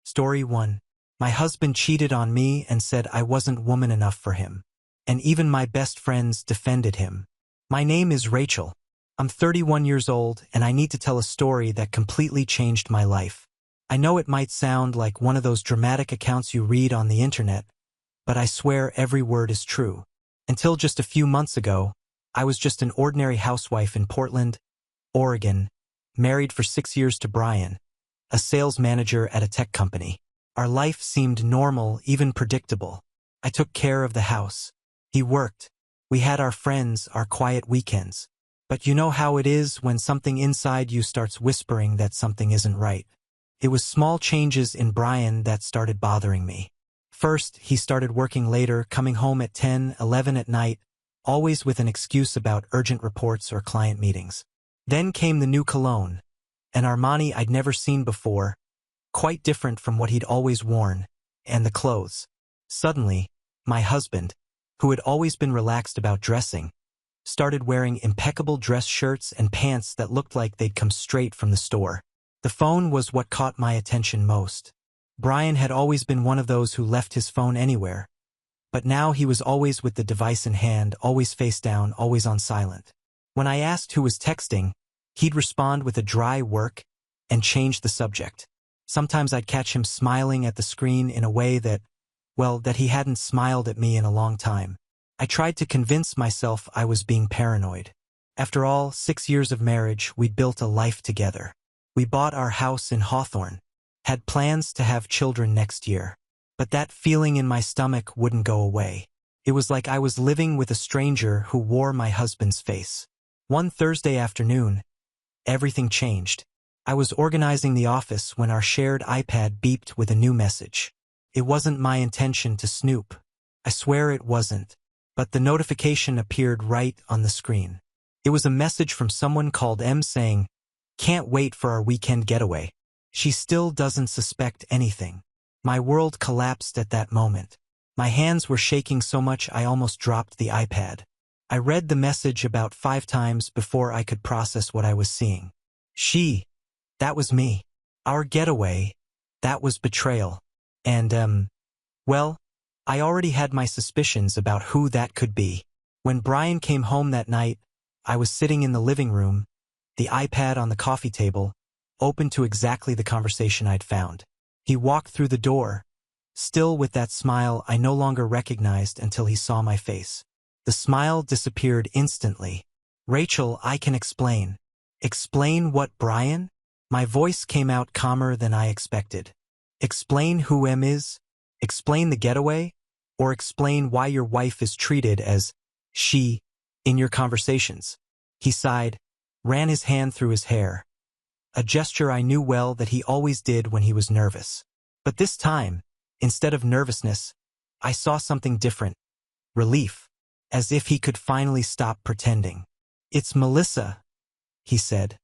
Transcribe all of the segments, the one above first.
Story 1. My husband cheated on me and said I wasn't woman enough for him. And even my best friends defended him. My name is Rachel. I'm 31 years old and I need to tell a story that completely changed my life. I know it might sound like one of those dramatic accounts you read on the internet, but I swear every word is true. Until just a few months ago, I was just an ordinary housewife in Portland, Oregon, married for 6 years to Brian, a sales manager at a tech company. Our life seemed normal, even predictable. I took care of the house. He worked. We had our friends, our quiet weekends. But you know how it is when something inside you starts whispering that something isn't right. It was small changes in Brian that started bothering me. First, he started working later, coming home at 10, 11 at night, always with an excuse about urgent reports or client meetings. Then came the new cologne, an Armani I'd never seen before, quite different from what he'd always worn, and the clothes. Suddenly, my husband, who had always been relaxed about dressing, started wearing impeccable dress shirts and pants that looked like they'd come straight from the store. The phone was what caught my attention most. Brian had always been one of those who left his phone anywhere, but now he was always with the device in hand, always face down, always on silent. When I asked who was texting, he'd respond with a dry work and change the subject. Sometimes I'd catch him smiling at the screen in a way that he hadn't smiled at me in a long time. I tried to convince myself I was being paranoid. After all, 6 years of marriage, we'd built a life together. We bought our house in Hawthorne, had plans to have children next year. But that feeling in my stomach wouldn't go away. It was like I was living with a stranger who wore my husband's face. One Thursday afternoon, everything changed. I was organizing the office when our shared iPad beeped with a new message. It wasn't my intention to snoop. I swear it wasn't. But the notification appeared right on the screen. It was a message from someone called M saying, "Can't wait for our weekend getaway." She still doesn't suspect anything. My world collapsed at that moment. My hands were shaking so much I almost dropped the iPad. I read the message about 5 times before I could process what I was seeing. That was me. Our getaway, that was betrayal. And, I already had my suspicions about who that could be. When Brian came home that night, I was sitting in the living room, the iPad on the coffee table, open to exactly the conversation I'd found. He walked through the door, still with that smile I no longer recognized until he saw my face. The smile disappeared instantly. "Rachel, I can explain." "Explain what, Brian?" My voice came out calmer than I expected. "Explain who M is? Explain the getaway? Or explain why your wife is treated as she in your conversations?" He sighed, ran his hand through his hair, a gesture I knew well that he always did when he was nervous. But this time, instead of nervousness, I saw something different. Relief, as if he could finally stop pretending. "It's Melissa," he said,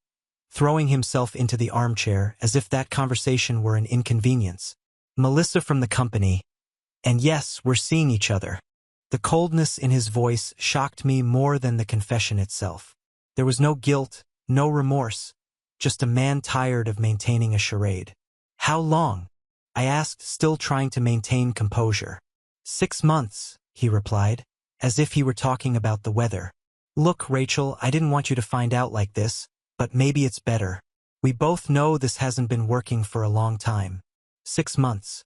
throwing himself into the armchair as if that conversation were an inconvenience. "Melissa from the company. And yes, we're seeing each other." The coldness in his voice shocked me more than the confession itself. There was no guilt, no remorse, just a man tired of maintaining a charade. "How long?" I asked, still trying to maintain composure. 6 months, he replied, as if he were talking about the weather. "Look, Rachel, I didn't want you to find out like this, but maybe it's better. We both know this hasn't been working for a long time. 6 months.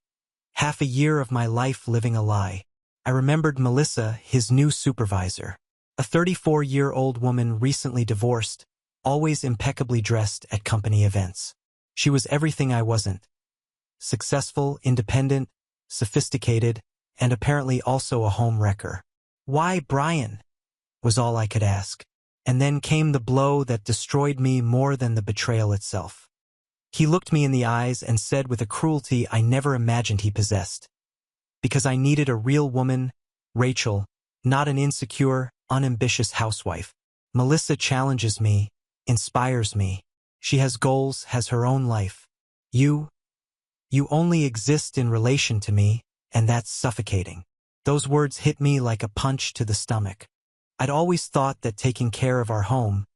Half a year of my life living a lie." I remembered Melissa, his new supervisor. A 34-year-old woman recently divorced, always impeccably dressed at company events. She was everything I wasn't. Successful, independent, sophisticated, and apparently also a home wrecker. "Why, Brian?" was all I could ask. And then came the blow that destroyed me more than the betrayal itself. He looked me in the eyes and said with a cruelty I never imagined he possessed, "Because I needed a real woman, Rachel, not an insecure, unambitious housewife. Melissa challenges me, inspires me. She has goals, has her own life. You only exist in relation to me, and that's suffocating." Those words hit me like a punch to the stomach. I'd always thought that taking care of our home,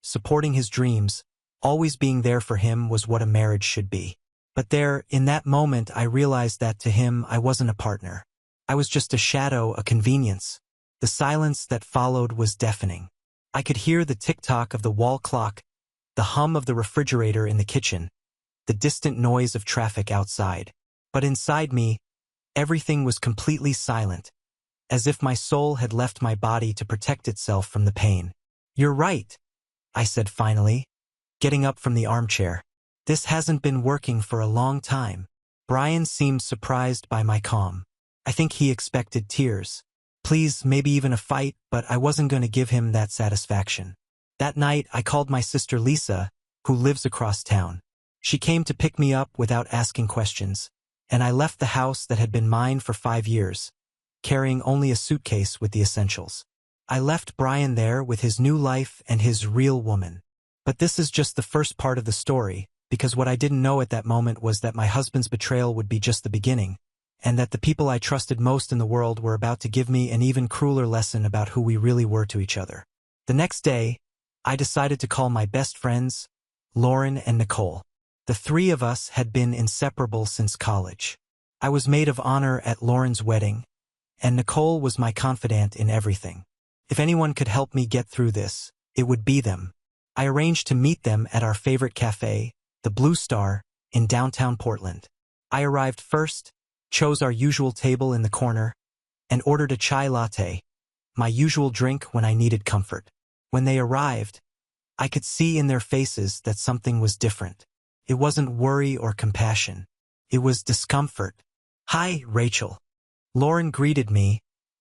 supporting his dreams, always being there for him was what a marriage should be. But there, in that moment, I realized that to him, I wasn't a partner. I was just a shadow, a convenience. The silence that followed was deafening. I could hear the tick-tock of the wall clock, the hum of the refrigerator in the kitchen, the distant noise of traffic outside. But inside me, everything was completely silent, as if my soul had left my body to protect itself from the pain. "You're right," I said finally, getting up from the armchair. "This hasn't been working for a long time." Brian seemed surprised by my calm. I think he expected tears. Please, maybe even a fight, but I wasn't going to give him that satisfaction. That night, I called my sister Lisa, who lives across town. She came to pick me up without asking questions, and I left the house that had been mine for 5 years, carrying only a suitcase with the essentials. I left Brian there with his new life and his real woman. But this is just the first part of the story, because what I didn't know at that moment was that my husband's betrayal would be just the beginning, and that the people I trusted most in the world were about to give me an even crueler lesson about who we really were to each other. The next day, I decided to call my best friends, Lauren and Nicole. The three of us had been inseparable since college. I was maid of honor at Lauren's wedding, and Nicole was my confidant in everything. If anyone could help me get through this, it would be them. I arranged to meet them at our favorite cafe, the Blue Star, in downtown Portland. I arrived first, chose our usual table in the corner, and ordered a chai latte, my usual drink when I needed comfort. When they arrived, I could see in their faces that something was different. It wasn't worry or compassion. It was discomfort. "Hi, Rachel." Lauren greeted me,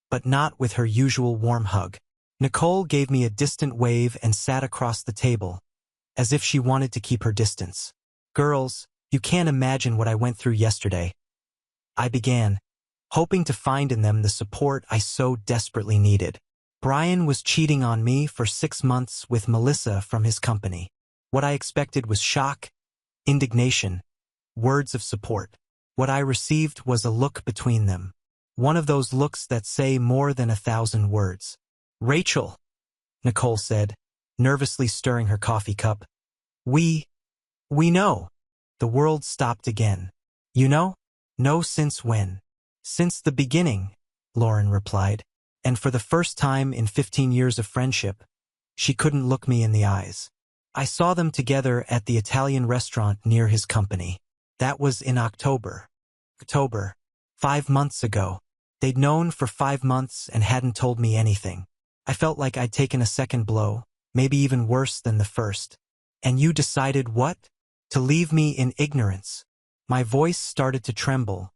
but not with her usual warm hug. Nicole gave me a distant wave and sat across the table, as if she wanted to keep her distance. "Girls, you can't imagine what I went through yesterday," I began, hoping to find in them the support I so desperately needed. Brian was cheating on me for 6 months with Melissa from his company. What I expected was shock, indignation, words of support. What I received was a look between them. One of those looks that say more than 1,000 words. "Rachel," Nicole said, nervously stirring her coffee cup. We know." The world stopped again. "You know?" "No, since when?" "Since the beginning," Lauren replied. And for the first time in 15 years of friendship, she couldn't look me in the eyes. I saw them together at the Italian restaurant near his company. That was in October. 5 months ago. They'd known for 5 months and hadn't told me anything. I felt like I'd taken a second blow, maybe even worse than the first. "And you decided what?" "To leave me in ignorance." My voice started to tremble,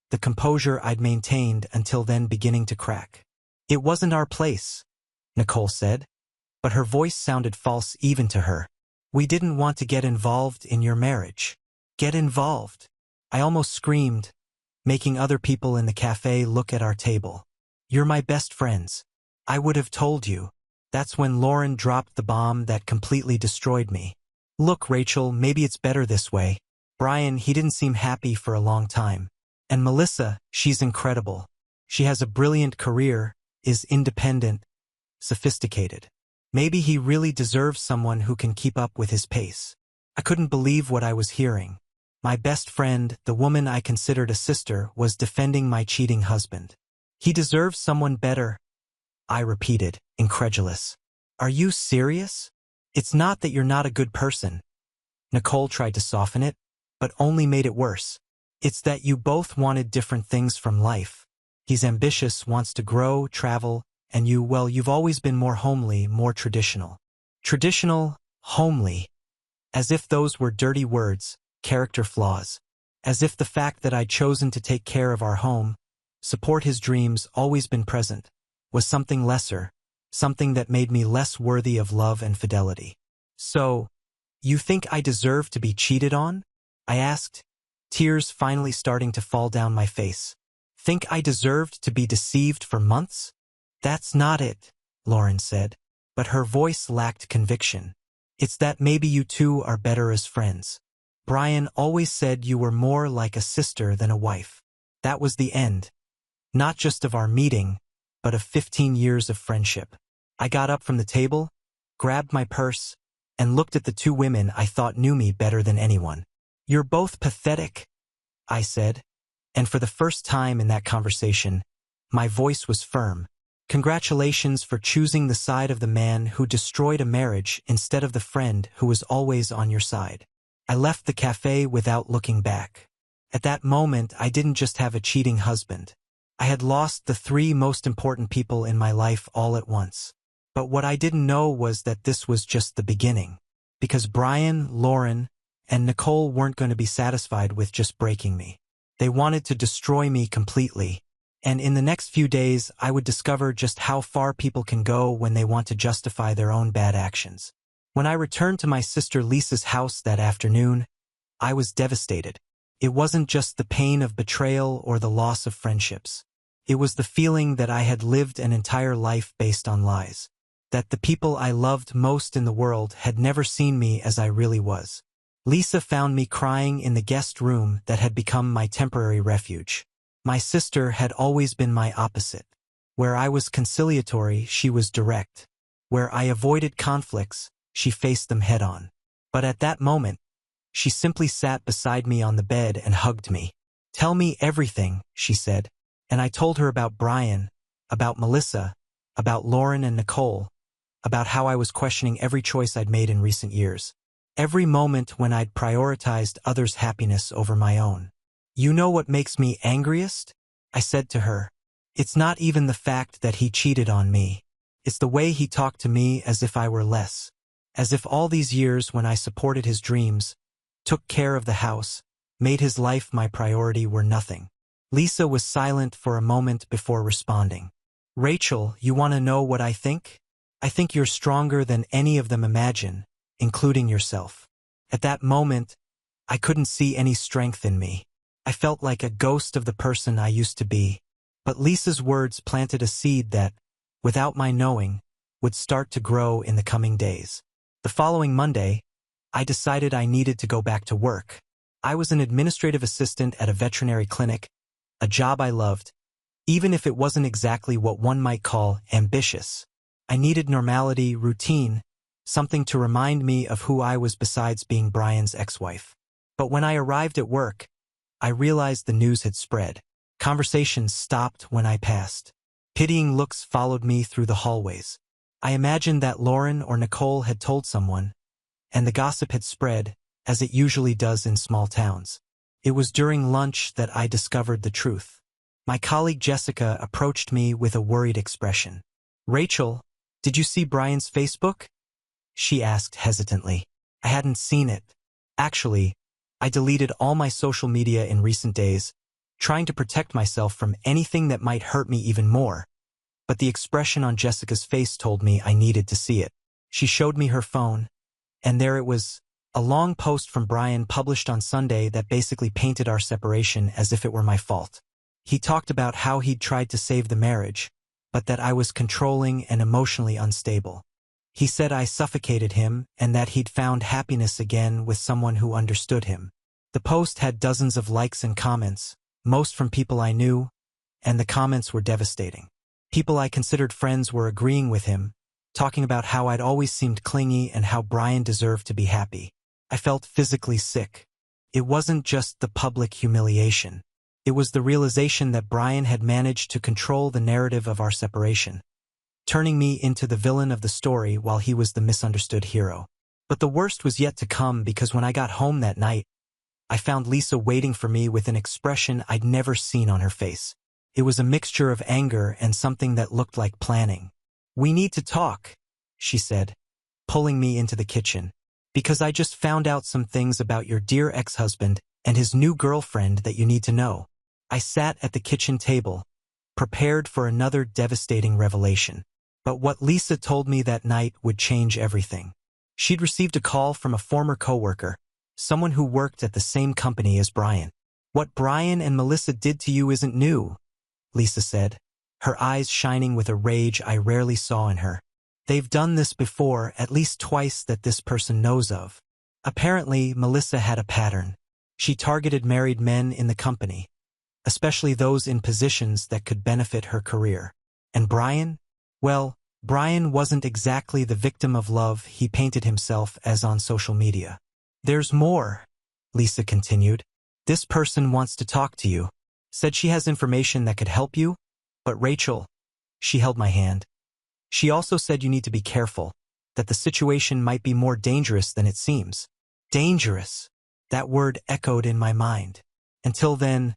the composure I'd maintained until then beginning to crack. "It wasn't our place," Nicole said, but her voice sounded false even to her. "We didn't want to get involved in your marriage." "Get involved?" I almost screamed, making other people in the cafe look at our table. "You're my best friends. I would have told you." That's when Lauren dropped the bomb that completely destroyed me. "Look, Rachel, maybe it's better this way." Brian, he didn't seem happy for a long time. "And Melissa, she's incredible. She has a brilliant career, is independent, sophisticated. Maybe he really deserves someone who can keep up with his pace." I couldn't believe what I was hearing. My best friend, the woman I considered a sister, was defending my cheating husband. "He deserves someone better," I repeated, incredulous. "Are you serious?" "It's not that you're not a good person." Nicole tried to soften it, but only made it worse. "It's that you both wanted different things from life. He's ambitious, wants to grow, travel, and you've always been more homely, more traditional." Traditional, homely. As if those were dirty words, character flaws. As if the fact that I'd chosen to take care of our home, support his dreams, always been present, was something lesser, something that made me less worthy of love and fidelity. "So, you think I deserve to be cheated on?" I asked, tears finally starting to fall down my face. "Think I deserved to be deceived for months?" "That's not it," Lauren said, but her voice lacked conviction. "It's that maybe you two are better as friends. Brian always said you were more like a sister than a wife." That was the end, not just of our meeting, but of 15 years of friendship. I got up from the table, grabbed my purse, and looked at the two women I thought knew me better than anyone. You're both pathetic, I said, and for the first time in that conversation, my voice was firm. Congratulations for choosing the side of the man who destroyed a marriage instead of the friend who was always on your side. I left the cafe without looking back. At that moment, I didn't just have a cheating husband. I had lost the three most important people in my life all at once. But what I didn't know was that this was just the beginning. Because Brian, Lauren, and Nicole weren't going to be satisfied with just breaking me. They wanted to destroy me completely. And in the next few days, I would discover just how far people can go when they want to justify their own bad actions. When I returned to my sister Lisa's house that afternoon, I was devastated. It wasn't just the pain of betrayal or the loss of friendships. It was the feeling that I had lived an entire life based on lies. That the people I loved most in the world had never seen me as I really was. Lisa found me crying in the guest room that had become my temporary refuge. My sister had always been my opposite. Where I was conciliatory, she was direct. Where I avoided conflicts, she faced them head-on. But at that moment, she simply sat beside me on the bed and hugged me. "Tell me everything," she said. And I told her about Brian, about Melissa, about Lauren and Nicole, about how I was questioning every choice I'd made in recent years. Every moment when I'd prioritized others' happiness over my own. "You know what makes me angriest?" I said to her. "It's not even the fact that he cheated on me. It's the way he talked to me as if I were less. As if all these years when I supported his dreams, took care of the house, made his life my priority were nothing." Lisa was silent for a moment before responding. "Rachel, you want to know what I think? I think you're stronger than any of them imagine, including yourself." At that moment, I couldn't see any strength in me. I felt like a ghost of the person I used to be. But Lisa's words planted a seed that, without my knowing, would start to grow in the coming days. The following Monday, I decided I needed to go back to work. I was an administrative assistant at a veterinary clinic, a job I loved, even if it wasn't exactly what one might call ambitious. I needed normality, routine, something to remind me of who I was besides being Brian's ex-wife. But when I arrived at work, I realized the news had spread. Conversations stopped when I passed. Pitying looks followed me through the hallways. I imagined that Lauren or Nicole had told someone, and the gossip had spread, as it usually does in small towns. It was during lunch that I discovered the truth. My colleague Jessica approached me with a worried expression. "Rachel, did you see Brian's Facebook?" she asked hesitantly. I hadn't seen it. Actually, I deleted all my social media in recent days, trying to protect myself from anything that might hurt me even more. But the expression on Jessica's face told me I needed to see it. She showed me her phone, and there it was, a long post from Brian published on Sunday that basically painted our separation as if it were my fault. He talked about how he'd tried to save the marriage, but that I was controlling and emotionally unstable. He said I suffocated him and that he'd found happiness again with someone who understood him. The post had dozens of likes and comments, most from people I knew, and the comments were devastating. People I considered friends were agreeing with him, talking about how I'd always seemed clingy and how Brian deserved to be happy. I felt physically sick. It wasn't just the public humiliation. It was the realization that Brian had managed to control the narrative of our separation, turning me into the villain of the story while he was the misunderstood hero. But the worst was yet to come because when I got home that night, I found Lisa waiting for me with an expression I'd never seen on her face. It was a mixture of anger and something that looked like planning. "We need to talk," she said, pulling me into the kitchen, "because I just found out some things about your dear ex-husband and his new girlfriend that you need to know." I sat at the kitchen table, prepared for another devastating revelation. But what Lisa told me that night would change everything. She'd received a call from a former coworker, someone who worked at the same company as Brian. "What Brian and Melissa did to you isn't new," Lisa said, her eyes shining with a rage I rarely saw in her. "They've done this before, at least twice that this person knows of." Apparently, Melissa had a pattern. She targeted married men in the company, especially those in positions that could benefit her career. And Brian? Well, Brian wasn't exactly the victim of love he painted himself as on social media. "There's more," Lisa continued. This person wants to talk to you. Said she has information that could help you. But Rachel, she held my hand. She also said you need to be careful, that the situation might be more dangerous than it seems. Dangerous. That word echoed in my mind. Until then,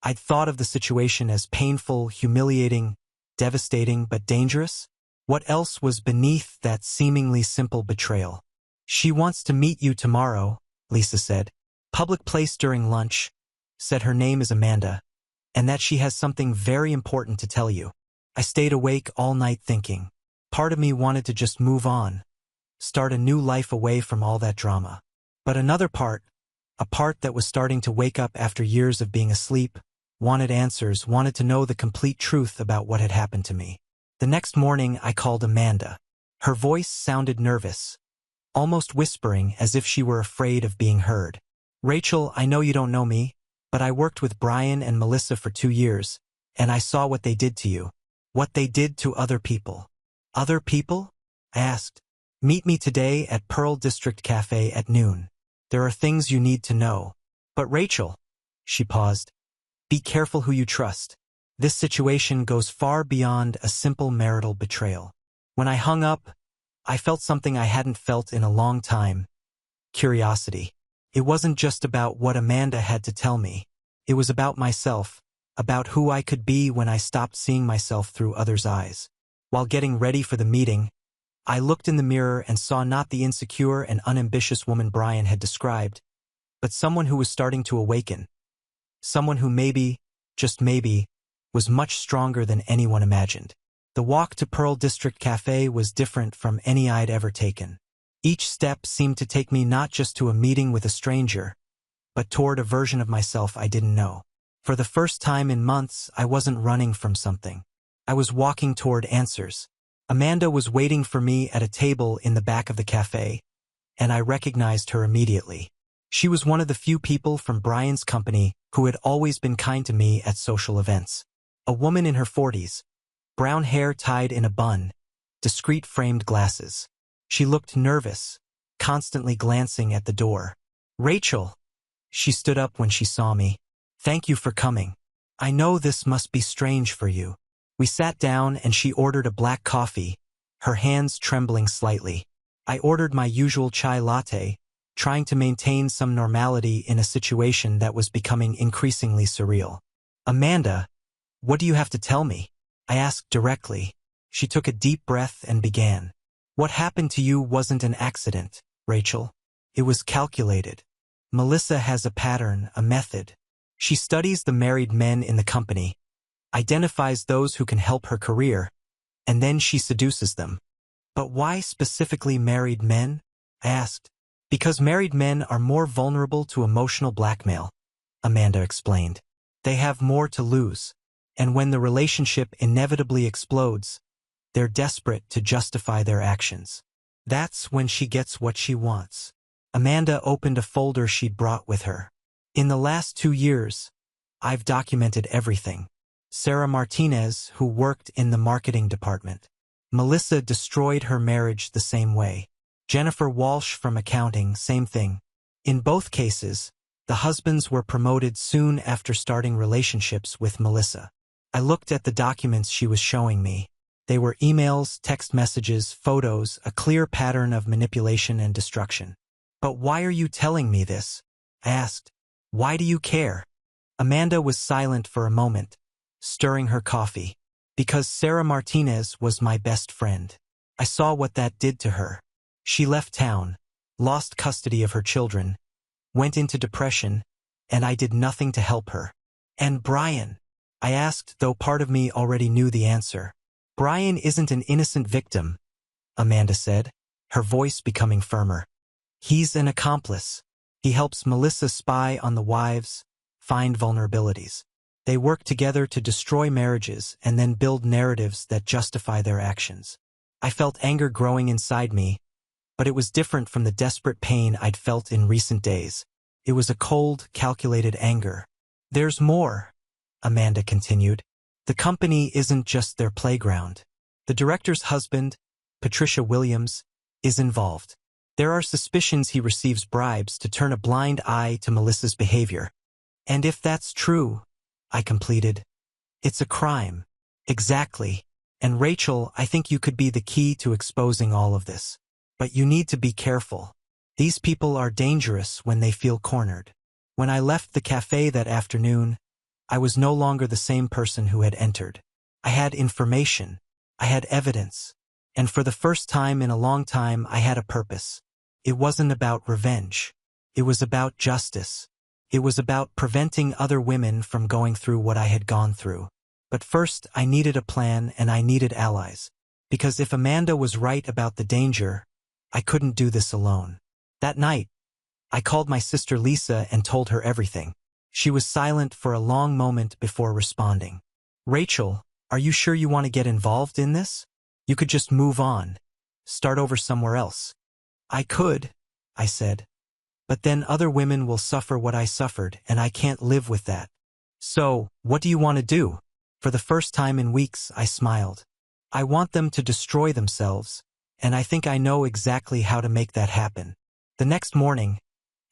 I'd thought of the situation as painful, humiliating, devastating, but dangerous. What else was beneath that seemingly simple betrayal? She wants to meet you tomorrow, Lisa said. Public place during lunch. Said her name is Amanda, and that she has something very important to tell you. I stayed awake all night thinking. Part of me wanted to just move on, start a new life away from all that drama. But another part, a part that was starting to wake up after years of being asleep, wanted answers, wanted to know the complete truth about what had happened to me. The next morning I called Amanda. Her voice sounded nervous, almost whispering as if she were afraid of being heard. Rachel, I know you don't know me, but I worked with Brian and Melissa for 2 years, and I saw what they did to you. What they did to other people. Other people? I asked. Meet me today at Pearl District Cafe at noon. There are things you need to know. But Rachel, she paused, be careful who you trust. This situation goes far beyond a simple marital betrayal. When I hung up, I felt something I hadn't felt in a long time. Curiosity. It wasn't just about what Amanda had to tell me. It was about myself, about who I could be when I stopped seeing myself through others' eyes. While getting ready for the meeting, I looked in the mirror and saw not the insecure and unambitious woman Brian had described, but someone who was starting to awaken. Someone who maybe, just maybe, was much stronger than anyone imagined. The walk to Pearl District Cafe was different from any I'd ever taken. Each step seemed to take me not just to a meeting with a stranger, but toward a version of myself I didn't know. For the first time in months, I wasn't running from something. I was walking toward answers. Amanda was waiting for me at a table in the back of the cafe, and I recognized her immediately. She was one of the few people from Brian's company who had always been kind to me at social events. A woman in her 40s, brown hair tied in a bun, discreet framed glasses. She looked nervous, constantly glancing at the door. Rachel! She stood up when she saw me. Thank you for coming. I know this must be strange for you. We sat down and she ordered a black coffee, her hands trembling slightly. I ordered my usual chai latte, trying to maintain some normality in a situation that was becoming increasingly surreal. Amanda, what do you have to tell me? I asked directly. She took a deep breath and began. What happened to you wasn't an accident, Rachel. It was calculated. Melissa has a pattern, a method. She studies the married men in the company, identifies those who can help her career, and then she seduces them. But why specifically married men? I asked. Because married men are more vulnerable to emotional blackmail, Amanda explained. They have more to lose, and when the relationship inevitably explodes, they're desperate to justify their actions. That's when she gets what she wants. Amanda opened a folder she'd brought with her. In the last 2 years, I've documented everything. Sarah Martinez, who worked in the marketing department. Melissa destroyed her marriage the same way. Jennifer Walsh from accounting, same thing. In both cases, the husbands were promoted soon after starting relationships with Melissa. I looked at the documents she was showing me. They were emails, text messages, photos, a clear pattern of manipulation and destruction. But why are you telling me this? I asked. Why do you care? Amanda was silent for a moment, stirring her coffee. Because Sarah Martinez was my best friend. I saw what that did to her. She left town, lost custody of her children, went into depression, and I did nothing to help her. And Brian? I asked, though part of me already knew the answer. Brian isn't an innocent victim, Amanda said, her voice becoming firmer. He's an accomplice. He helps Melissa spy on the wives, find vulnerabilities. They work together to destroy marriages and then build narratives that justify their actions. I felt anger growing inside me, but it was different from the desperate pain I'd felt in recent days. It was a cold, calculated anger. There's more, Amanda continued. The company isn't just their playground. The director's husband, Patricia Williams, is involved. There are suspicions he receives bribes to turn a blind eye to Melissa's behavior. And if that's true, I completed, it's a crime. Exactly. And Rachel, I think you could be the key to exposing all of this. But you need to be careful. These people are dangerous when they feel cornered. When I left the cafe that afternoon, I was no longer the same person who had entered. I had information. I had evidence. And for the first time in a long time, I had a purpose. It wasn't about revenge. It was about justice. It was about preventing other women from going through what I had gone through. But first, I needed a plan and I needed allies. Because if Amanda was right about the danger, I couldn't do this alone. That night, I called my sister Lisa and told her everything. She was silent for a long moment before responding. Rachel, are you sure you want to get involved in this? You could just move on. Start over somewhere else. I could, I said. But then other women will suffer what I suffered, and I can't live with that. So, what do you want to do? For the first time in weeks, I smiled. I want them to destroy themselves, and I think I know exactly how to make that happen. The next morning,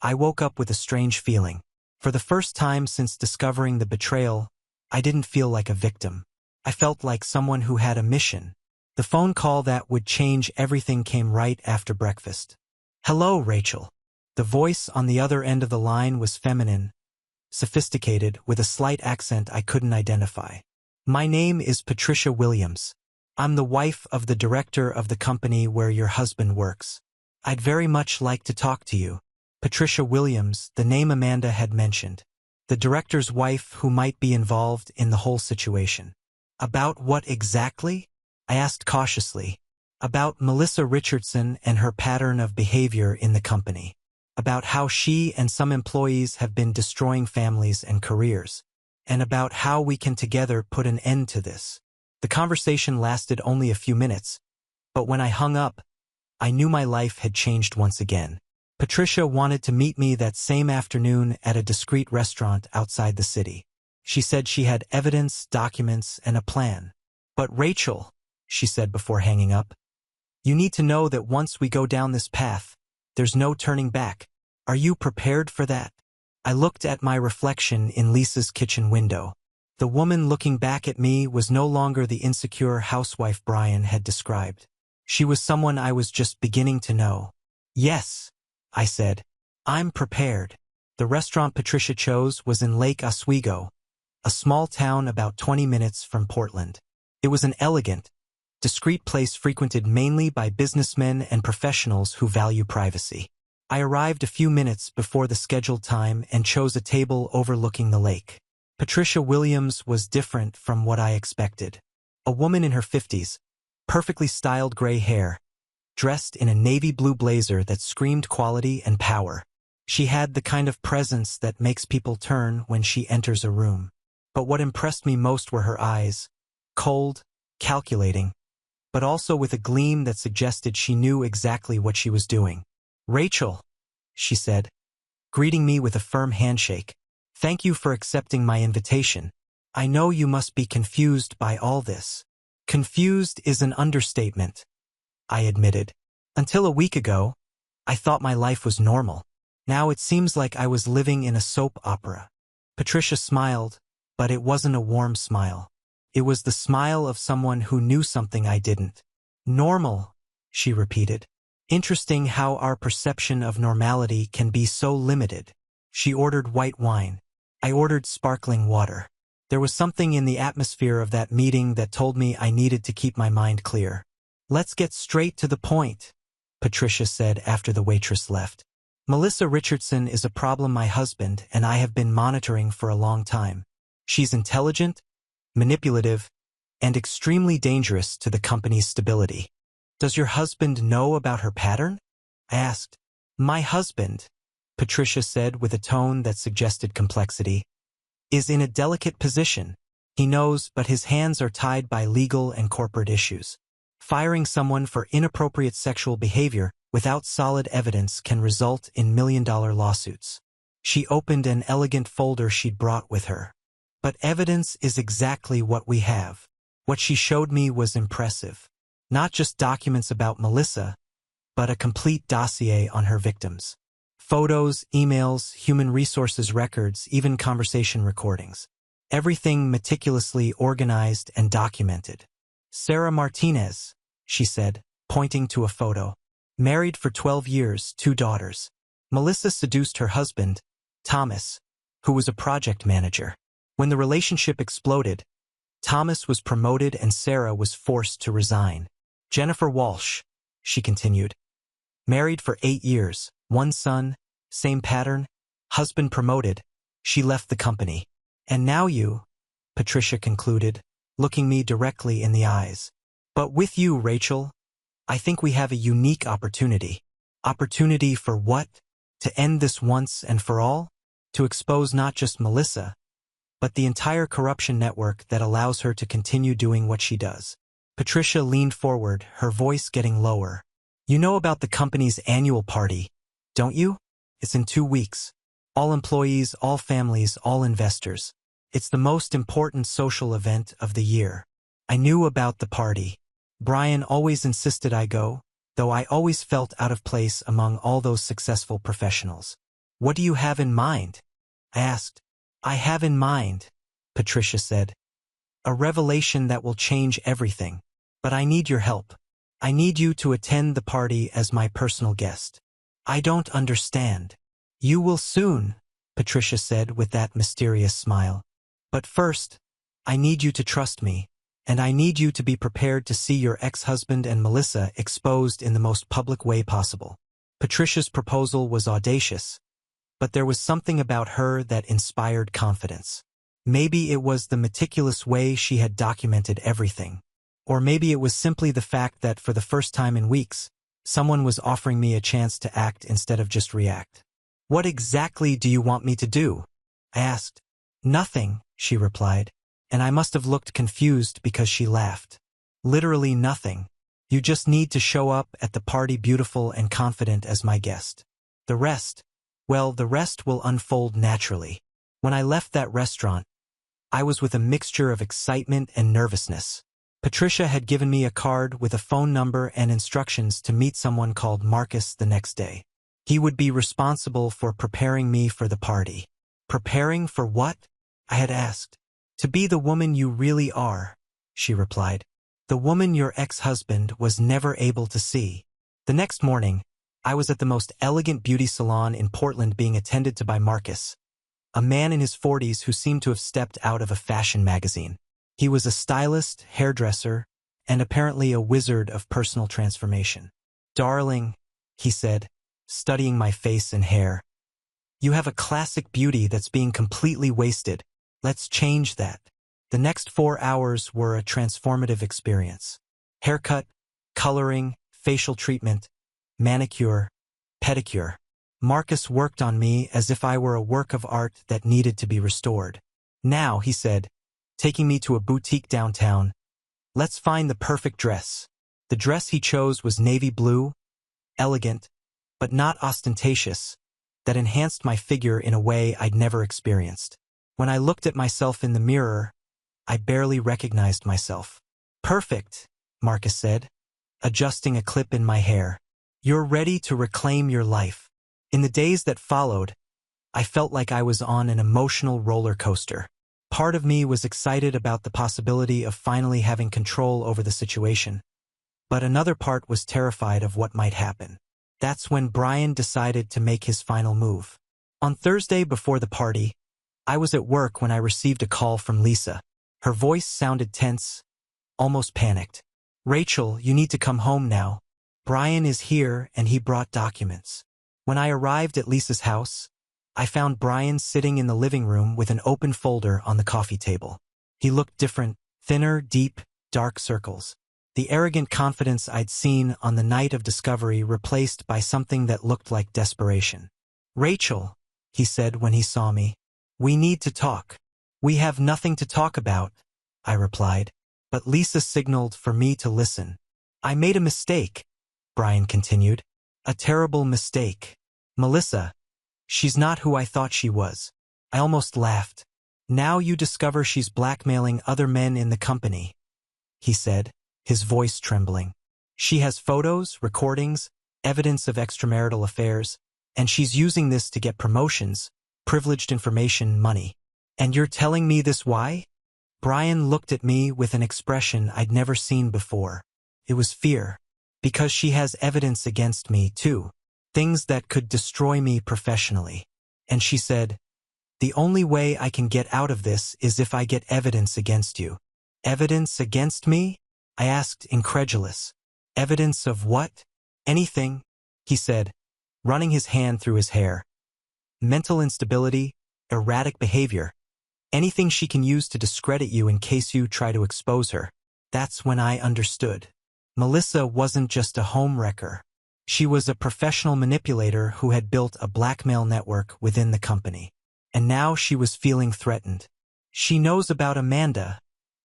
I woke up with a strange feeling. For the first time since discovering the betrayal, I didn't feel like a victim. I felt like someone who had a mission. The phone call that would change everything came right after breakfast. Hello, Rachel. The voice on the other end of the line was feminine, sophisticated, with a slight accent I couldn't identify. My name is Patricia Williams. I'm the wife of the director of the company where your husband works. I'd very much like to talk to you. Patricia Williams, the name Amanda had mentioned. The director's wife who might be involved in the whole situation. About what exactly? I asked cautiously. About Melissa Richardson and her pattern of behavior in the company. About how she and some employees have been destroying families and careers. And about how we can together put an end to this. The conversation lasted only a few minutes, but when I hung up, I knew my life had changed once again. Patricia wanted to meet me that same afternoon at a discreet restaurant outside the city. She said she had evidence, documents, and a plan. But Rachel, she said before hanging up, you need to know that once we go down this path, there's no turning back. Are you prepared for that? I looked at my reflection in Lisa's kitchen window. The woman looking back at me was no longer the insecure housewife Brian had described. She was someone I was just beginning to know. Yes, I said. I'm prepared. The restaurant Patricia chose was in Lake Oswego, a small town about 20 minutes from Portland. It was an elegant, discreet place frequented mainly by businessmen and professionals who value privacy. I arrived a few minutes before the scheduled time and chose a table overlooking the lake. Patricia Williams was different from what I expected. A woman in her 50s, perfectly styled gray hair, dressed in a navy blue blazer that screamed quality and power. She had the kind of presence that makes people turn when she enters a room. But what impressed me most were her eyes, cold, calculating, but also with a gleam that suggested she knew exactly what she was doing. Rachel, she said, greeting me with a firm handshake. Thank you for accepting my invitation. I know you must be confused by all this. Confused is an understatement, I admitted. Until a week ago, I thought my life was normal. Now it seems like I was living in a soap opera. Patricia smiled, but it wasn't a warm smile. It was the smile of someone who knew something I didn't. Normal, she repeated. Interesting how our perception of normality can be so limited. She ordered white wine. I ordered sparkling water. There was something in the atmosphere of that meeting that told me I needed to keep my mind clear. Let's get straight to the point, Patricia said after the waitress left. Melissa Richardson is a problem my husband and I have been monitoring for a long time. She's intelligent, manipulative, and extremely dangerous to the company's stability. Does your husband know about her pattern? I asked. My husband, Patricia said with a tone that suggested complexity, is in a delicate position. He knows, but his hands are tied by legal and corporate issues. Firing someone for inappropriate sexual behavior without solid evidence can result in million-dollar lawsuits. She opened an elegant folder she'd brought with her. But evidence is exactly what we have. What she showed me was impressive. Not just documents about Melissa, but a complete dossier on her victims. Photos, emails, human resources records, even conversation recordings. Everything meticulously organized and documented. Sarah Martinez, she said, pointing to a photo. Married for 12 years, 2 daughters. Melissa seduced her husband, Thomas, who was a project manager. When the relationship exploded, Thomas was promoted and Sarah was forced to resign. Jennifer Walsh, she continued. Married for 8 years, 1 son, same pattern, husband promoted, she left the company. And now you, Patricia concluded, looking me directly in the eyes. But with you, Rachel, I think we have a unique opportunity. Opportunity for what? To end this once and for all? To expose not just Melissa, but the entire corruption network that allows her to continue doing what she does. Patricia leaned forward, her voice getting lower. You know about the company's annual party, don't you? It's in 2 weeks. All employees, all families, all investors. It's the most important social event of the year. I knew about the party. Brian always insisted I go, though I always felt out of place among all those successful professionals. What do you have in mind? I asked. I have in mind, Patricia said. A revelation that will change everything. But I need your help. I need you to attend the party as my personal guest. I don't understand. You will soon, Patricia said with that mysterious smile. But first, I need you to trust me, and I need you to be prepared to see your ex-husband and Melissa exposed in the most public way possible. Patricia's proposal was audacious, but there was something about her that inspired confidence. Maybe it was the meticulous way she had documented everything. Or maybe it was simply the fact that for the first time in weeks, someone was offering me a chance to act instead of just react. What exactly do you want me to do? I asked. Nothing, she replied, and I must have looked confused because she laughed. Literally nothing. You just need to show up at the party beautiful and confident as my guest. The rest, well, the rest will unfold naturally. When I left that restaurant, I was with a mixture of excitement and nervousness. Patricia had given me a card with a phone number and instructions to meet someone called Marcus the next day. He would be responsible for preparing me for the party. Preparing for what? I had asked. To be the woman you really are, she replied. The woman your ex-husband was never able to see. The next morning, I was at the most elegant beauty salon in Portland being attended to by Marcus, a man in his 40s who seemed to have stepped out of a fashion magazine. He was a stylist, hairdresser, and apparently a wizard of personal transformation. Darling, he said, studying my face and hair. You have a classic beauty that's being completely wasted. Let's change that. The next 4 hours were a transformative experience. Haircut, coloring, facial treatment, manicure, pedicure. Marcus worked on me as if I were a work of art that needed to be restored. Now, he said, taking me to a boutique downtown, let's find the perfect dress. The dress he chose was navy blue, elegant, but not ostentatious, that enhanced my figure in a way I'd never experienced. When I looked at myself in the mirror, I barely recognized myself. Perfect, Marcus said, adjusting a clip in my hair. You're ready to reclaim your life. In the days that followed, I felt like I was on an emotional roller coaster. Part of me was excited about the possibility of finally having control over the situation, but another part was terrified of what might happen. That's when Brian decided to make his final move. On Thursday before the party, I was at work when I received a call from Lisa. Her voice sounded tense, almost panicked. Rachel, you need to come home now. Brian is here and he brought documents. When I arrived at Lisa's house, I found Brian sitting in the living room with an open folder on the coffee table. He looked different, thinner, deep, dark circles. The arrogant confidence I'd seen on the night of discovery replaced by something that looked like desperation. Rachel, he said when he saw me, we need to talk. We have nothing to talk about, I replied, but Lisa signaled for me to listen. I made a mistake, Brian continued. A terrible mistake. Melissa, she's not who I thought she was. I almost laughed. Now you discover she's blackmailing other men in the company, he said, his voice trembling. She has photos, recordings, evidence of extramarital affairs, and she's using this to get promotions, privileged information, money. And you're telling me this why? Brian looked at me with an expression I'd never seen before. It was fear. Because she has evidence against me, too. Things that could destroy me professionally. And she said, the only way I can get out of this is if I get evidence against you. Evidence against me? I asked, incredulous. Evidence of what? Anything, he said, running his hand through his hair. Mental instability, erratic behavior. Anything she can use to discredit you in case you try to expose her. That's when I understood. Melissa wasn't just a homewrecker. She was a professional manipulator who had built a blackmail network within the company. And now she was feeling threatened. She knows about Amanda,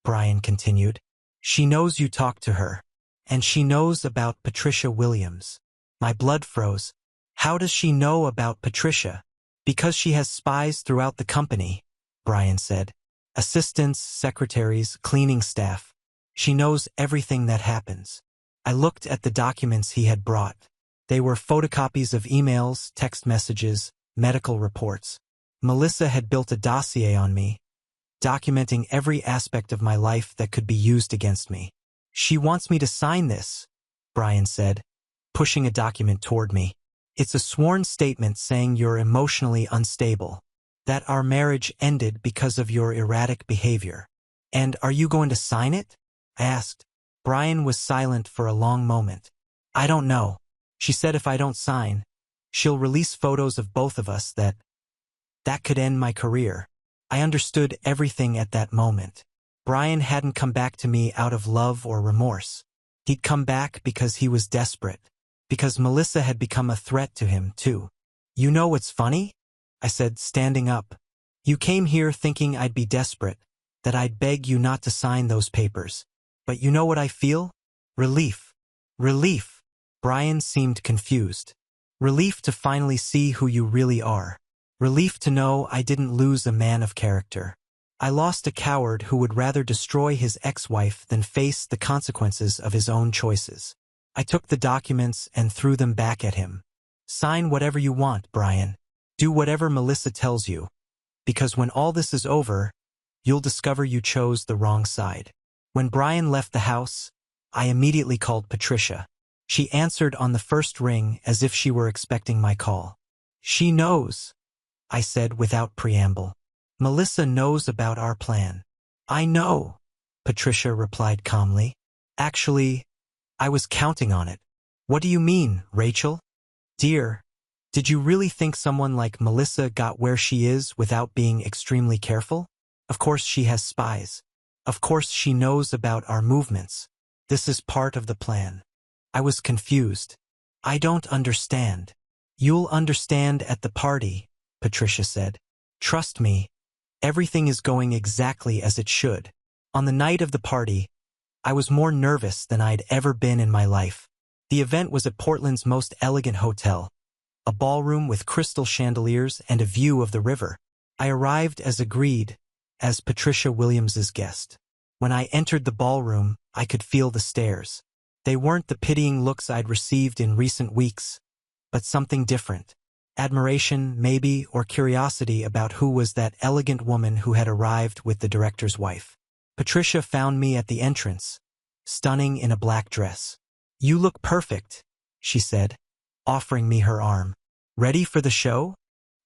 Brian continued. She knows you talked to her. And she knows about Patricia Williams. My blood froze. How does she know about Patricia? Because she has spies throughout the company, Brian said. Assistants, secretaries, cleaning staff. She knows everything that happens. I looked at the documents he had brought. They were photocopies of emails, text messages, medical reports. Melissa had built a dossier on me, documenting every aspect of my life that could be used against me. She wants me to sign this, Brian said, pushing a document toward me. It's a sworn statement saying you're emotionally unstable, that our marriage ended because of your erratic behavior. And are you going to sign it? I asked. Brian was silent for a long moment. I don't know. She said if I don't sign, she'll release photos of both of us that could end my career. I understood everything at that moment. Brian hadn't come back to me out of love or remorse. He'd come back because he was desperate. Because Melissa had become a threat to him, too. You know what's funny? I said, standing up. You came here thinking I'd be desperate, that I'd beg you not to sign those papers. But you know what I feel? Relief. Relief. Brian seemed confused. Relief to finally see who you really are. Relief to know I didn't lose a man of character. I lost a coward who would rather destroy his ex-wife than face the consequences of his own choices. I took the documents and threw them back at him. Sign whatever you want, Brian. Do whatever Melissa tells you. Because when all this is over, you'll discover you chose the wrong side. When Brian left the house, I immediately called Patricia. She answered on the first ring as if she were expecting my call. She knows, I said without preamble. Melissa knows about our plan. I know, Patricia replied calmly. Actually, I was counting on it. What do you mean, Rachel? Dear, did you really think someone like Melissa got where she is without being extremely careful? Of course she has spies. Of course she knows about our movements. This is part of the plan. I was confused. I don't understand. You'll understand at the party, Patricia said. Trust me, everything is going exactly as it should. On the night of the party, I was more nervous than I'd ever been in my life. The event was at Portland's most elegant hotel, a ballroom with crystal chandeliers and a view of the river. I arrived as agreed, as Patricia Williams's guest. When I entered the ballroom, I could feel the stares. They weren't the pitying looks I'd received in recent weeks, but something different. Admiration, maybe, or curiosity about who was that elegant woman who had arrived with the director's wife. Patricia found me at the entrance, stunning in a black dress. You look perfect, she said, offering me her arm. Ready for the show?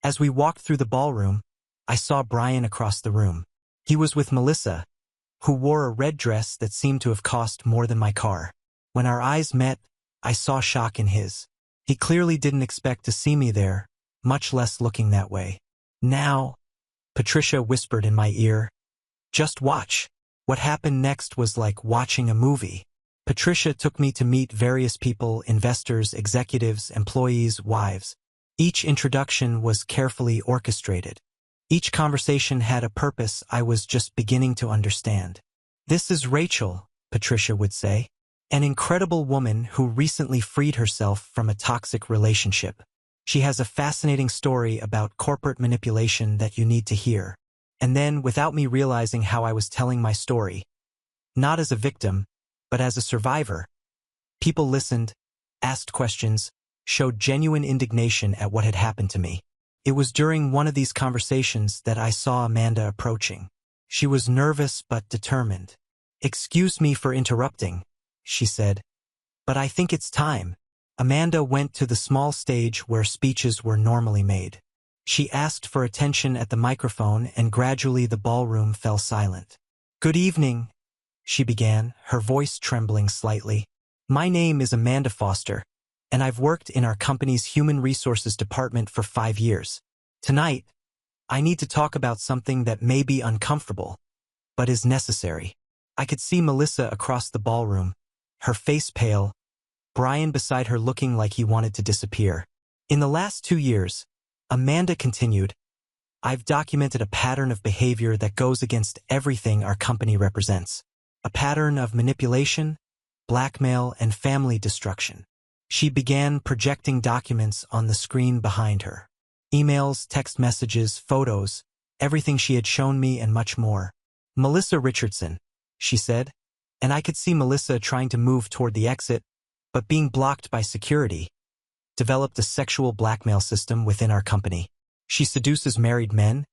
As we walked through the ballroom, I saw Brian across the room. He was with Melissa, who wore a red dress that seemed to have cost more than my car. When our eyes met, I saw shock in his. He clearly didn't expect to see me there, much less looking that way. Now, Patricia whispered in my ear, just watch. What happened next was like watching a movie. Patricia took me to meet various people, investors, executives, employees, wives. Each introduction was carefully orchestrated. Each conversation had a purpose I was just beginning to understand. This is Rachel, Patricia would say, an incredible woman who recently freed herself from a toxic relationship. She has a fascinating story about corporate manipulation that you need to hear. And then, without me realizing how I was telling my story, not as a victim, but as a survivor, people listened, asked questions, showed genuine indignation at what had happened to me. It was during one of these conversations that I saw Amanda approaching. She was nervous but determined. "Excuse me for interrupting," she said, "but I think it's time." Amanda went to the small stage where speeches were normally made. She asked for attention at the microphone, and gradually the ballroom fell silent. "Good evening," she began, her voice trembling slightly. "My name is Amanda Foster, and I've worked in our company's human resources department for 5 years. Tonight, I need to talk about something that may be uncomfortable, but is necessary." I could see Melissa across the ballroom, her face pale, Brian beside her looking like he wanted to disappear. "In the last 2 years," Amanda continued, "I've documented a pattern of behavior that goes against everything our company represents. A pattern of manipulation, blackmail, and family destruction." She began projecting documents on the screen behind her. Emails, text messages, photos, everything she had shown me and much more. "Melissa Richardson," she said, and I could see Melissa trying to move toward the exit, but being blocked by security, developed a sexual blackmail system within our company. She seduces married men,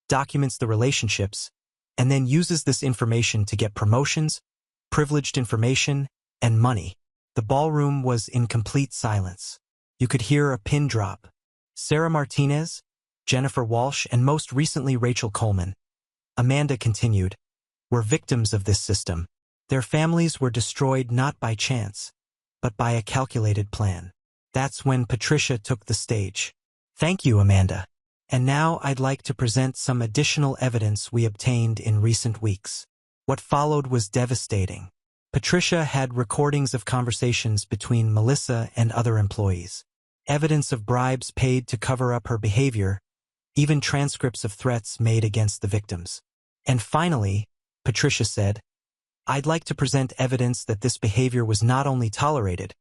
documents the relationships, and then uses this information to get promotions, privileged information, and money. The ballroom was in complete silence. You could hear a pin drop. Sarah Martinez, Jennifer Walsh, and most recently Rachel Coleman, Amanda continued, were victims of this system. Their families were destroyed not by chance, but by a calculated plan. That's when Patricia took the stage. "Thank you, Amanda. And now I'd like to present some additional evidence we obtained in recent weeks." What followed was devastating. Patricia had recordings of conversations between Melissa and other employees, evidence of bribes paid to cover up her behavior, even transcripts of threats made against the victims. And finally, Patricia said, "I'd like to present evidence that this behavior was not only tolerated,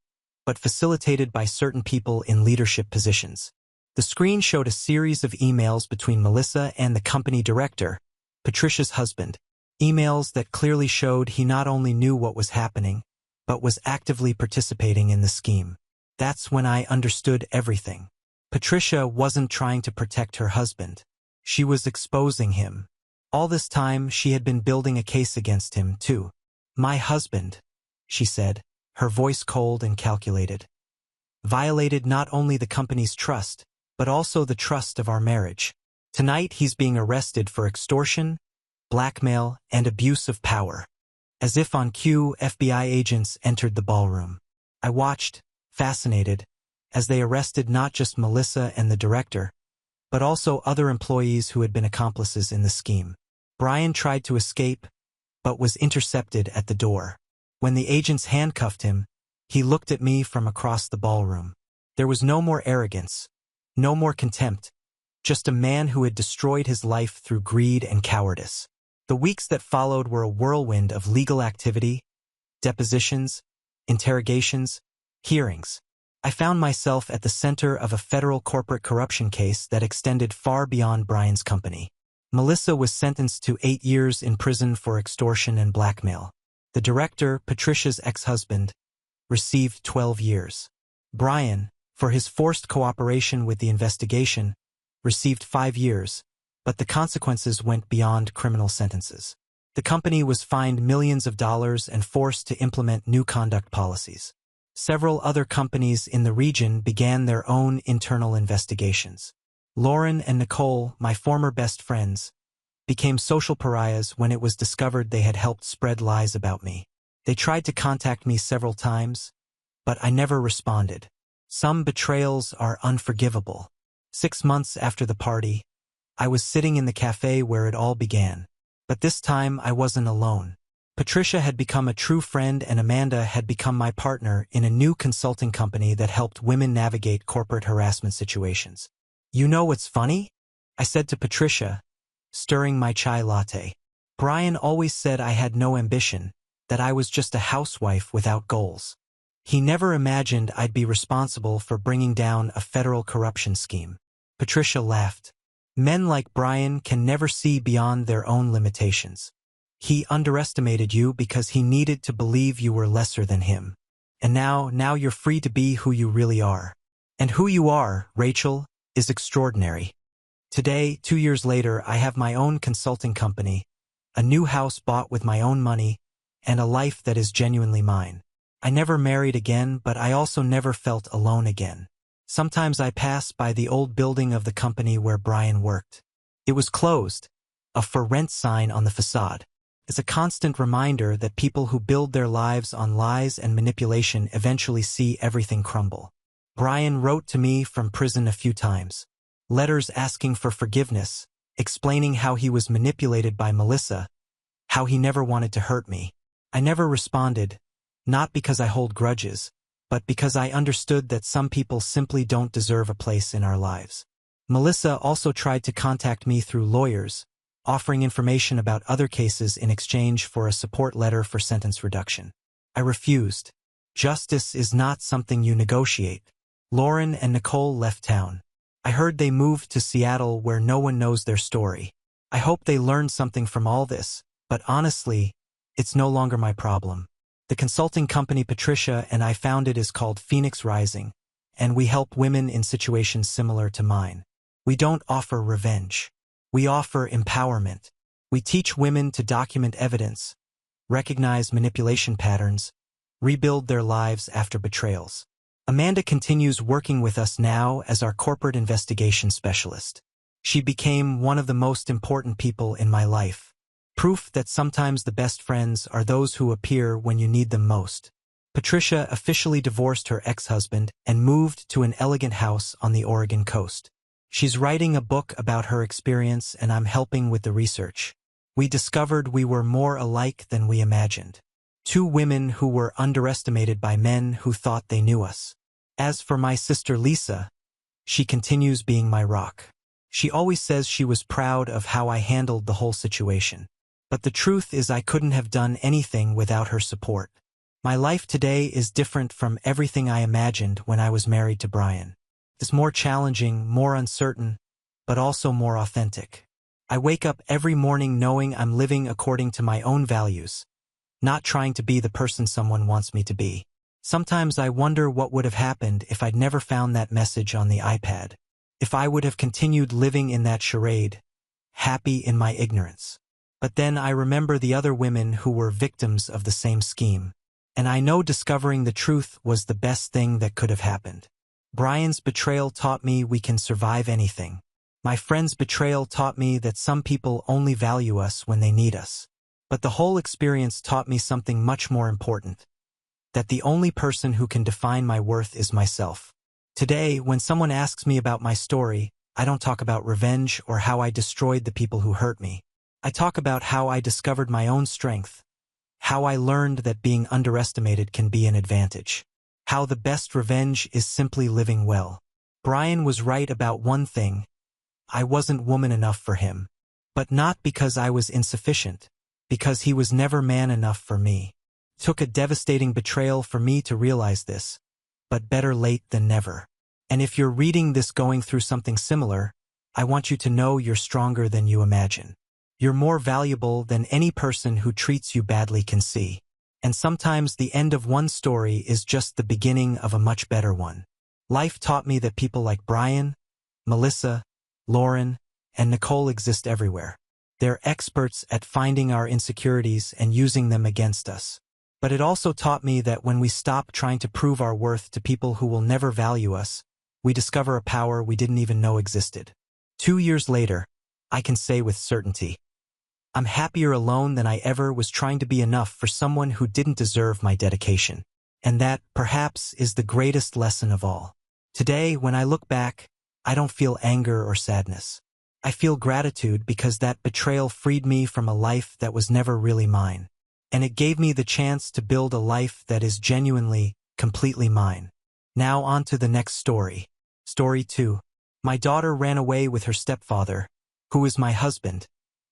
but facilitated by certain people in leadership positions." The screen showed a series of emails between Melissa and the company director, Patricia's husband, emails that clearly showed he not only knew what was happening, but was actively participating in the scheme. That's when I understood everything. Patricia wasn't trying to protect her husband. She was exposing him. All this time, she had been building a case against him, too. "My husband," she said, her voice cold and calculated, "violated not only the company's trust, but also the trust of our marriage. Tonight he's being arrested for extortion, blackmail, and abuse of power." As if on cue, FBI agents entered the ballroom. I watched, fascinated, as they arrested not just Melissa and the director, but also other employees who had been accomplices in the scheme. Brian tried to escape, but was intercepted at the door. When the agents handcuffed him, he looked at me from across the ballroom. There was no more arrogance, no more contempt, just a man who had destroyed his life through greed and cowardice. The weeks that followed were a whirlwind of legal activity, depositions, interrogations, hearings. I found myself at the center of a federal corporate corruption case that extended far beyond Brian's company. Melissa was sentenced to 8 years in prison for extortion and blackmail. The director, Patricia's ex-husband, received 12 years. Brian, for his forced cooperation with the investigation, received 5 years, but the consequences went beyond criminal sentences. The company was fined millions of dollars and forced to implement new conduct policies. Several other companies in the region began their own internal investigations. Lauren and Nicole, my former best friends, became social pariahs when it was discovered they had helped spread lies about me. They tried to contact me several times, but I never responded. Some betrayals are unforgivable. 6 months after the party, I was sitting in the cafe where it all began. But this time I wasn't alone. Patricia had become a true friend and Amanda had become my partner in a new consulting company that helped women navigate corporate harassment situations. "You know what's funny?" I said to Patricia, stirring my chai latte. "Brian always said I had no ambition, that I was just a housewife without goals. He never imagined I'd be responsible for bringing down a federal corruption scheme." Patricia laughed. "Men like Brian can never see beyond their own limitations. He underestimated you because he needed to believe you were lesser than him. And now you're free to be who you really are." And who you are, Rachel, is extraordinary. Today, 2 years later, I have my own consulting company, a new house bought with my own money, and a life that is genuinely mine. I never married again, but I also never felt alone again. Sometimes I pass by the old building of the company where Brian worked. It was closed, a for rent sign on the facade. It's a constant reminder that people who build their lives on lies and manipulation eventually see everything crumble. Brian wrote to me from prison a few times. Letters asking for forgiveness, explaining how he was manipulated by Melissa, how he never wanted to hurt me. I never responded, not because I hold grudges, but because I understood that some people simply don't deserve a place in our lives. Melissa also tried to contact me through lawyers, offering information about other cases in exchange for a support letter for sentence reduction. I refused. Justice is not something you negotiate. Lauren and Nicole left town. I heard they moved to Seattle where no one knows their story. I hope they learned something from all this, but honestly, it's no longer my problem. The consulting company Patricia and I founded is called Phoenix Rising, and we help women in situations similar to mine. We don't offer revenge. We offer empowerment. We teach women to document evidence, recognize manipulation patterns, rebuild their lives after betrayals. Amanda continues working with us now as our corporate investigation specialist. She became one of the most important people in my life. Proof that sometimes the best friends are those who appear when you need them most. Patricia officially divorced her ex-husband and moved to an elegant house on the Oregon coast. She's writing a book about her experience and I'm helping with the research. We discovered we were more alike than we imagined. Two women who were underestimated by men who thought they knew us. As for my sister Lisa, she continues being my rock. She always says she was proud of how I handled the whole situation. But the truth is I couldn't have done anything without her support. My life today is different from everything I imagined when I was married to Brian. It's more challenging, more uncertain, but also more authentic. I wake up every morning knowing I'm living according to my own values, not trying to be the person someone wants me to be. Sometimes I wonder what would have happened if I'd never found that message on the iPad. If I would have continued living in that charade, happy in my ignorance. But then I remember the other women who were victims of the same scheme. And I know discovering the truth was the best thing that could have happened. Brian's betrayal taught me we can survive anything. My friend's betrayal taught me that some people only value us when they need us. But the whole experience taught me something much more important. That the only person who can define my worth is myself. Today, when someone asks me about my story, I don't talk about revenge or how I destroyed the people who hurt me. I talk about how I discovered my own strength, how I learned that being underestimated can be an advantage, how the best revenge is simply living well. Brian was right about one thing. I wasn't woman enough for him. But not because I was insufficient, because he was never man enough for me. It took a devastating betrayal for me to realize this, but better late than never. And if you're reading this going through something similar, I want you to know you're stronger than you imagine. You're more valuable than any person who treats you badly can see. And sometimes the end of one story is just the beginning of a much better one. Life taught me that people like Brian, Melissa, Lauren, and Nicole exist everywhere. They're experts at finding our insecurities and using them against us. But it also taught me that when we stop trying to prove our worth to people who will never value us, we discover a power we didn't even know existed. 2 years later, I can say with certainty, I'm happier alone than I ever was trying to be enough for someone who didn't deserve my dedication. And that, perhaps, is the greatest lesson of all. Today, when I look back, I don't feel anger or sadness. I feel gratitude because that betrayal freed me from a life that was never really mine. And it gave me the chance to build a life that is genuinely, completely mine. Now on to the next story. Story 2. My daughter ran away with her stepfather, who is my husband,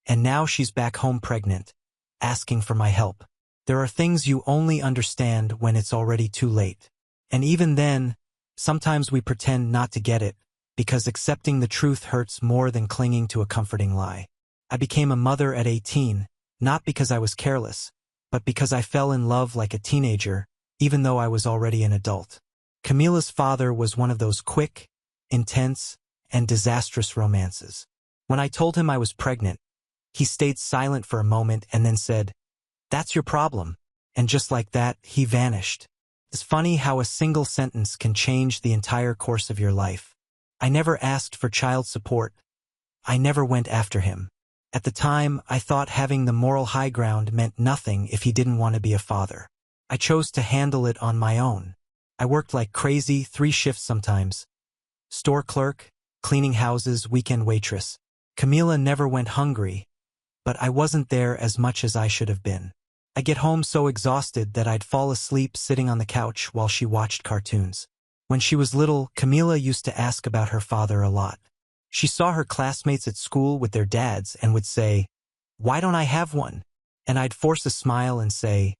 and now she's back home pregnant, asking for my help. There are things you only understand when it's already too late. And even then, sometimes we pretend not to get it, because accepting the truth hurts more than clinging to a comforting lie. I became a mother at 18, not because I was careless, but because I fell in love like a teenager, even though I was already an adult. Camila's father was one of those quick, intense, and disastrous romances. When I told him I was pregnant, he stayed silent for a moment and then said, "That's your problem." And just like that, he vanished. It's funny how a single sentence can change the entire course of your life. I never asked for child support. I never went after him. At the time, I thought having the moral high ground meant nothing if he didn't want to be a father. I chose to handle it on my own. I worked like crazy, 3 shifts sometimes. Store clerk, cleaning houses, weekend waitress. Camila never went hungry, but I wasn't there as much as I should have been. I get home so exhausted that I'd fall asleep sitting on the couch while she watched cartoons. When she was little, Camila used to ask about her father a lot. She saw her classmates at school with their dads and would say, "Why don't I have one?" And I'd force a smile and say,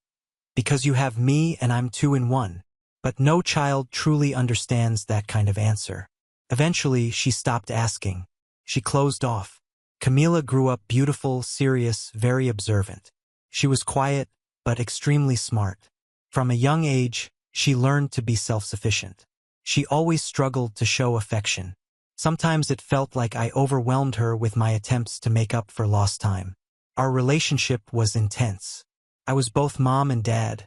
"Because you have me and I'm 2 in 1. But no child truly understands that kind of answer. Eventually, she stopped asking. She closed off. Camila grew up beautiful, serious, very observant. She was quiet, but extremely smart. From a young age, she learned to be self-sufficient. She always struggled to show affection. Sometimes it felt like I overwhelmed her with my attempts to make up for lost time. Our relationship was intense. I was both mom and dad,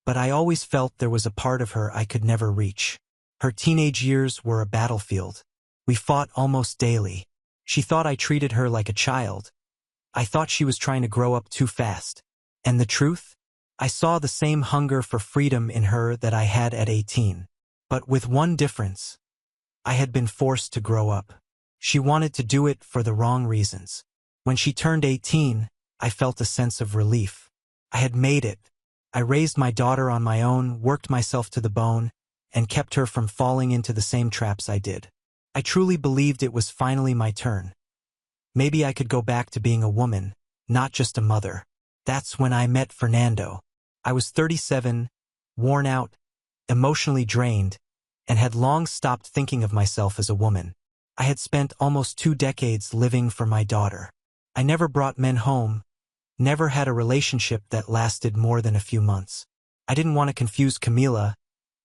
but I always felt there was a part of her I could never reach. Her teenage years were a battlefield. We fought almost daily. She thought I treated her like a child. I thought she was trying to grow up too fast. And the truth? I saw the same hunger for freedom in her that I had at 18. But with one difference. I had been forced to grow up. She wanted to do it for the wrong reasons. When she turned 18, I felt a sense of relief. I had made it. I raised my daughter on my own, worked myself to the bone, and kept her from falling into the same traps I did. I truly believed it was finally my turn. Maybe I could go back to being a woman, not just a mother. That's when I met Fernando. I was 37, worn out, emotionally drained, and had long stopped thinking of myself as a woman. I had spent almost 2 decades living for my daughter. I never brought men home, never had a relationship that lasted more than a few months. I didn't want to confuse Camila,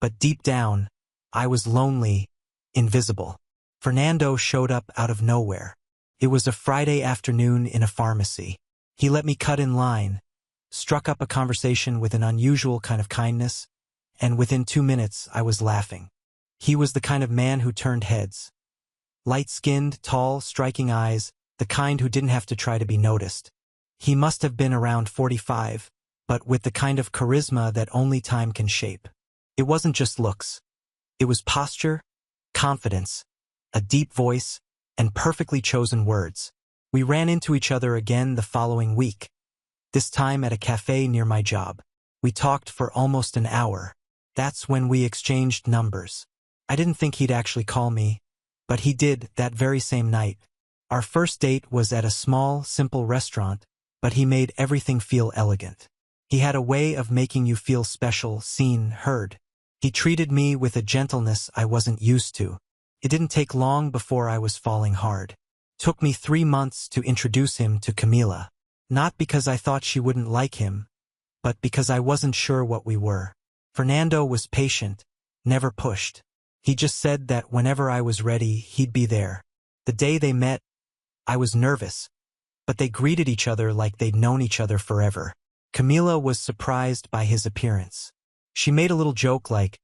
but deep down, I was lonely, invisible. Fernando showed up out of nowhere. It was a Friday afternoon in a pharmacy. He let me cut in line, struck up a conversation with an unusual kind of kindness, and within 2 minutes I was laughing. He was the kind of man who turned heads. Light-skinned, tall, striking eyes, the kind who didn't have to try to be noticed. He must have been around 45, but with the kind of charisma that only time can shape. It wasn't just looks. It was posture, confidence, a deep voice, and perfectly chosen words. We ran into each other again the following week, this time at a cafe near my job. We talked for almost an hour. That's when we exchanged numbers. I didn't think he'd actually call me, but he did that very same night. Our first date was at a small, simple restaurant, but he made everything feel elegant. He had a way of making you feel special, seen, heard. He treated me with a gentleness I wasn't used to. It didn't take long before I was falling hard. Took me 3 months to introduce him to Camila. Not because I thought she wouldn't like him, but because I wasn't sure what we were. Fernando was patient, never pushed. He just said that whenever I was ready, he'd be there. The day they met, I was nervous, but they greeted each other like they'd known each other forever. Camila was surprised by his appearance. She made a little joke like,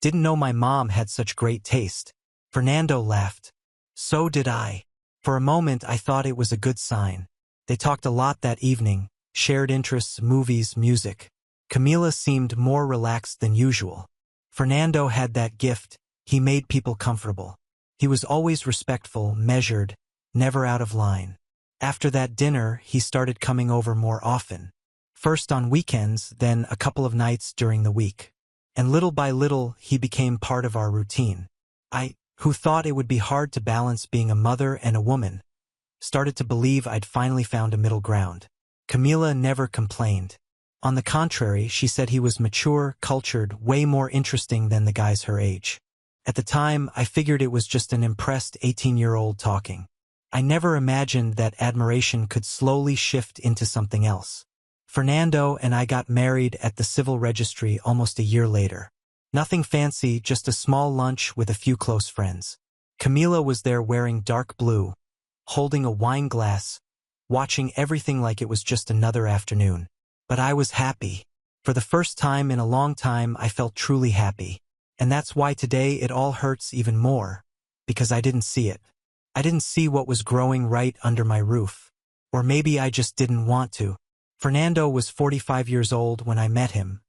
"Didn't know my mom had such great taste." Fernando laughed. So did I. For a moment, I thought it was a good sign. They talked a lot that evening, shared interests, movies, music. Camila seemed more relaxed than usual. Fernando had that gift. He made people comfortable. He was always respectful, measured, never out of line. After that dinner, he started coming over more often. First on weekends, then a couple of nights during the week. And little by little, he became part of our routine. I, who thought it would be hard to balance being a mother and a woman, started to believe I'd finally found a middle ground. Camila never complained. On the contrary, she said he was mature, cultured, way more interesting than the guys her age. At the time, I figured it was just an impressed 18-year-old talking. I never imagined that admiration could slowly shift into something else. Fernando and I got married at the civil registry almost a year later. Nothing fancy, just a small lunch with a few close friends. Camila was there wearing dark blue, holding a wine glass, watching everything like it was just another afternoon. But I was happy. For the first time in a long time, I felt truly happy. And that's why today it all hurts even more, because I didn't see it. I didn't see what was growing right under my roof. Or maybe I just didn't want to. Fernando was 45 years old when I met him.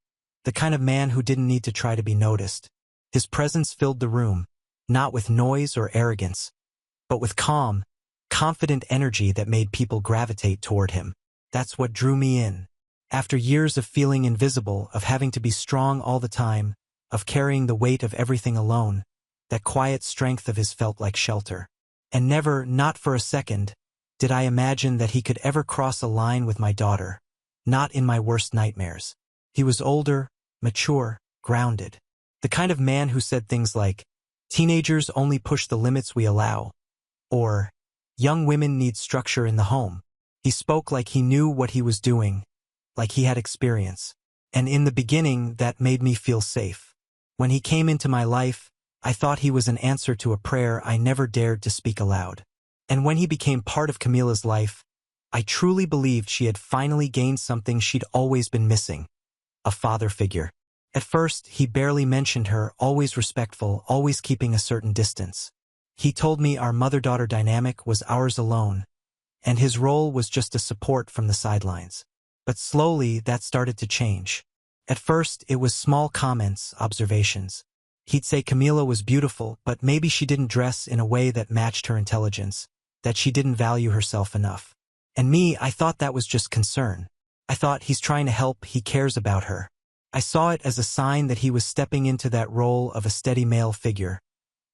The kind of man who didn't need to try to be noticed. His presence filled the room, not with noise or arrogance, but with calm, confident energy that made people gravitate toward him. That's what drew me in. After years of feeling invisible, of having to be strong all the time, of carrying the weight of everything alone, that quiet strength of his felt like shelter. And never, not for a second, did I imagine that he could ever cross a line with my daughter. Not in my worst nightmares. He was older, mature, grounded. The kind of man who said things like, "Teenagers only push the limits we allow," or, "Young women need structure in the home." He spoke like he knew what he was doing, like he had experience. And in the beginning, that made me feel safe. When he came into my life, I thought he was an answer to a prayer I never dared to speak aloud. And when he became part of Camila's life, I truly believed she had finally gained something she'd always been missing. A father figure. At first, he barely mentioned her, always respectful, always keeping a certain distance. He told me our mother-daughter dynamic was ours alone, and his role was just a support from the sidelines. But slowly, that started to change. At first, it was small comments, observations. He'd say Camila was beautiful, but maybe she didn't dress in a way that matched her intelligence, that she didn't value herself enough. And me, I thought that was just concern. I thought he's trying to help, he cares about her. I saw it as a sign that he was stepping into that role of a steady male figure,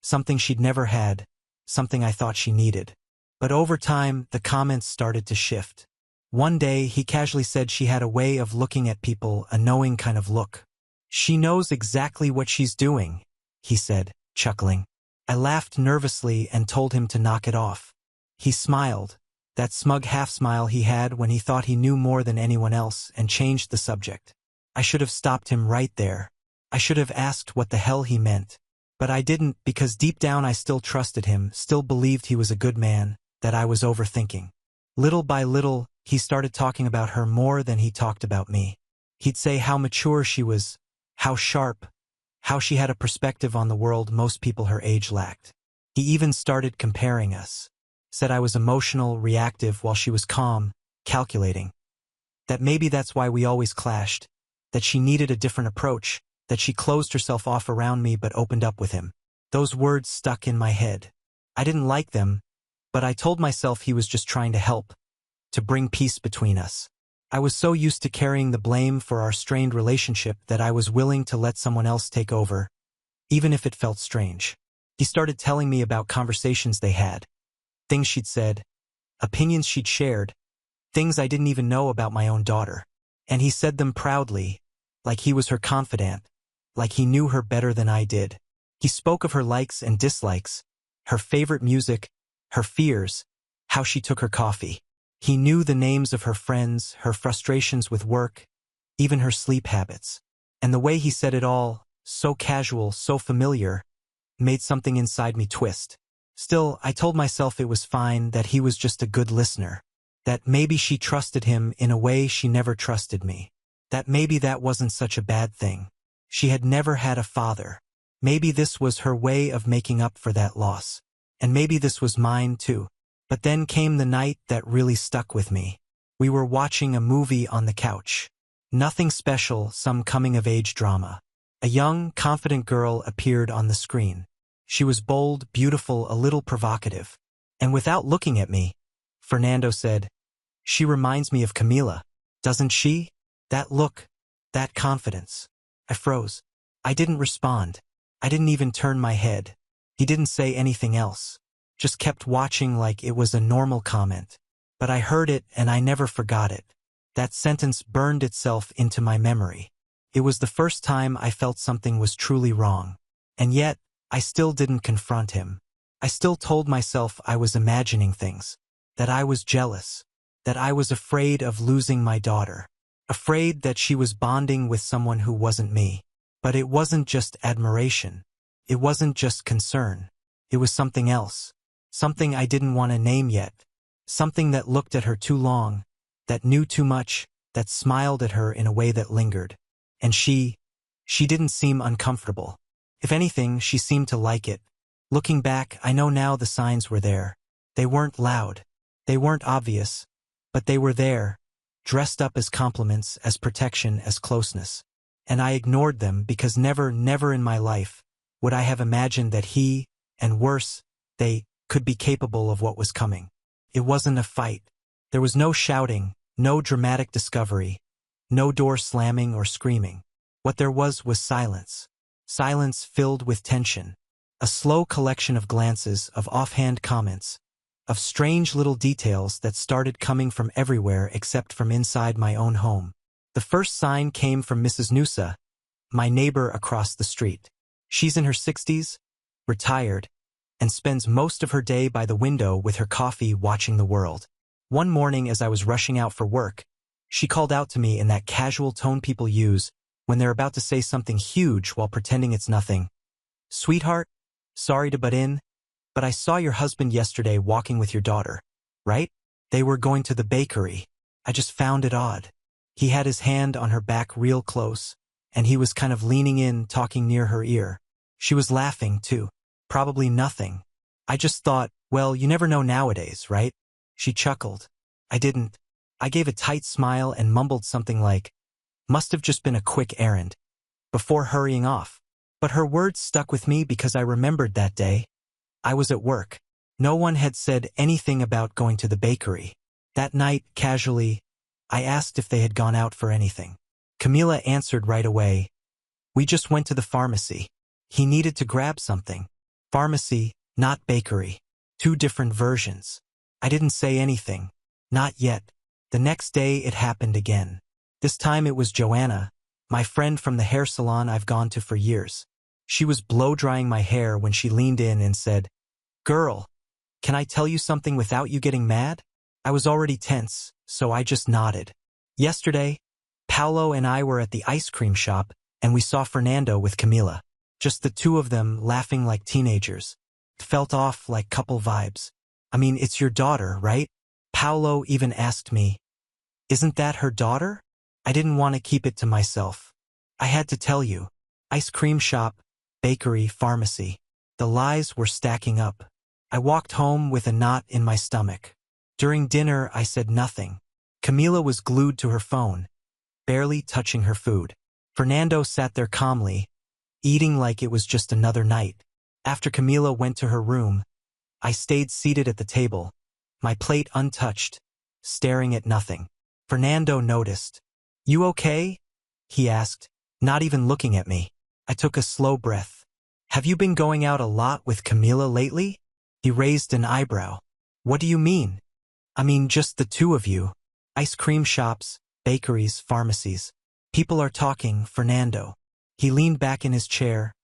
something she'd never had, something I thought she needed. But over time, the comments started to shift. One day, he casually said she had a way of looking at people, a knowing kind of look. "She knows exactly what she's doing," he said, chuckling. I laughed nervously and told him to knock it off. He smiled, that smug half-smile he had when he thought he knew more than anyone else, and changed the subject. I should have stopped him right there. I should have asked what the hell he meant. But I didn't, because deep down I still trusted him, still believed he was a good man, that I was overthinking. Little by little, he started talking about her more than he talked about me. He'd say how mature she was, how sharp, how she had a perspective on the world most people her age lacked. He even started comparing us. Said I was emotional, reactive, while she was calm, calculating. That maybe that's why we always clashed. That she needed a different approach, that she closed herself off around me but opened up with him. Those words stuck in my head. I didn't like them, but I told myself he was just trying to help, to bring peace between us. I was so used to carrying the blame for our strained relationship that I was willing to let someone else take over, even if it felt strange. He started telling me about conversations they had, things she'd said, opinions she'd shared, things I didn't even know about my own daughter. And he said them proudly, like he was her confidant, like he knew her better than I did. He spoke of her likes and dislikes, her favorite music, her fears, how she took her coffee. He knew the names of her friends, her frustrations with work, even her sleep habits. And the way he said it all, so casual, so familiar, made something inside me twist. Still, I told myself it was fine, that he was just a good listener. That maybe she trusted him in a way she never trusted me. That maybe that wasn't such a bad thing. She had never had a father. Maybe this was her way of making up for that loss. And maybe this was mine too. But then came the night that really stuck with me. We were watching a movie on the couch. Nothing special, some coming-of-age drama. A young, confident girl appeared on the screen. She was bold, beautiful, a little provocative. And without looking at me, Fernando said, "She reminds me of Camila, doesn't she? That look, that confidence." I froze. I didn't respond. I didn't even turn my head. He didn't say anything else. Just kept watching like it was a normal comment. But I heard it and I never forgot it. That sentence burned itself into my memory. It was the first time I felt something was truly wrong. And yet, I still didn't confront him. I still told myself I was imagining things. That I was jealous. That I was afraid of losing my daughter. Afraid that she was bonding with someone who wasn't me. But it wasn't just admiration. It wasn't just concern. It was something else. Something I didn't want to name yet. Something that looked at her too long, that knew too much, that smiled at her in a way that lingered. And she didn't seem uncomfortable. If anything, she seemed to like it. Looking back, I know now the signs were there. They weren't loud. They weren't obvious. But they were there, dressed up as compliments, as protection, as closeness. And I ignored them because never in my life would I have imagined that he, and worse, they, could be capable of what was coming. It wasn't a fight. There was no shouting, no dramatic discovery, no door slamming or screaming. What there was silence. Silence filled with tension. A slow collection of glances, of offhand comments, of strange little details that started coming from everywhere except from inside my own home. The first sign came from Mrs. Noosa, my neighbor across the street. She's in her 60s, retired, and spends most of her day by the window with her coffee watching the world. One morning as I was rushing out for work, she called out to me in that casual tone people use when they're about to say something huge while pretending it's nothing. "Sweetheart, sorry to butt in, but I saw your husband yesterday walking with your daughter, right? They were going to the bakery. I just found it odd." He had his hand on her back real close, and he was kind of leaning in, talking near her ear. She was laughing, too. Probably nothing. I just thought, well, you never know nowadays, right? She chuckled. I didn't. I gave a tight smile and mumbled something like, "Must have just been a quick errand," before hurrying off. But her words stuck with me because I remembered that day. I was at work. No one had said anything about going to the bakery. That night, casually, I asked if they had gone out for anything. Camila answered right away. "We just went to the pharmacy. He needed to grab something." Pharmacy, not bakery. Two different versions. I didn't say anything. Not yet. The next day it happened again. This time it was Joanna, my friend from the hair salon I've gone to for years. She was blow-drying my hair when she leaned in and said, "Girl, can I tell you something without you getting mad?" I was already tense, so I just nodded. Yesterday, Paolo and I were at the ice cream shop, and we saw Fernando with Camila. Just the two of them laughing like teenagers. It felt off like couple vibes. I mean, it's your daughter, right? Paolo even asked me, "Isn't that her daughter?" I didn't want to keep it to myself. I had to tell you. Ice cream shop, bakery, pharmacy. The lies were stacking up. I walked home with a knot in my stomach. During dinner, I said nothing. Camila was glued to her phone, barely touching her food. Fernando sat there calmly, eating like it was just another night. After Camila went to her room, I stayed seated at the table, my plate untouched, staring at nothing. Fernando noticed. "You okay?" he asked, not even looking at me. I took a slow breath. "Have you been going out a lot with Camila lately?" He raised an eyebrow. "What do you mean?" "I mean just the two of you. Ice cream shops, bakeries, pharmacies. People are talking, Fernando." He leaned back in his chair,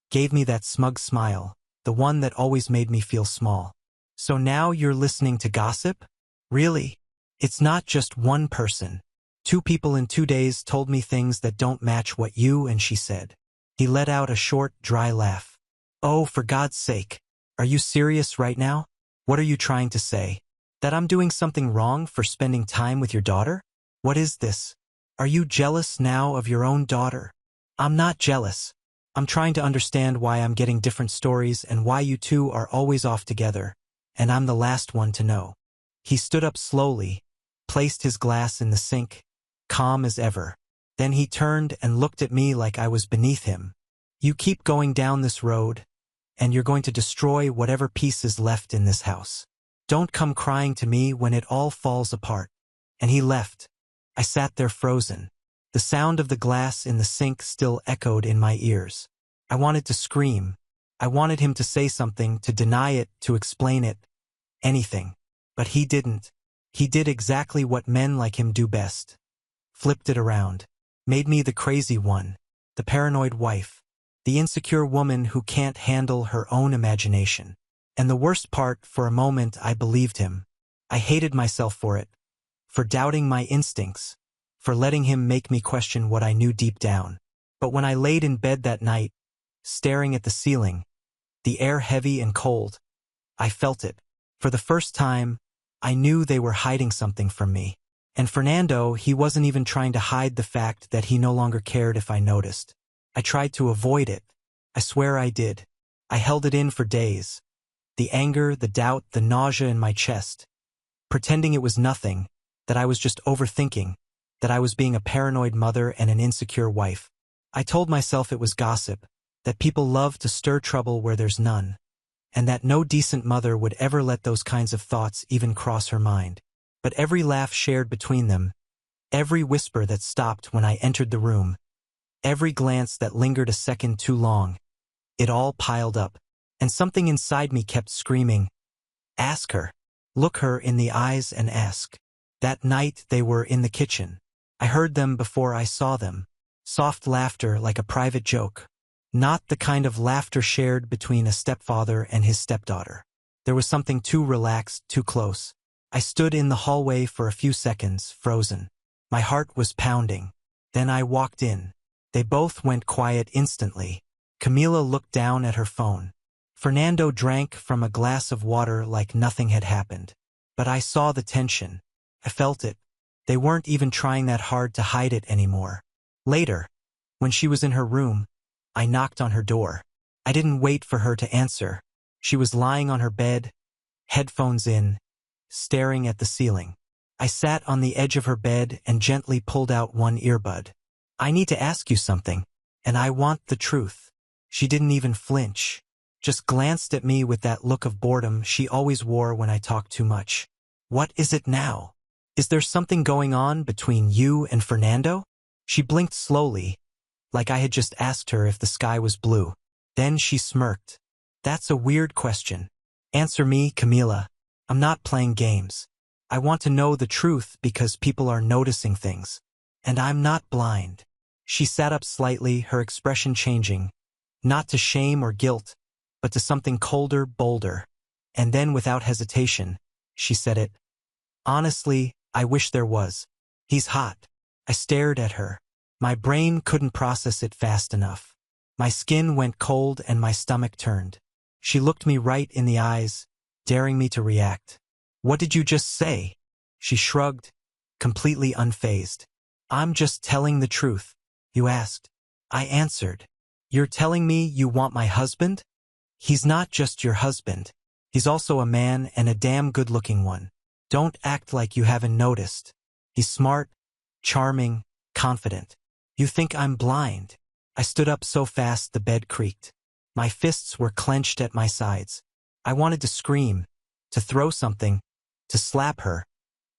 gave me that smug smile, the one that always made me feel small. "So now you're listening to gossip? Really? It's not just one person. Two people in 2 days told me things that don't match what you and she said." He let out a short, dry laugh. "Oh, for God's sake. Are you serious right now? What are you trying to say? That I'm doing something wrong for spending time with your daughter? What is this? Are you jealous now of your own daughter?" "I'm not jealous. I'm trying to understand why I'm getting different stories and why you two are always off together, and I'm the last one to know." He stood up slowly, placed his glass in the sink, calm as ever. Then he turned and looked at me like I was beneath him. "You keep going down this road, and you're going to destroy whatever peace is left in this house. Don't come crying to me when it all falls apart." And he left. I sat there frozen. The sound of the glass in the sink still echoed in my ears. I wanted to scream. I wanted him to say something, to deny it, to explain it. Anything. But he didn't. He did exactly what men like him do best. Flipped it around. Made me the crazy one. The paranoid wife. The insecure woman who can't handle her own imagination. And the worst part, for a moment I believed him. I hated myself for it. For doubting my instincts. For letting him make me question what I knew deep down. But when I laid in bed that night, staring at the ceiling, the air heavy and cold, I felt it. For the first time, I knew they were hiding something from me. And Fernando, he wasn't even trying to hide the fact that he no longer cared if I noticed. I tried to avoid it. I swear I did. I held it in for days. The anger, the doubt, the nausea in my chest. Pretending it was nothing, that I was just overthinking, that I was being a paranoid mother and an insecure wife. I told myself it was gossip, that people love to stir trouble where there's none, and that no decent mother would ever let those kinds of thoughts even cross her mind. But every laugh shared between them, every whisper that stopped when I entered the room, every glance that lingered a second too long, it all piled up, and something inside me kept screaming, "Ask her. Look her in the eyes and ask." That night they were in the kitchen. I heard them before I saw them. Soft laughter like a private joke. Not the kind of laughter shared between a stepfather and his stepdaughter. There was something too relaxed, too close. I stood in the hallway for a few seconds, frozen. My heart was pounding. Then I walked in. They both went quiet instantly. Camila looked down at her phone. Fernando drank from a glass of water like nothing had happened. But I saw the tension. I felt it. They weren't even trying that hard to hide it anymore. Later, when she was in her room, I knocked on her door. I didn't wait for her to answer. She was lying on her bed, headphones in, staring at the ceiling. I sat on the edge of her bed and gently pulled out one earbud. "I need to ask you something, and I want the truth." She didn't even flinch, just glanced at me with that look of boredom she always wore when I talked too much. "What is it now? Is there something going on between you and Fernando?" She blinked slowly, like I had just asked her if the sky was blue. Then she smirked. "That's a weird question. Answer me, Camila. I'm not playing games. I want to know the truth because people are noticing things. And I'm not blind." She sat up slightly, her expression changing, not to shame or guilt, but to something colder, bolder. And then without hesitation, she said it. "Honestly, I wish there was. He's hot." I stared at her. My brain couldn't process it fast enough. My skin went cold and my stomach turned. She looked me right in the eyes, daring me to react. "What did you just say?" She shrugged, completely unfazed. "I'm just telling the truth. You asked." I answered. "You're telling me you want my husband? He's not just your husband. He's also a man and a damn good-looking one. Don't act like you haven't noticed. He's smart, charming, confident. You think I'm blind?" I stood up so fast the bed creaked. My fists were clenched at my sides. I wanted to scream, to throw something, to slap her,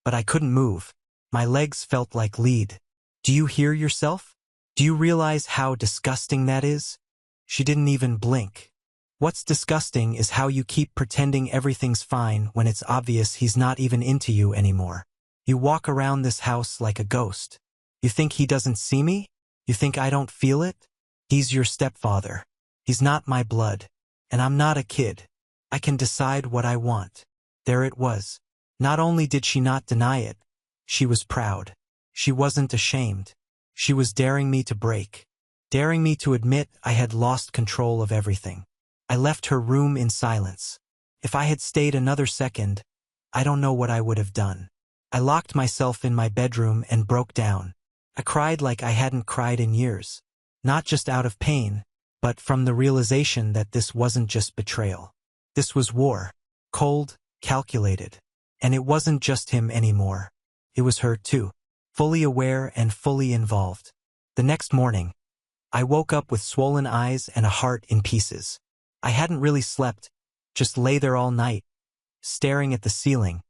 but I couldn't move. My legs felt like lead. "Do you hear yourself? Do you realize how disgusting that is?" She didn't even blink. "What's disgusting is how you keep pretending everything's fine when it's obvious he's not even into you anymore. You walk around this house like a ghost. You think he doesn't see me? You think I don't feel it? He's your stepfather. He's not my blood. And I'm not a kid. I can decide what I want." There it was. Not only did she not deny it, she was proud. She wasn't ashamed. She was daring me to break. Daring me to admit I had lost control of everything. I left her room in silence. If I had stayed another second, I don't know what I would have done. I locked myself in my bedroom and broke down. I cried like I hadn't cried in years. Not just out of pain, but from the realization that this wasn't just betrayal. This was war. Cold, calculated. And it wasn't just him anymore. It was her too. Fully aware and fully involved. The next morning, I woke up with swollen eyes and a heart in pieces. I hadn't really slept, just lay there all night, staring at the ceiling,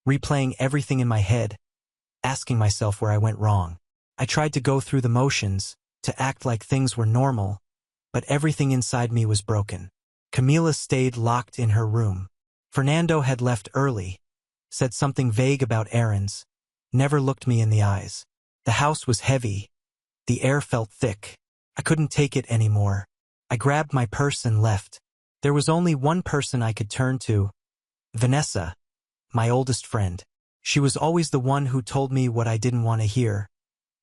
replaying everything in my head, asking myself where I went wrong. I tried to go through the motions, to act like things were normal, but everything inside me was broken. Camila stayed locked in her room. Fernando had left early, said something vague about errands, never looked me in the eyes. The house was heavy. The air felt thick. I couldn't take it anymore. I grabbed my purse and left. There was only one person I could turn to, Vanessa, my oldest friend. She was always the one who told me what I didn't want to hear,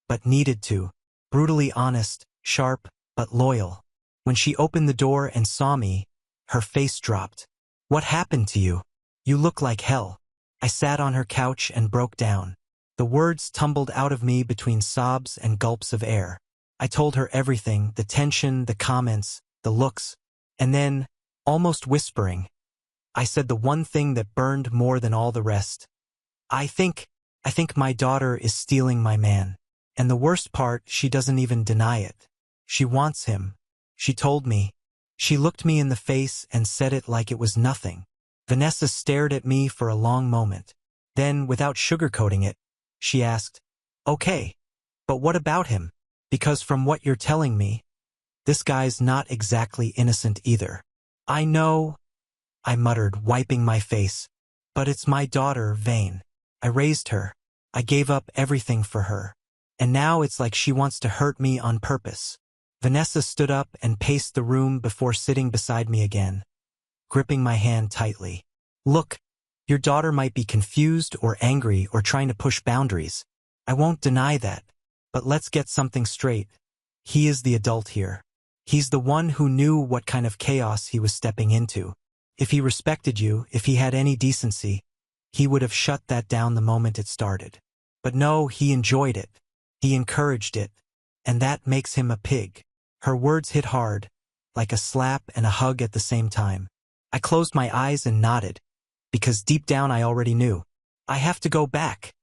but needed to. Brutally honest, sharp, but loyal. When she opened the door and saw me, her face dropped. "What happened to you? You look like hell." I sat on her couch and broke down. The words tumbled out of me between sobs and gulps of air. I told her everything, the tension, the comments, the looks, and then, almost whispering, I said the one thing that burned more than all the rest. I think my daughter is stealing my man. And the worst part, she doesn't even deny it. She wants him. She told me. She looked me in the face and said it like it was nothing. Vanessa stared at me for a long moment. Then, without sugarcoating it, she asked, "Okay, but what about him? Because from what you're telling me, this guy's not exactly innocent either." "I know," I muttered, wiping my face. "But it's my daughter, Vane. I raised her. I gave up everything for her. And now it's like she wants to hurt me on purpose." Vanessa stood up and paced the room before sitting beside me again, gripping my hand tightly. "Look, your daughter might be confused or angry or trying to push boundaries. I won't deny that. But let's get something straight. He is the adult here. He's the one who knew what kind of chaos he was stepping into. If he respected you, if he had any decency, he would have shut that down the moment it started. But no, he enjoyed it. He encouraged it. And that makes him a pig." Her words hit hard, like a slap and a hug at the same time. I closed my eyes and nodded, because deep down I already knew. "I have to go back,"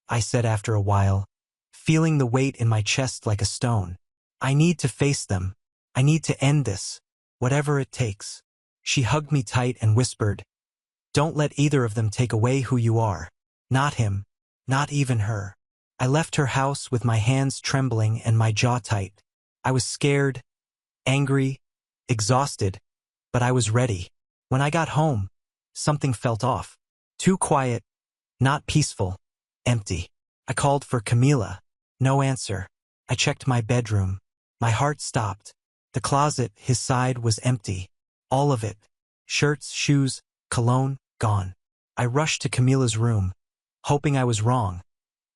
I said after a while, feeling the weight in my chest like a stone. "I need to face them. I need to end this, whatever it takes." She hugged me tight and whispered, "Don't let either of them take away who you are. Not him, not even her." I left her house with my hands trembling and my jaw tight. I was scared, angry, exhausted, but I was ready. When I got home, something felt off. Too quiet, not peaceful, empty. I called for Camila. No answer. I checked my bedroom. My heart stopped. The closet, his side, was empty. All of it. Shirts, shoes, cologne, gone. I rushed to Camila's room, hoping I was wrong,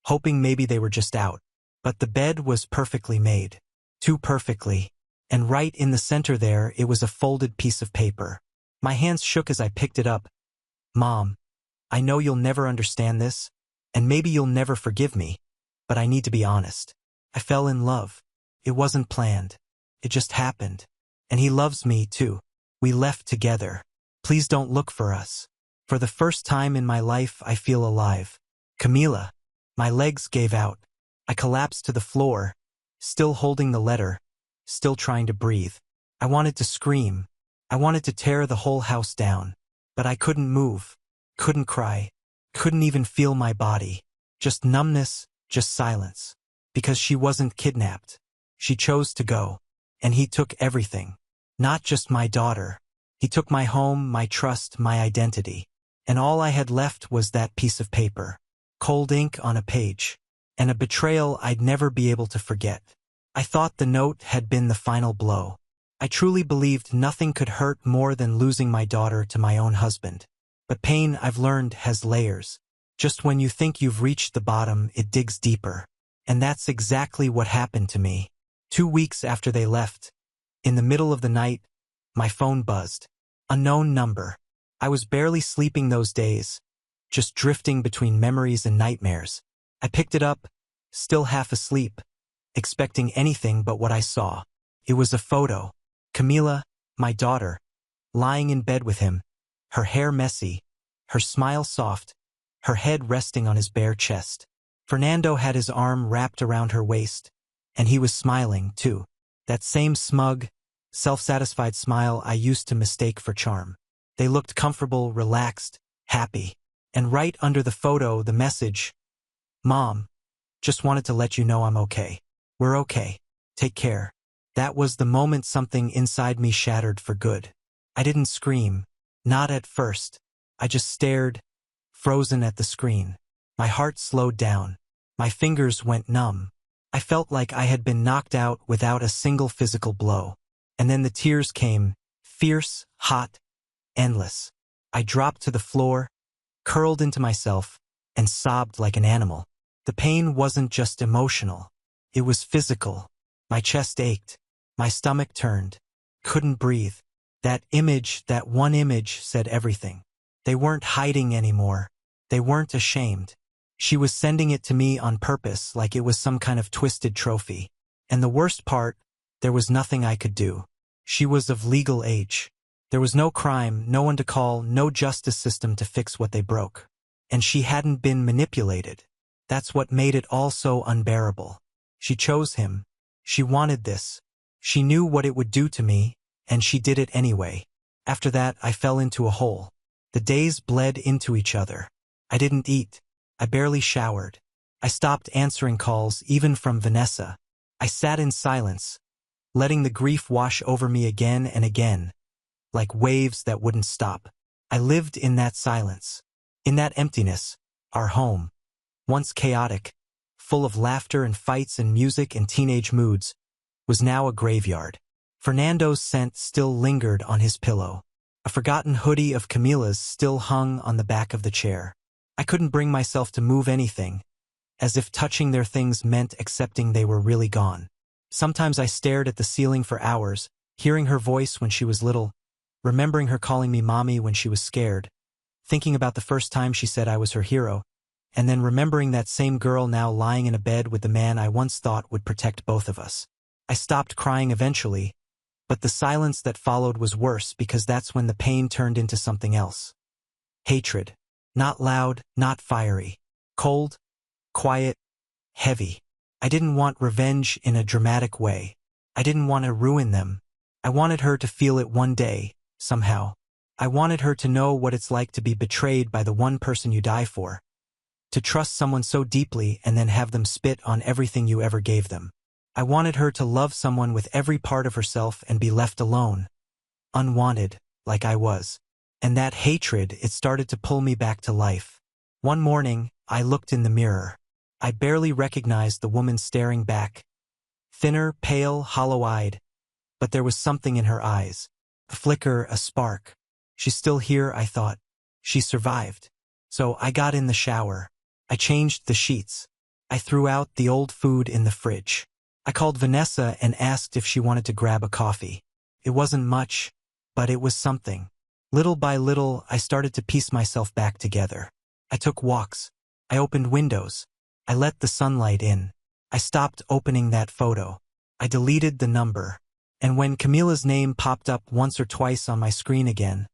hoping maybe they were just out. But the bed was perfectly made. Too perfectly. And right in the center there, it was a folded piece of paper. My hands shook as I picked it up. "Mom, I know you'll never understand this, and maybe you'll never forgive me, but I need to be honest. I fell in love. It wasn't planned. It just happened. And he loves me, too. We left together. Please don't look for us. For the first time in my life, I feel alive. Camila." My legs gave out. I collapsed to the floor, still holding the letter, still trying to breathe. I wanted to scream. I wanted to tear the whole house down. But I couldn't move, couldn't cry, couldn't even feel my body. Just numbness, just silence. Because she wasn't kidnapped. She chose to go. And he took everything. Not just my daughter. He took my home, my trust, my identity. And all I had left was that piece of paper. Cold ink on a page. And a betrayal I'd never be able to forget. I thought the note had been the final blow. I truly believed nothing could hurt more than losing my daughter to my own husband. But pain, I've learned, has layers. Just when you think you've reached the bottom, it digs deeper. And that's exactly what happened to me. 2 weeks after they left, in the middle of the night, my phone buzzed. Unknown number. I was barely sleeping those days, just drifting between memories and nightmares. I picked it up, still half asleep, expecting anything but what I saw. It was a photo. Camila, my daughter, lying in bed with him, her hair messy, her smile soft, her head resting on his bare chest. Fernando had his arm wrapped around her waist, and he was smiling, too. That same smug, self-satisfied smile I used to mistake for charm. They looked comfortable, relaxed, happy. And right under the photo, the message, "Mom, just wanted to let you know I'm okay. We're okay. Take care." That was the moment something inside me shattered for good. I didn't scream. Not at first. I just stared, frozen at the screen. My heart slowed down. My fingers went numb. I felt like I had been knocked out without a single physical blow. And then the tears came, fierce, hot, endless. I dropped to the floor, curled into myself, and sobbed like an animal. The pain wasn't just emotional. It was physical. My chest ached. My stomach turned. Couldn't breathe. That image, that one image, said everything. They weren't hiding anymore. They weren't ashamed. She was sending it to me on purpose, like it was some kind of twisted trophy. And the worst part, there was nothing I could do. She was of legal age. There was no crime, no one to call, no justice system to fix what they broke. And she hadn't been manipulated. That's what made it all so unbearable. She chose him. She wanted this. She knew what it would do to me, and she did it anyway. After that, I fell into a hole. The days bled into each other. I didn't eat. I barely showered. I stopped answering calls, even from Vanessa. I sat in silence, letting the grief wash over me again and again, like waves that wouldn't stop. I lived in that silence, in that emptiness. Our home, once chaotic, full of laughter and fights and music and teenage moods, was now a graveyard. Fernando's scent still lingered on his pillow. A forgotten hoodie of Camila's still hung on the back of the chair. I couldn't bring myself to move anything, as if touching their things meant accepting they were really gone. Sometimes I stared at the ceiling for hours, hearing her voice when she was little, remembering her calling me mommy when she was scared, thinking about the first time she said I was her hero, and then remembering that same girl now lying in a bed with the man I once thought would protect both of us. I stopped crying eventually, but the silence that followed was worse because that's when the pain turned into something else. Hatred. Not loud, not fiery. Cold, quiet, heavy. I didn't want revenge in a dramatic way. I didn't want to ruin them. I wanted her to feel it one day, somehow. I wanted her to know what it's like to be betrayed by the one person you die for. To trust someone so deeply and then have them spit on everything you ever gave them. I wanted her to love someone with every part of herself and be left alone, unwanted, like I was. And that hatred, it started to pull me back to life. One morning, I looked in the mirror. I barely recognized the woman staring back. Thinner, pale, hollow-eyed, but there was something in her eyes. A flicker, a spark. She's still here, I thought. She survived. So I got in the shower. I changed the sheets. I threw out the old food in the fridge. I called Vanessa and asked if she wanted to grab a coffee. It wasn't much, but it was something. Little by little, I started to piece myself back together. I took walks. I opened windows. I let the sunlight in. I stopped opening that photo. I deleted the number. And when Camila's name popped up once or twice on my screen again,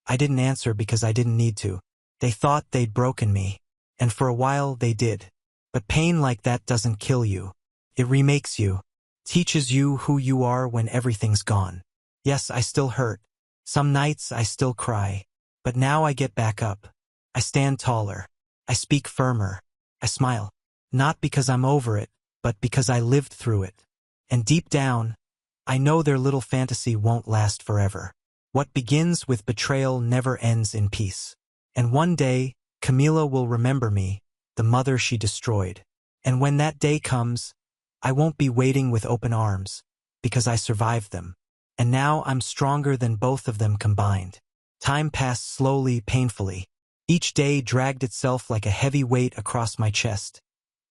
I didn't answer because I didn't need to. They thought they'd broken me. And for a while they did. But pain like that doesn't kill you. It remakes you. Teaches you who you are when everything's gone. Yes, I still hurt. Some nights I still cry. But now I get back up. I stand taller. I speak firmer. I smile. Not because I'm over it, but because I lived through it. And deep down, I know their little fantasy won't last forever. What begins with betrayal never ends in peace. And one day, Camila will remember me, the mother she destroyed. And when that day comes, I won't be waiting with open arms, because I survived them. And now I'm stronger than both of them combined. Time passed slowly, painfully. Each day dragged itself like a heavy weight across my chest.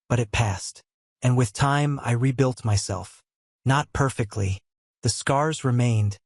But it passed. And with time, I rebuilt myself. Not perfectly. The scars remained,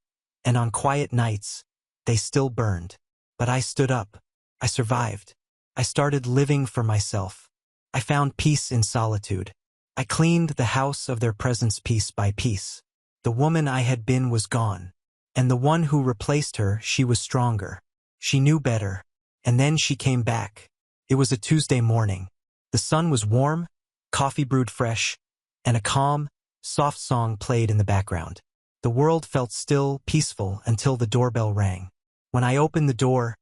and on quiet nights, they still burned. But I stood up. I survived. I started living for myself. I found peace in solitude. I cleaned the house of their presence piece by piece. The woman I had been was gone. And the one who replaced her, she was stronger. She knew better. And then she came back. It was a Tuesday morning. The sun was warm, coffee brewed fresh, and a calm, soft song played in the background. The world felt still, peaceful, until the doorbell rang. When I opened the door,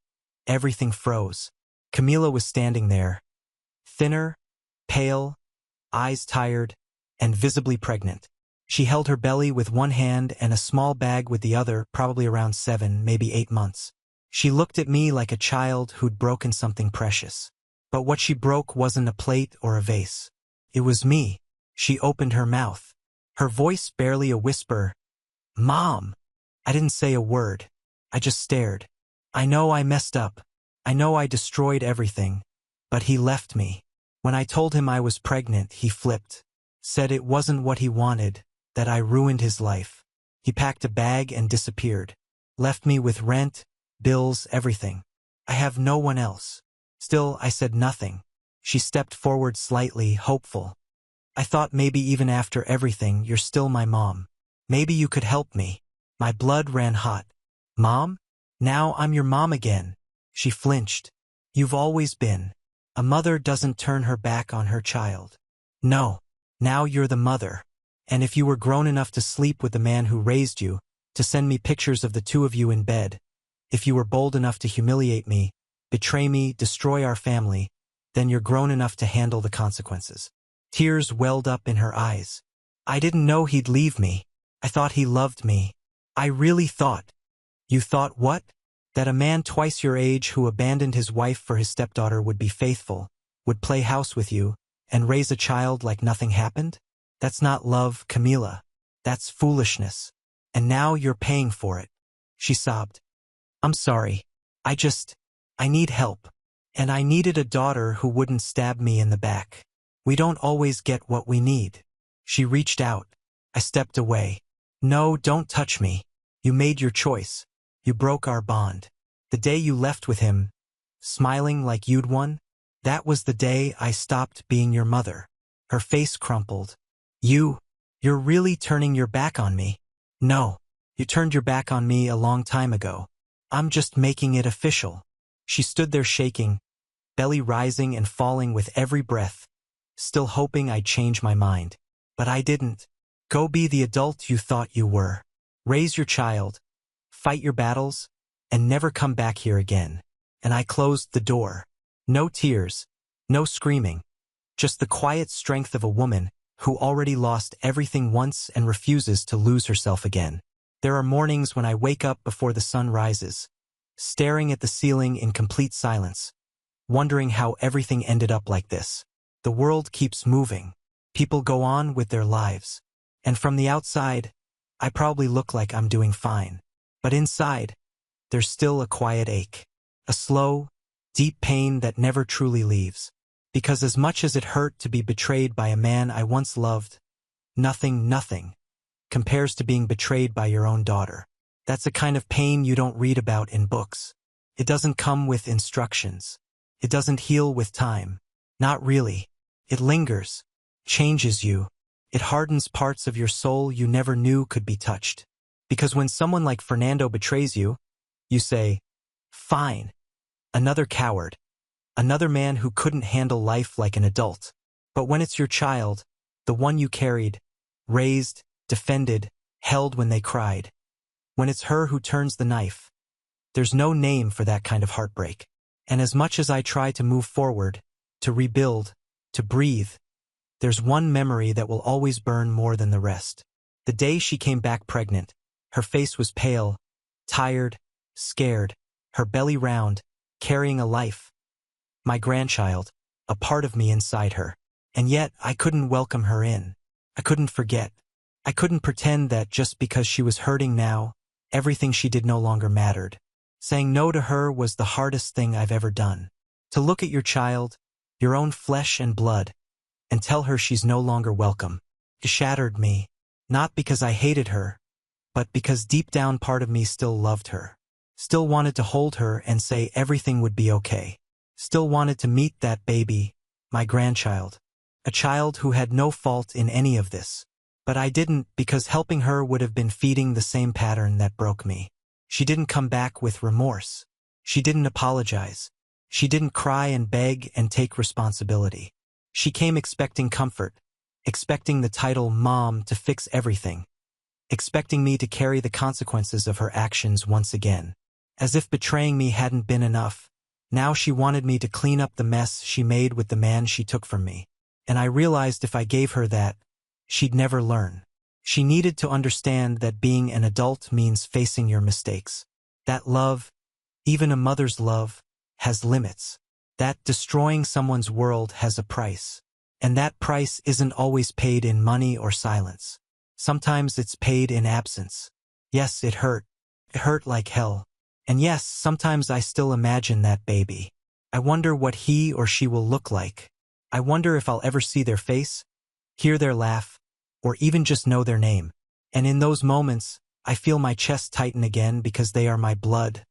everything froze. Camila was standing there, thinner, pale, eyes tired, and visibly pregnant. She held her belly with one hand and a small bag with the other, probably around 7, maybe 8 months. She looked at me like a child who'd broken something precious. But what she broke wasn't a plate or a vase. It was me. She opened her mouth. Her voice barely a whisper. "Mom!" I didn't say a word. I just stared. I know I messed up. I know I destroyed everything. But he left me. When I told him I was pregnant, he flipped. Said it wasn't what he wanted, that I ruined his life. He packed a bag and disappeared. Left me with rent, bills, everything. I have no one else. Still, I said nothing. She stepped forward slightly, hopeful. I thought maybe even after everything, you're still my mom. Maybe you could help me. My blood ran hot. Mom? Now I'm your mom again. She flinched. You've always been. A mother doesn't turn her back on her child. No. Now you're the mother. And if you were grown enough to sleep with the man who raised you, to send me pictures of the two of you in bed, if you were bold enough to humiliate me, betray me, destroy our family, then you're grown enough to handle the consequences. Tears welled up in her eyes. I didn't know he'd leave me. I thought he loved me. I really thought. You thought what? That a man twice your age who abandoned his wife for his stepdaughter would be faithful, would play house with you, and raise a child like nothing happened? That's not love, Camila. That's foolishness. And now you're paying for it. She sobbed. I'm sorry. I need help. And I needed a daughter who wouldn't stab me in the back. We don't always get what we need. She reached out. I stepped away. No, don't touch me. You made your choice. You broke our bond. The day you left with him, smiling like you'd won, that was the day I stopped being your mother. Her face crumpled. You're really turning your back on me? No, you turned your back on me a long time ago. I'm just making it official. She stood there shaking, belly rising and falling with every breath, still hoping I'd change my mind. But I didn't. Go be the adult you thought you were. Raise your child, fight your battles, and never come back here again. And I closed the door. No tears, no screaming, just the quiet strength of a woman who already lost everything once and refuses to lose herself again. There are mornings when I wake up before the sun rises, staring at the ceiling in complete silence, wondering how everything ended up like this. The world keeps moving. People go on with their lives. And from the outside, I probably look like I'm doing fine. But inside, there's still a quiet ache. A slow, deep pain that never truly leaves. Because as much as it hurt to be betrayed by a man I once loved, nothing compares to being betrayed by your own daughter. That's a kind of pain you don't read about in books. It doesn't come with instructions. It doesn't heal with time. Not really. It lingers, changes you. It hardens parts of your soul you never knew could be touched. Because when someone like Fernando betrays you, you say, fine. Another coward. Another man who couldn't handle life like an adult. But when it's your child, the one you carried, raised, defended, held when they cried, when it's her who turns the knife, there's no name for that kind of heartbreak. And as much as I try to move forward, to rebuild, to breathe, there's one memory that will always burn more than the rest. The day she came back pregnant, her face was pale, tired, scared, her belly round, carrying a life. My grandchild, a part of me inside her. And yet I couldn't welcome her in. I couldn't forget. I couldn't pretend that just because she was hurting now, everything she did no longer mattered. Saying no to her was the hardest thing I've ever done. To look at your child, your own flesh and blood, and tell her she's no longer welcome. It shattered me, not because I hated her, but because deep down part of me still loved her. Still wanted to hold her and say everything would be okay. Still wanted to meet that baby, my grandchild. A child who had no fault in any of this. But I didn't because helping her would have been feeding the same pattern that broke me. She didn't come back with remorse. She didn't apologize. She didn't cry and beg and take responsibility. She came expecting comfort, expecting the title mom to fix everything, expecting me to carry the consequences of her actions once again. As if betraying me hadn't been enough, now she wanted me to clean up the mess she made with the man she took from me. And I realized if I gave her that, she'd never learn. She needed to understand that being an adult means facing your mistakes. That love, even a mother's love, has limits. That destroying someone's world has a price. And that price isn't always paid in money or silence. Sometimes it's paid in absence. Yes, it hurt. It hurt like hell. And yes, sometimes I still imagine that baby. I wonder what he or she will look like. I wonder if I'll ever see their face, hear their laugh, or even just know their name. And in those moments, I feel my chest tighten again because they are my blood,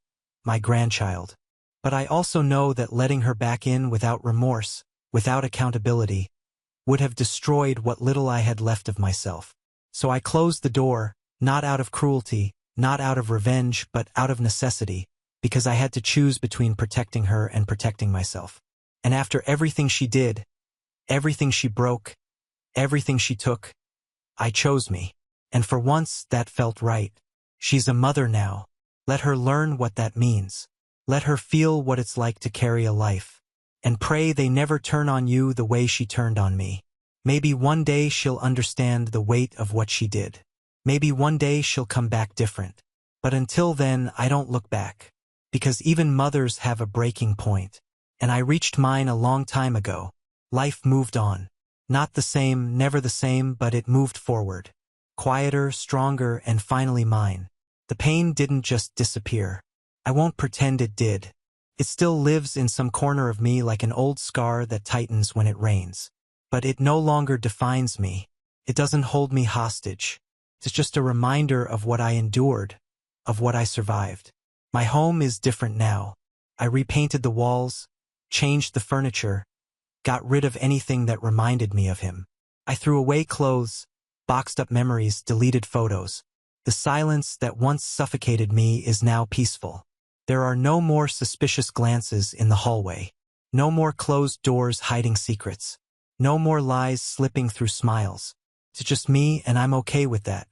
my grandchild. But I also know that letting her back in without remorse, without accountability, would have destroyed what little I had left of myself. So I closed the door, not out of cruelty, not out of revenge, but out of necessity, because I had to choose between protecting her and protecting myself. And after everything she did, everything she broke, everything she took, I chose me. And for once, that felt right. She's a mother now. Let her learn what that means. Let her feel what it's like to carry a life. And pray they never turn on you the way she turned on me. Maybe one day she'll understand the weight of what she did. Maybe one day she'll come back different. But until then, I don't look back. Because even mothers have a breaking point. And I reached mine a long time ago. Life moved on. Not the same, never the same, but it moved forward. Quieter, stronger, and finally mine. The pain didn't just disappear. I won't pretend it did. It still lives in some corner of me like an old scar that tightens when it rains. But it no longer defines me. It doesn't hold me hostage. It's just a reminder of what I endured, of what I survived. My home is different now. I repainted the walls, changed the furniture, got rid of anything that reminded me of him. I threw away clothes, boxed up memories, deleted photos. The silence that once suffocated me is now peaceful. There are no more suspicious glances in the hallway. No more closed doors hiding secrets. No more lies slipping through smiles. It's just me, and I'm okay with that.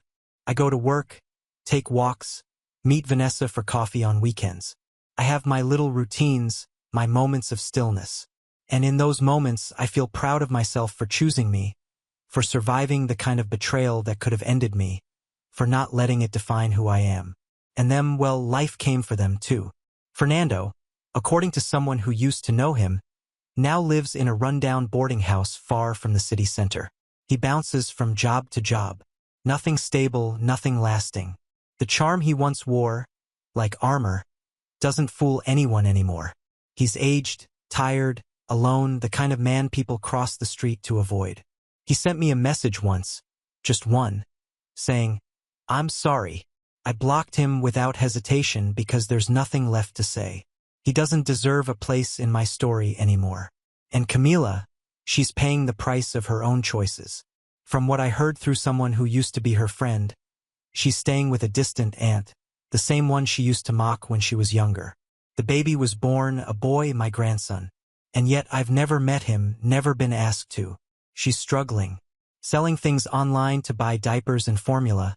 I go to work, take walks, meet Vanessa for coffee on weekends. I have my little routines, my moments of stillness. And in those moments, I feel proud of myself for choosing me, for surviving the kind of betrayal that could have ended me, for not letting it define who I am. And then, well, life came for them too. Fernando, according to someone who used to know him, now lives in a rundown boarding house far from the city center. He bounces from job to job. Nothing stable, nothing lasting. The charm he once wore, like armor, doesn't fool anyone anymore. He's aged, tired, alone, the kind of man people cross the street to avoid. He sent me a message once, just one, saying, "I'm sorry." I blocked him without hesitation because there's nothing left to say. He doesn't deserve a place in my story anymore. And Camila, she's paying the price of her own choices. From what I heard through someone who used to be her friend, she's staying with a distant aunt, the same one she used to mock when she was younger. The baby was born, a boy, my grandson. And yet I've never met him, never been asked to. She's struggling, selling things online to buy diapers and formula,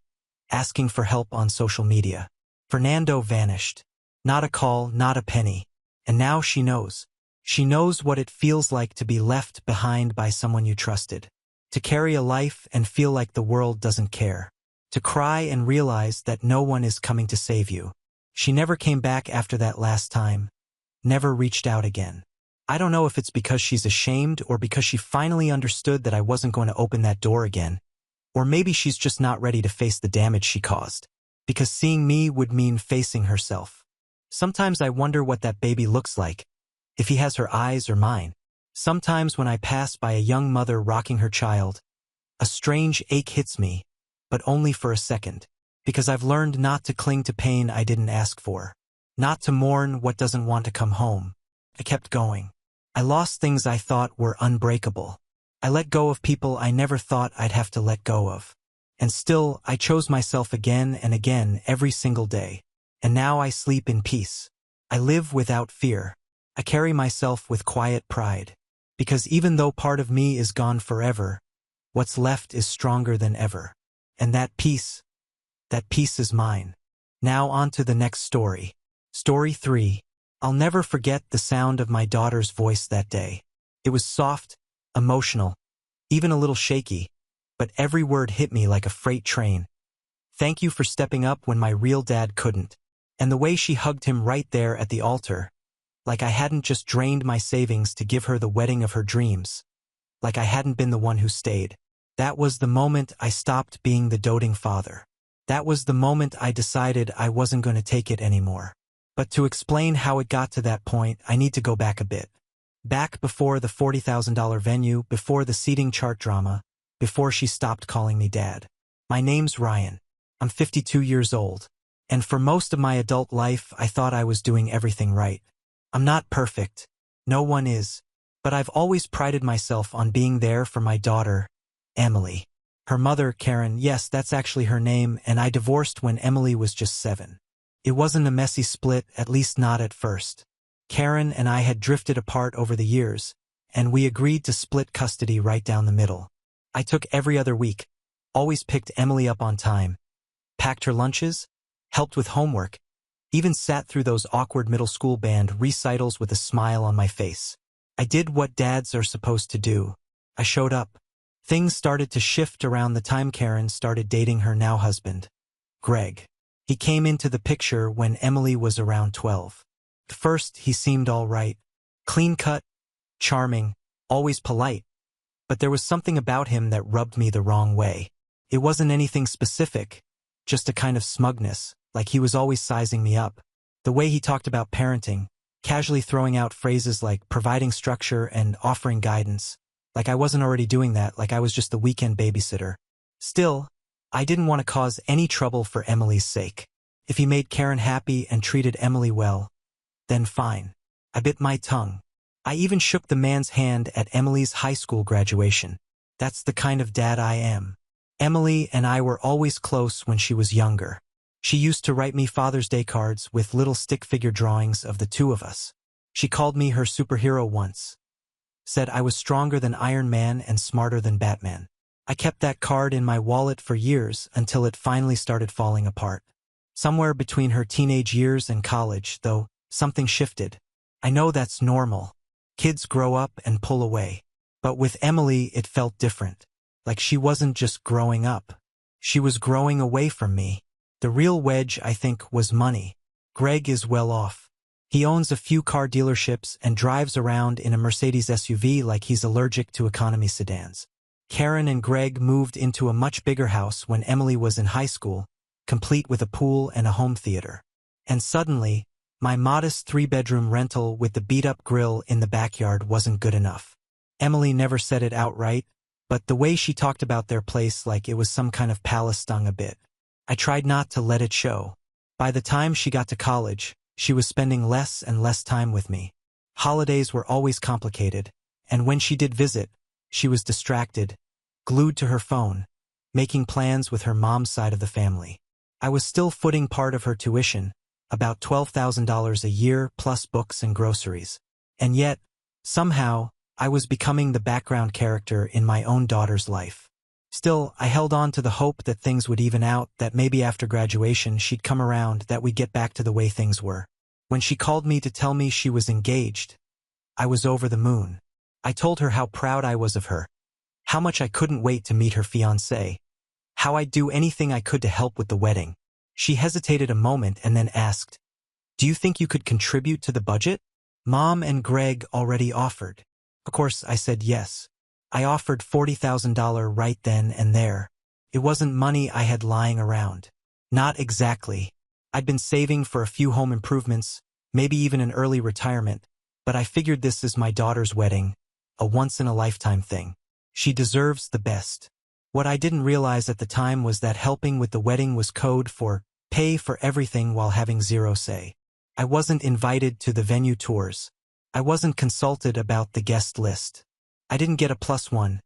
asking for help on social media. Fernando vanished. Not a call, not a penny. And now she knows. She knows what it feels like to be left behind by someone you trusted. To carry a life and feel like the world doesn't care. To cry and realize that no one is coming to save you. She never came back after that last time. Never reached out again. I don't know if it's because she's ashamed or because she finally understood that I wasn't going to open that door again. Or maybe she's just not ready to face the damage she caused. Because seeing me would mean facing herself. Sometimes I wonder what that baby looks like, if he has her eyes or mine. Sometimes when I pass by a young mother rocking her child, a strange ache hits me, but only for a second. Because I've learned not to cling to pain I didn't ask for. Not to mourn what doesn't want to come home. I kept going. I lost things I thought were unbreakable. I let go of people I never thought I'd have to let go of. And still, I chose myself again and again every single day. And now I sleep in peace. I live without fear. I carry myself with quiet pride. Because even though part of me is gone forever, what's left is stronger than ever. And that peace is mine. Now on to the next story. Story 3. I'll never forget the sound of my daughter's voice that day. It was soft, emotional, even a little shaky, but every word hit me like a freight train. Thank you for stepping up when my real dad couldn't. And the way she hugged him right there at the altar, like I hadn't just drained my savings to give her the wedding of her dreams, like I hadn't been the one who stayed. That was the moment I stopped being the doting father. That was the moment I decided I wasn't going to take it anymore. But to explain how it got to that point, I need to go back a bit. Back before the $40,000 venue, before the seating chart drama, before she stopped calling me Dad. My name's Ryan. I'm 52 years old. And for most of my adult life, I thought I was doing everything right. I'm not perfect. No one is. But I've always prided myself on being there for my daughter, Emily. Her mother, Karen, yes, that's actually her name, and I divorced when Emily was just 7. It wasn't a messy split, at least not at first. Karen and I had drifted apart over the years, and we agreed to split custody right down the middle. I took every other week, always picked Emily up on time, packed her lunches, helped with homework, even sat through those awkward middle school band recitals with a smile on my face. I did what dads are supposed to do. I showed up. Things started to shift around the time Karen started dating her now husband, Greg. He came into the picture when Emily was around 12. At first, he seemed all right. Clean-cut, charming, always polite. But there was something about him that rubbed me the wrong way. It wasn't anything specific, just a kind of smugness, like he was always sizing me up. The way he talked about parenting, casually throwing out phrases like providing structure and offering guidance, like I wasn't already doing that, like I was just the weekend babysitter. Still, I didn't want to cause any trouble for Emily's sake. If he made Karen happy and treated Emily well, then fine. I bit my tongue. I even shook the man's hand at Emily's high school graduation. That's the kind of dad I am. Emily and I were always close when she was younger. She used to write me Father's Day cards with little stick figure drawings of the two of us. She called me her superhero once. Said I was stronger than Iron Man and smarter than Batman. I kept that card in my wallet for years until it finally started falling apart. Somewhere between her teenage years and college, though, something shifted. I know that's normal. Kids grow up and pull away. But with Emily, it felt different. Like she wasn't just growing up. She was growing away from me. The real wedge, I think, was money. Greg is well off. He owns a few car dealerships and drives around in a Mercedes SUV like he's allergic to economy sedans. Karen and Greg moved into a much bigger house when Emily was in high school, complete with a pool and a home theater. And suddenly, my modest 3-bedroom rental with the beat-up grill in the backyard wasn't good enough. Emily never said it outright, but the way she talked about their place like it was some kind of palace stung a bit. I tried not to let it show. By the time she got to college, she was spending less and less time with me. Holidays were always complicated, and when she did visit, she was distracted, glued to her phone, making plans with her mom's side of the family. I was still footing part of her tuition, about $12,000 a year plus books and groceries. And yet, somehow, I was becoming the background character in my own daughter's life. Still, I held on to the hope that things would even out, that maybe after graduation she'd come around, that we'd get back to the way things were. When she called me to tell me she was engaged, I was over the moon. I told her how proud I was of her, how much I couldn't wait to meet her fiancé, how I'd do anything I could to help with the wedding. She hesitated a moment and then asked, "Do you think you could contribute to the budget?" Mom and Greg already offered. Of course, I said yes. I offered $40,000 right then and there. It wasn't money I had lying around. Not exactly. I'd been saving for a few home improvements, maybe even an early retirement, but I figured this is my daughter's wedding, a once-in-a-lifetime thing. She deserves the best. What I didn't realize at the time was that helping with the wedding was code for pay for everything while having zero say. I wasn't invited to the venue tours. I wasn't consulted about the guest list. I didn't get a +1,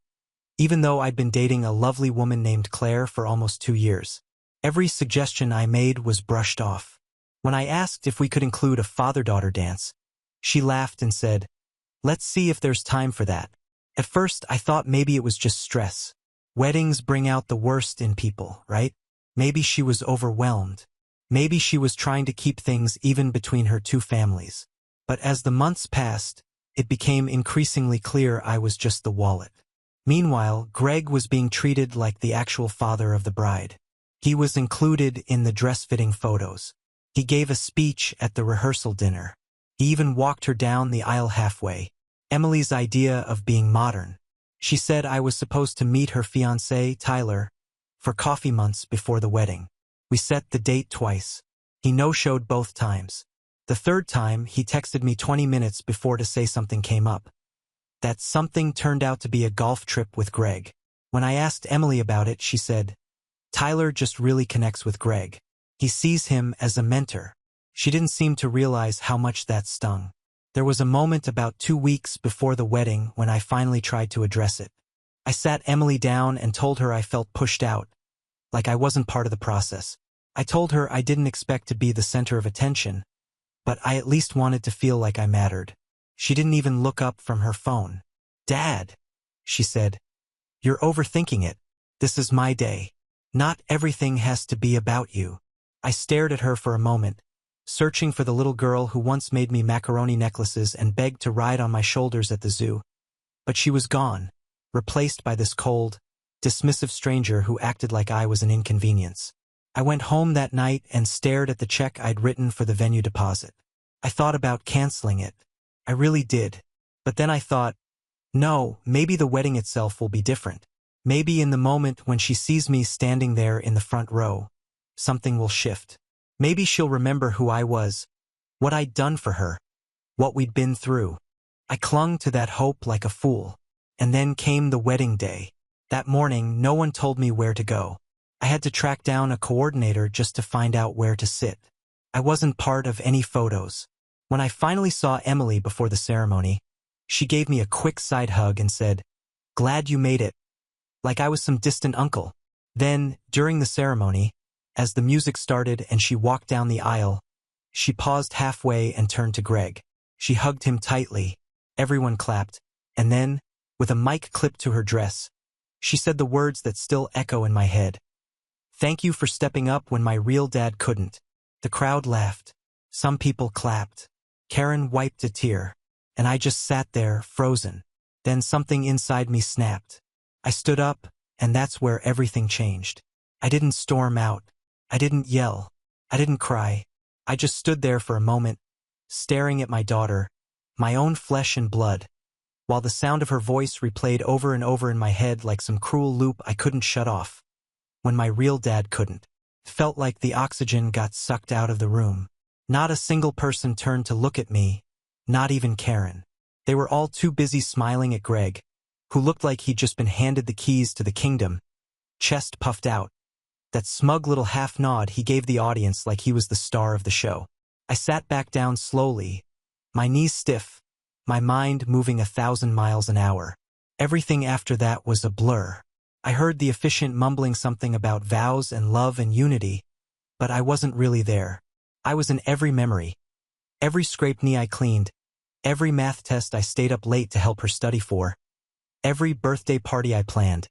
even though I'd been dating a lovely woman named Claire for almost 2 years. Every suggestion I made was brushed off. When I asked if we could include a father-daughter dance, she laughed and said, "Let's see if there's time for that." At first, I thought maybe it was just stress. Weddings bring out the worst in people, right? Maybe she was overwhelmed. Maybe she was trying to keep things even between her two families. But as the months passed, it became increasingly clear I was just the wallet. Meanwhile, Greg was being treated like the actual father of the bride. He was included in the dress-fitting photos. He gave a speech at the rehearsal dinner. He even walked her down the aisle halfway. Emily's idea of being modern. She said I was supposed to meet her fiancé, Tyler, for coffee months before the wedding. We set the date twice. He no-showed both times. The third time, he texted me 20 minutes before to say something came up. That something turned out to be a golf trip with Greg. When I asked Emily about it, she said, Tyler just really connects with Greg. He sees him as a mentor. She didn't seem to realize how much that stung. There was a moment about 2 weeks before the wedding when I finally tried to address it. I sat Emily down and told her I felt pushed out, like I wasn't part of the process. I told her I didn't expect to be the center of attention, but I at least wanted to feel like I mattered. She didn't even look up from her phone. Dad, she said, you're overthinking it. This is my day. Not everything has to be about you. I stared at her for a moment, searching for the little girl who once made me macaroni necklaces and begged to ride on my shoulders at the zoo. But she was gone, replaced by this cold, dismissive stranger who acted like I was an inconvenience. I went home that night and stared at the check I'd written for the venue deposit. I thought about canceling it. I really did. But then I thought, no, maybe the wedding itself will be different. Maybe in the moment when she sees me standing there in the front row, something will shift. Maybe she'll remember who I was, what I'd done for her, what we'd been through. I clung to that hope like a fool. And then came the wedding day. That morning, no one told me where to go. I had to track down a coordinator just to find out where to sit. I wasn't part of any photos. When I finally saw Emily before the ceremony, she gave me a quick side hug and said, "Glad you made it," like I was some distant uncle. Then, during the ceremony, as the music started and she walked down the aisle, she paused halfway and turned to Greg. She hugged him tightly. Everyone clapped. And then, with a mic clipped to her dress, she said the words that still echo in my head. "Thank you for stepping up when my real dad couldn't." The crowd laughed. Some people clapped. Karen wiped a tear. And I just sat there, frozen. Then something inside me snapped. I stood up, and that's where everything changed. I didn't storm out. I didn't yell. I didn't cry. I just stood there for a moment, staring at my daughter, my own flesh and blood, while the sound of her voice replayed over and over in my head like some cruel loop I couldn't shut off. When my real dad couldn't. It felt like the oxygen got sucked out of the room. Not a single person turned to look at me, not even Karen. They were all too busy smiling at Greg, who looked like he'd just been handed the keys to the kingdom, chest puffed out. That smug little half nod he gave the audience like he was the star of the show. I sat back down slowly, my knees stiff, my mind moving 1,000 miles an hour. Everything after that was a blur. I heard the officiant mumbling something about vows and love and unity, but I wasn't really there. I was in every memory. Every scraped knee I cleaned, every math test I stayed up late to help her study for, every birthday party I planned,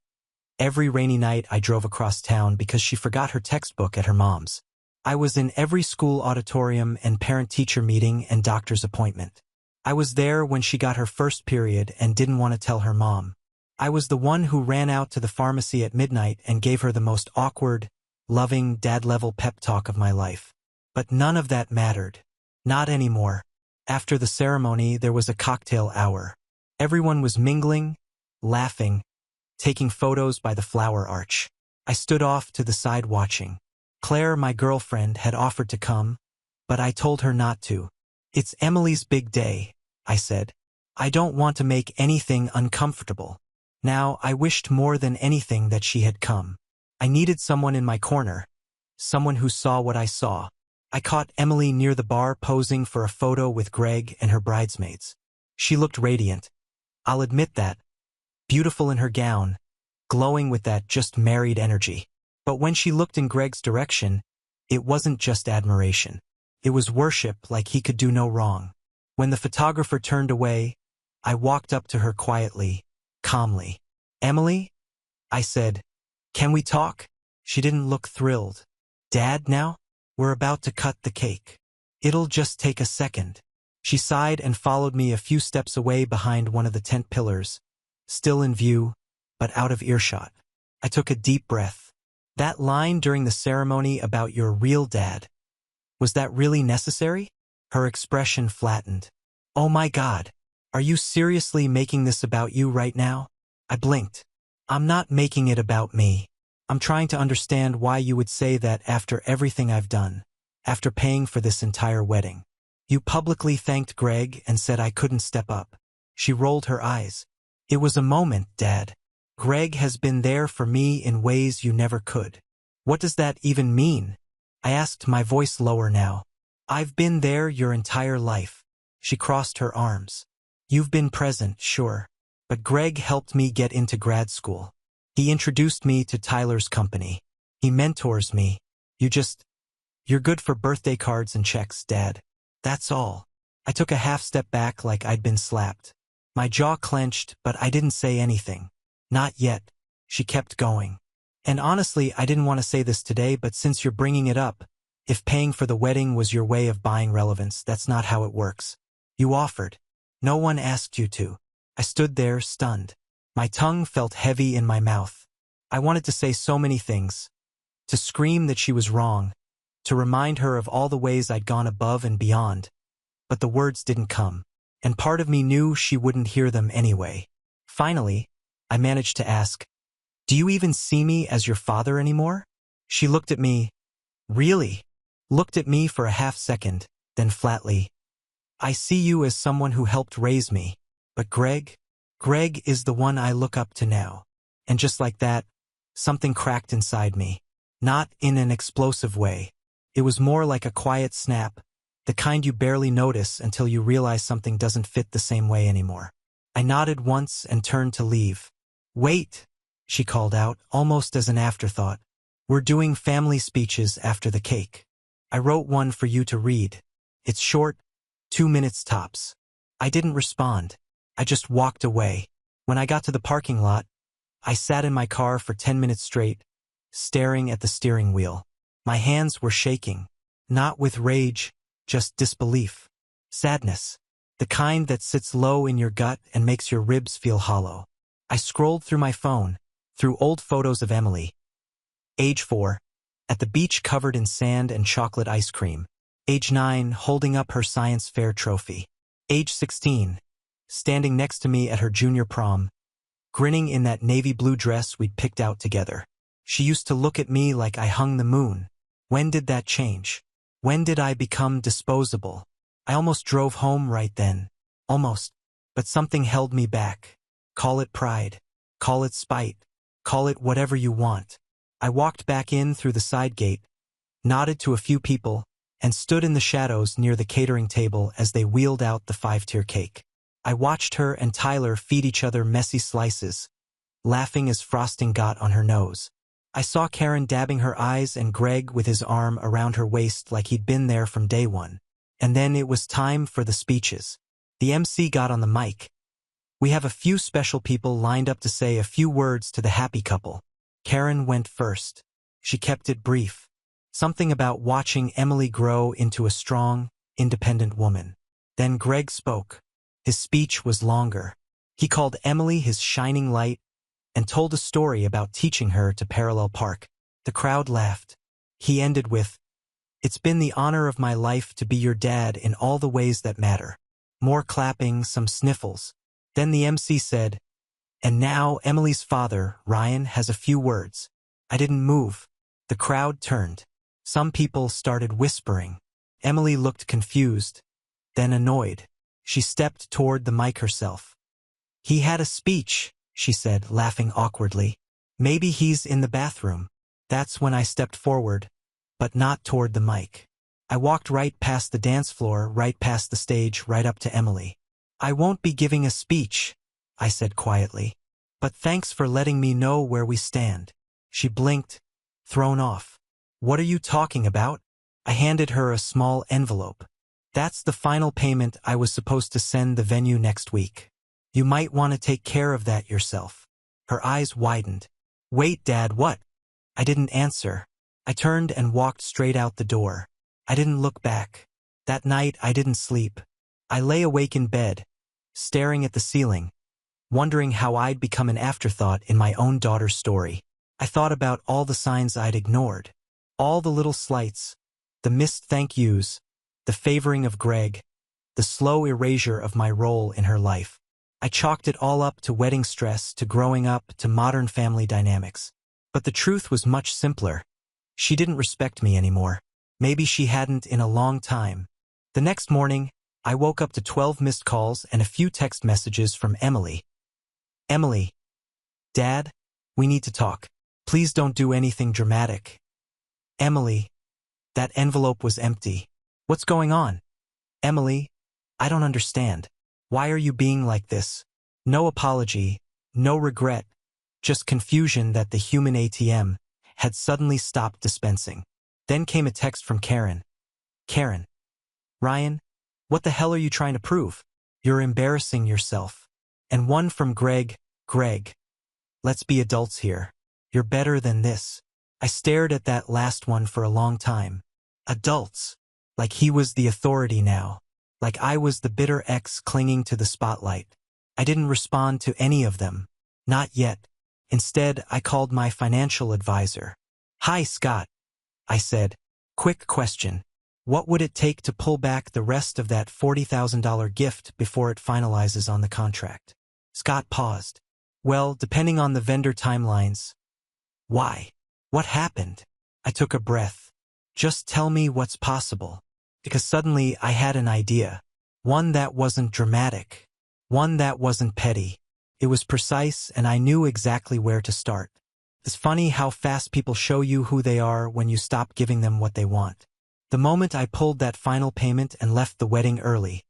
every rainy night I drove across town because she forgot her textbook at her mom's. I was in every school auditorium and parent-teacher meeting and doctor's appointment. I was there when she got her first period and didn't want to tell her mom. I was the one who ran out to the pharmacy at midnight and gave her the most awkward, loving, dad-level pep talk of my life. But none of that mattered. Not anymore. After the ceremony, there was a cocktail hour. Everyone was mingling, laughing, taking photos by the flower arch. I stood off to the side watching. Claire, my girlfriend, had offered to come, but I told her not to. "It's Emily's big day," I said. "I don't want to make anything uncomfortable." Now, I wished more than anything that she had come. I needed someone in my corner, someone who saw what I saw. I caught Emily near the bar posing for a photo with Greg and her bridesmaids. She looked radiant. I'll admit that. Beautiful in her gown, glowing with that just married energy. But when she looked in Greg's direction, it wasn't just admiration. It was worship, like he could do no wrong. When the photographer turned away, I walked up to her quietly, calmly. "Emily?" I said. "Can we talk?" She didn't look thrilled. "Dad, now? We're about to cut the cake. It'll just take a second." She sighed and followed me a few steps away behind one of the tent pillars, still in view, but out of earshot. I took a deep breath. That line during the ceremony about your real dad, was that really necessary? Her expression flattened. "Oh my God, are you seriously making this about you right now?" I blinked. "I'm not making it about me. I'm trying to understand why you would say that after everything I've done, after paying for this entire wedding. You publicly thanked Greg and said I couldn't step up." She rolled her eyes. "It was a moment, Dad. Greg has been there for me in ways you never could. What does that even mean? I asked, my voice lower now. I've been there your entire life. She crossed her arms. You've been present, sure. But Greg helped me get into grad school. He introduced me to Tyler's company. He mentors me. You're good for birthday cards and checks, Dad. That's all. I took a half step back like I'd been slapped. My jaw clenched, but I didn't say anything. Not yet. She kept going. And honestly, I didn't want to say this today, but since you're bringing it up, if paying for the wedding was your way of buying relevance, that's not how it works. You offered. No one asked you to. I stood there, stunned. My tongue felt heavy in my mouth. I wanted to say so many things. To scream that she was wrong. To remind her of all the ways I'd gone above and beyond. But the words didn't come. And part of me knew she wouldn't hear them anyway. Finally, I managed to ask, do you even see me as your father anymore? She looked at me. Really? Looked at me for a half second, then flatly. I see you as someone who helped raise me. But Greg is the one I look up to now. And just like that, something cracked inside me. Not in an explosive way. It was more like a quiet snap, the kind you barely notice until you realize something doesn't fit the same way anymore. I nodded once and turned to leave. Wait, she called out, almost as an afterthought. We're doing family speeches after the cake. I wrote one for you to read. It's short, 2 minutes tops. I didn't respond. I just walked away. When I got to the parking lot, I sat in my car for 10 minutes straight, staring at the steering wheel. My hands were shaking, not with rage, just disbelief. Sadness. The kind that sits low in your gut and makes your ribs feel hollow. I scrolled through my phone, through old photos of Emily. Age 4, at the beach covered in sand and chocolate ice cream. Age 9, holding up her science fair trophy. Age 16, standing next to me at her junior prom, grinning in that navy blue dress we'd picked out together. She used to look at me like I hung the moon. When did that change? When did I become disposable? I almost drove home right then. Almost. But something held me back. Call it pride. Call it spite. Call it whatever you want. I walked back in through the side gate, nodded to a few people, and stood in the shadows near the catering table as they wheeled out the 5-tier cake. I watched her and Tyler feed each other messy slices, laughing as frosting got on her nose. I saw Karen dabbing her eyes and Greg with his arm around her waist like he'd been there from day one. And then it was time for the speeches. The MC got on the mic. We have a few special people lined up to say a few words to the happy couple. Karen went first. She kept it brief. Something about watching Emily grow into a strong, independent woman. Then Greg spoke. His speech was longer. He called Emily his shining light and told a story about teaching her to parallel park. The crowd laughed. He ended with, "It's been the honor of my life to be your dad in all the ways that matter." More clapping, some sniffles. Then the MC said, "And now Emily's father, Ryan, has a few words." I didn't move. The crowd turned. Some people started whispering. Emily looked confused, then annoyed. She stepped toward the mic herself. "He had a speech," she said, laughing awkwardly. "Maybe he's in the bathroom." That's when I stepped forward, but not toward the mic. I walked right past the dance floor, right past the stage, right up to Emily. "I won't be giving a speech," I said quietly. "But thanks for letting me know where we stand." She blinked, thrown off. "What are you talking about?" I handed her a small envelope. "That's the final payment I was supposed to send the venue next week. You might want to take care of that yourself." Her eyes widened. "Wait, Dad, what?" I didn't answer. I turned and walked straight out the door. I didn't look back. That night I didn't sleep. I lay awake in bed, staring at the ceiling, wondering how I'd become an afterthought in my own daughter's story. I thought about all the signs I'd ignored. All the little slights, the missed thank yous, the favoring of Greg, the slow erasure of my role in her life. I chalked it all up to wedding stress, to growing up, to modern family dynamics. But the truth was much simpler. She didn't respect me anymore. Maybe she hadn't in a long time. The next morning, I woke up to 12 missed calls and a few text messages from Emily. "Emily, Dad, we need to talk. Please don't do anything dramatic. Emily, that envelope was empty. What's going on? Emily, I don't understand. Why are you being like this? No apology, no regret, just confusion that the human ATM had suddenly stopped dispensing. Then came a text from Karen. Karen. Ryan, what the hell are you trying to prove? You're embarrassing yourself. And one from Greg. Greg. Let's be adults here. You're better than this. I stared at that last one for a long time. Adults. Like he was the authority now. Like I was the bitter ex clinging to the spotlight. I didn't respond to any of them. Not yet. Instead, I called my financial advisor. Hi, Scott. I said. Quick question. What would it take to pull back the rest of that $40,000 gift before it finalizes on the contract? Scott paused. Well, depending on the vendor timelines. Why? What happened? I took a breath. Just tell me what's possible. Because suddenly I had an idea. One that wasn't dramatic. One that wasn't petty. It was precise and I knew exactly where to start. It's funny how fast people show you who they are when you stop giving them what they want. The moment I pulled that final payment and left the wedding early,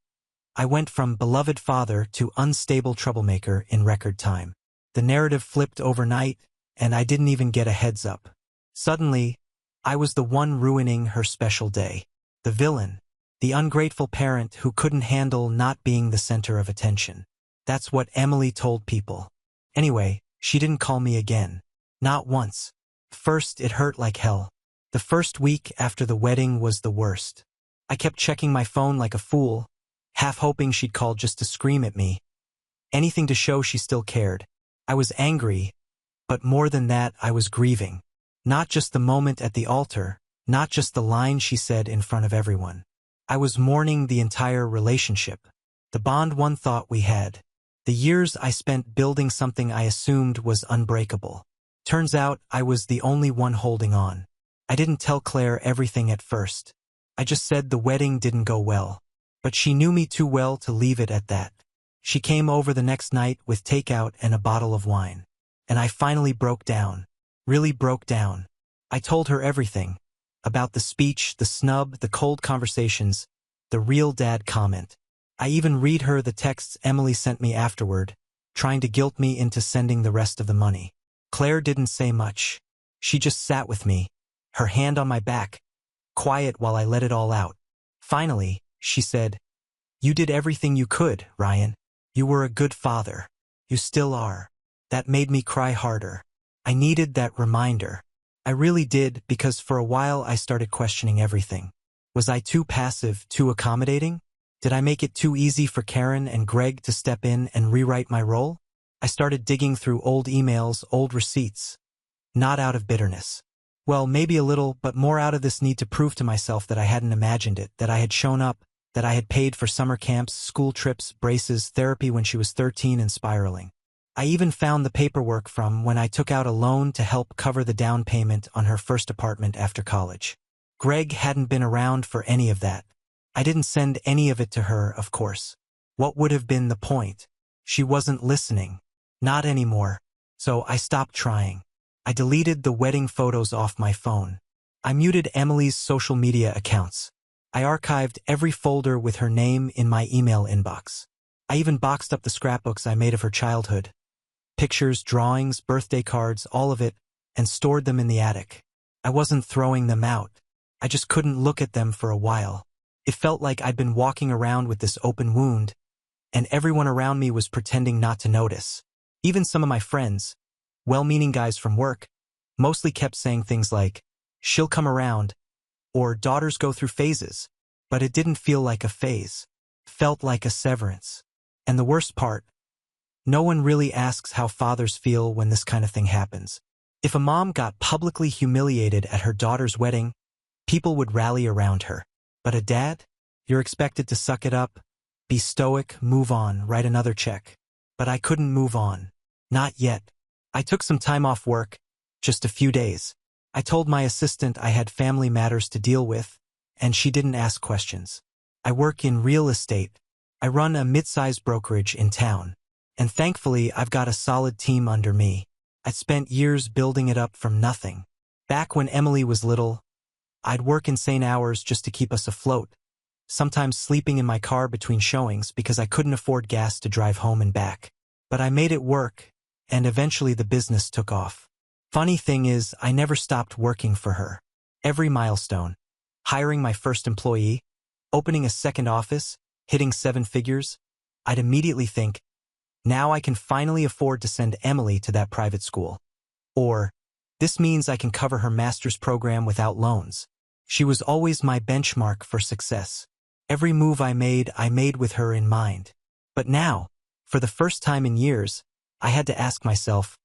I went from beloved father to unstable troublemaker in record time. The narrative flipped overnight, and I didn't even get a heads up. Suddenly, I was the one ruining her special day. The villain. The ungrateful parent who couldn't handle not being the center of attention. That's what Emily told people. Anyway, she didn't call me again. Not once. First, it hurt like hell. The first week after the wedding was the worst. I kept checking my phone like a fool, half hoping she'd call just to scream at me. Anything to show she still cared. I was angry, but more than that, I was grieving. Not just the moment at the altar, not just the line she said in front of everyone. I was mourning the entire relationship. The bond one thought we had. The years I spent building something I assumed was unbreakable. Turns out I was the only one holding on. I didn't tell Claire everything at first. I just said the wedding didn't go well. But she knew me too well to leave it at that. She came over the next night with takeout and a bottle of wine. And I finally broke down. Really broke down. I told her everything. About the speech, the snub, the cold conversations, the real dad comment. I even read her the texts Emily sent me afterward, trying to guilt me into sending the rest of the money. Claire didn't say much. She just sat with me, her hand on my back, quiet while I let it all out. Finally, she said, "You did everything you could, Ryan. You were a good father. You still are." That made me cry harder. I needed that reminder. I really did, because for a while I started questioning everything. Was I too passive, too accommodating? Did I make it too easy for Karen and Greg to step in and rewrite my role? I started digging through old emails, old receipts. Not out of bitterness. Well, maybe a little, but more out of this need to prove to myself that I hadn't imagined it, that I had shown up, that I had paid for summer camps, school trips, braces, therapy when she was 13 and spiraling. I even found the paperwork from when I took out a loan to help cover the down payment on her first apartment after college. Greg hadn't been around for any of that. I didn't send any of it to her, of course. What would have been the point? She wasn't listening. Not anymore. So I stopped trying. I deleted the wedding photos off my phone. I muted Emily's social media accounts. I archived every folder with her name in my email inbox. I even boxed up the scrapbooks I made of her childhood. Pictures, drawings, birthday cards, all of it, and stored them in the attic. I wasn't throwing them out. I just couldn't look at them for a while. It felt like I'd been walking around with this open wound, and everyone around me was pretending not to notice. Even some of my friends, well-meaning guys from work, mostly kept saying things like, "She'll come around," or "daughters go through phases." But it didn't feel like a phase. It felt like a severance. And the worst part, no one really asks how fathers feel when this kind of thing happens. If a mom got publicly humiliated at her daughter's wedding, people would rally around her. But a dad? You're expected to suck it up, be stoic, move on, write another check. But I couldn't move on. Not yet. I took some time off work, just a few days. I told my assistant I had family matters to deal with, and she didn't ask questions. I work in real estate. I run a mid-sized brokerage in town. And thankfully, I've got a solid team under me. I'd spent years building it up from nothing. Back when Emily was little, I'd work insane hours just to keep us afloat, sometimes sleeping in my car between showings because I couldn't afford gas to drive home and back. But I made it work, and eventually the business took off. Funny thing is, I never stopped working for her. Every milestone, hiring my first employee, opening a second office, hitting 7 figures, I'd immediately think, now I can finally afford to send Emily to that private school. Or, this means I can cover her master's program without loans. She was always my benchmark for success. Every move I made with her in mind. But now, for the first time in years, I had to ask myself,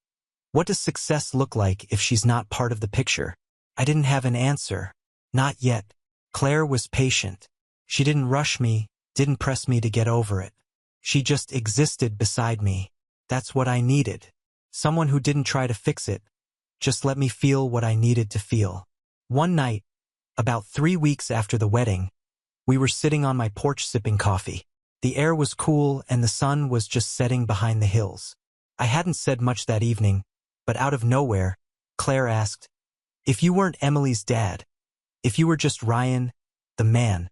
what does success look like if she's not part of the picture? I didn't have an answer. Not yet. Claire was patient. She didn't rush me, didn't press me to get over it. She just existed beside me. That's what I needed. Someone who didn't try to fix it, just let me feel what I needed to feel. One night, about 3 weeks after the wedding, we were sitting on my porch sipping coffee. The air was cool and the sun was just setting behind the hills. I hadn't said much that evening, but out of nowhere, Claire asked, if you weren't Emily's dad, if you were just Ryan, the man,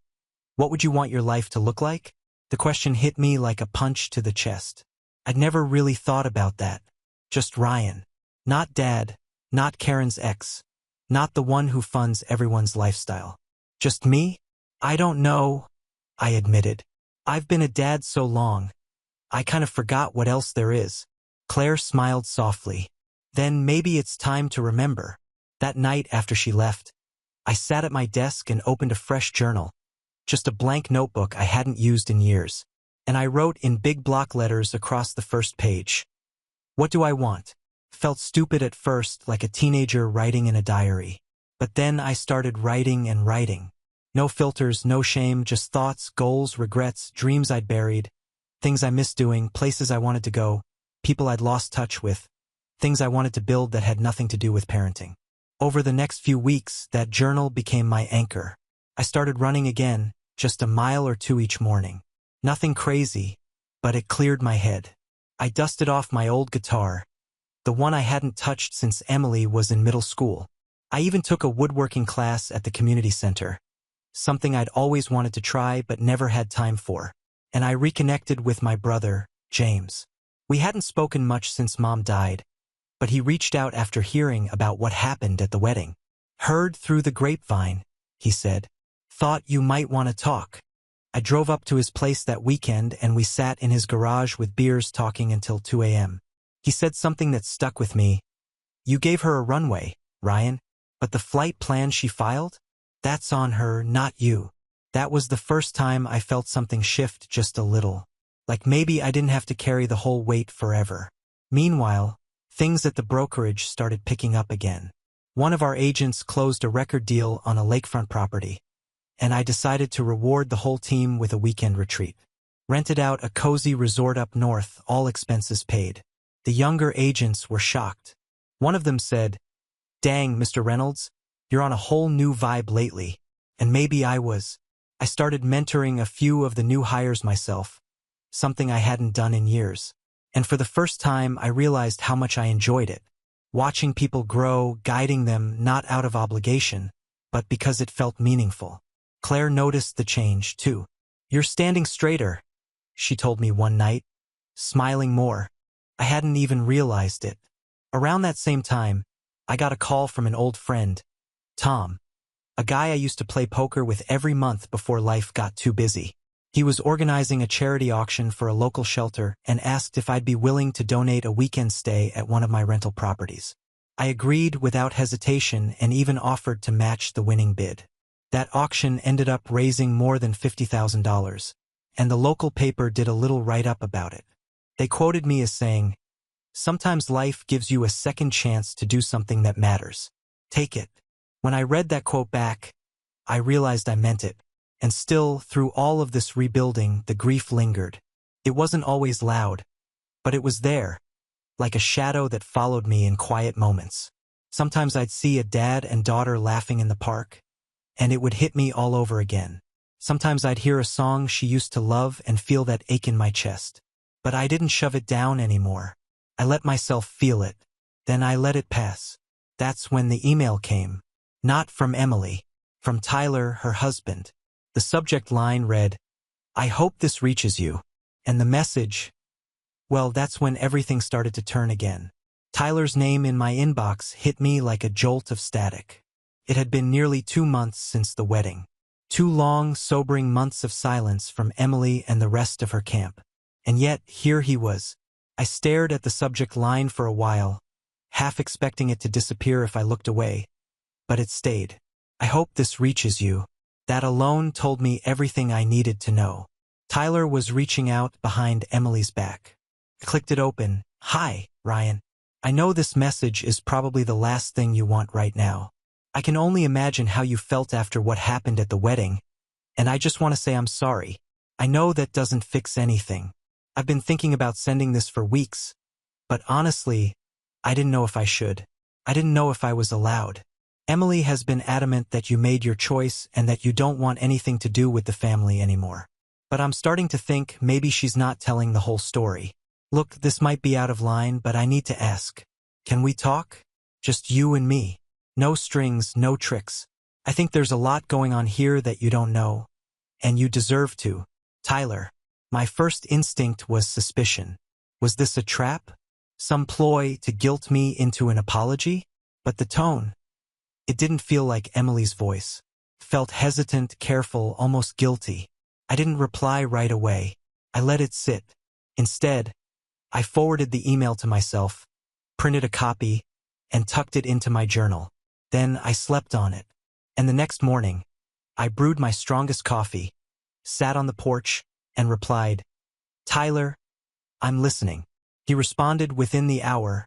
what would you want your life to look like? The question hit me like a punch to the chest. I'd never really thought about that. Just Ryan. Not dad, not Karen's ex, not the one who funds everyone's lifestyle. Just me? I don't know, I admitted. I've been a dad so long, I kind of forgot what else there is. Claire smiled softly. Then maybe it's time to remember. That night after she left, I sat at my desk and opened a fresh journal, just a blank notebook I hadn't used in years, and I wrote in big block letters across the first page. What do I want? Felt stupid at first, like a teenager writing in a diary. But then I started writing and writing. No filters, no shame, just thoughts, goals, regrets, dreams I'd buried, things I missed doing, places I wanted to go, people I'd lost touch with, things I wanted to build that had nothing to do with parenting. Over the next few weeks, that journal became my anchor. I started running again, just a mile or 2 each morning. Nothing crazy, but it cleared my head. I dusted off my old guitar, the one I hadn't touched since Emily was in middle school. I even took a woodworking class at the community center, something I'd always wanted to try but never had time for. And I reconnected with my brother, James. We hadn't spoken much since Mom died, but he reached out after hearing about what happened at the wedding. Heard through the grapevine, he said. Thought you might want to talk. I drove up to his place that weekend and we sat in his garage with beers talking until 2 a.m. He said something that stuck with me. You gave her a runway, Ryan, but the flight plan she filed? That's on her, not you. That was the first time I felt something shift just a little. Like maybe I didn't have to carry the whole weight forever. Meanwhile, things at the brokerage started picking up again. One of our agents closed a record deal on a lakefront property, and I decided to reward the whole team with a weekend retreat. Rented out a cozy resort up north, all expenses paid. The younger agents were shocked. One of them said, "Dang, Mr. Reynolds, you're on a whole new vibe lately." And maybe I was. I started mentoring a few of the new hires myself, something I hadn't done in years. And for the first time, I realized how much I enjoyed it. Watching people grow, guiding them not out of obligation, but because it felt meaningful. Claire noticed the change, too. "You're standing straighter," she told me one night, smiling more. I hadn't even realized it. Around that same time, I got a call from an old friend, Tom, a guy I used to play poker with every month before life got too busy. He was organizing a charity auction for a local shelter and asked if I'd be willing to donate a weekend stay at one of my rental properties. I agreed without hesitation and even offered to match the winning bid. That auction ended up raising more than $50,000, and the local paper did a little write-up about it. They quoted me as saying, "Sometimes life gives you a second chance to do something that matters. Take it." When I read that quote back, I realized I meant it. And still, through all of this rebuilding, the grief lingered. It wasn't always loud, but it was there, like a shadow that followed me in quiet moments. Sometimes I'd see a dad and daughter laughing in the park, and it would hit me all over again. Sometimes I'd hear a song she used to love and feel that ache in my chest. But I didn't shove it down anymore. I let myself feel it. Then I let it pass. That's when the email came. Not from Emily. From Tyler, her husband. The subject line read, "I hope this reaches you." And the message, well, that's when everything started to turn again. Tyler's name in my inbox hit me like a jolt of static. It had been nearly 2 months since the wedding. 2 long, sobering months of silence from Emily and the rest of her camp. And yet, here he was. I stared at the subject line for a while, half expecting it to disappear if I looked away. But it stayed. "I hope this reaches you." That alone told me everything I needed to know. Tyler was reaching out behind Emily's back. I clicked it open. "Hi, Ryan. I know this message is probably the last thing you want right now. I can only imagine how you felt after what happened at the wedding, and I just want to say I'm sorry. I know that doesn't fix anything. I've been thinking about sending this for weeks, but honestly, I didn't know if I should. I didn't know if I was allowed. Emily has been adamant that you made your choice and that you don't want anything to do with the family anymore. But I'm starting to think maybe she's not telling the whole story. Look, this might be out of line, but I need to ask. Can we talk? Just you and me. No strings, no tricks. I think there's a lot going on here that you don't know, and you deserve to. Tyler." My first instinct was suspicion. Was this a trap? Some ploy to guilt me into an apology? But the tone, it didn't feel like Emily's voice. It felt hesitant, careful, almost guilty. I didn't reply right away. I let it sit. Instead, I forwarded the email to myself, printed a copy, and tucked it into my journal. Then I slept on it. And the next morning, I brewed my strongest coffee, sat on the porch, and replied, "Tyler, I'm listening." He responded within the hour,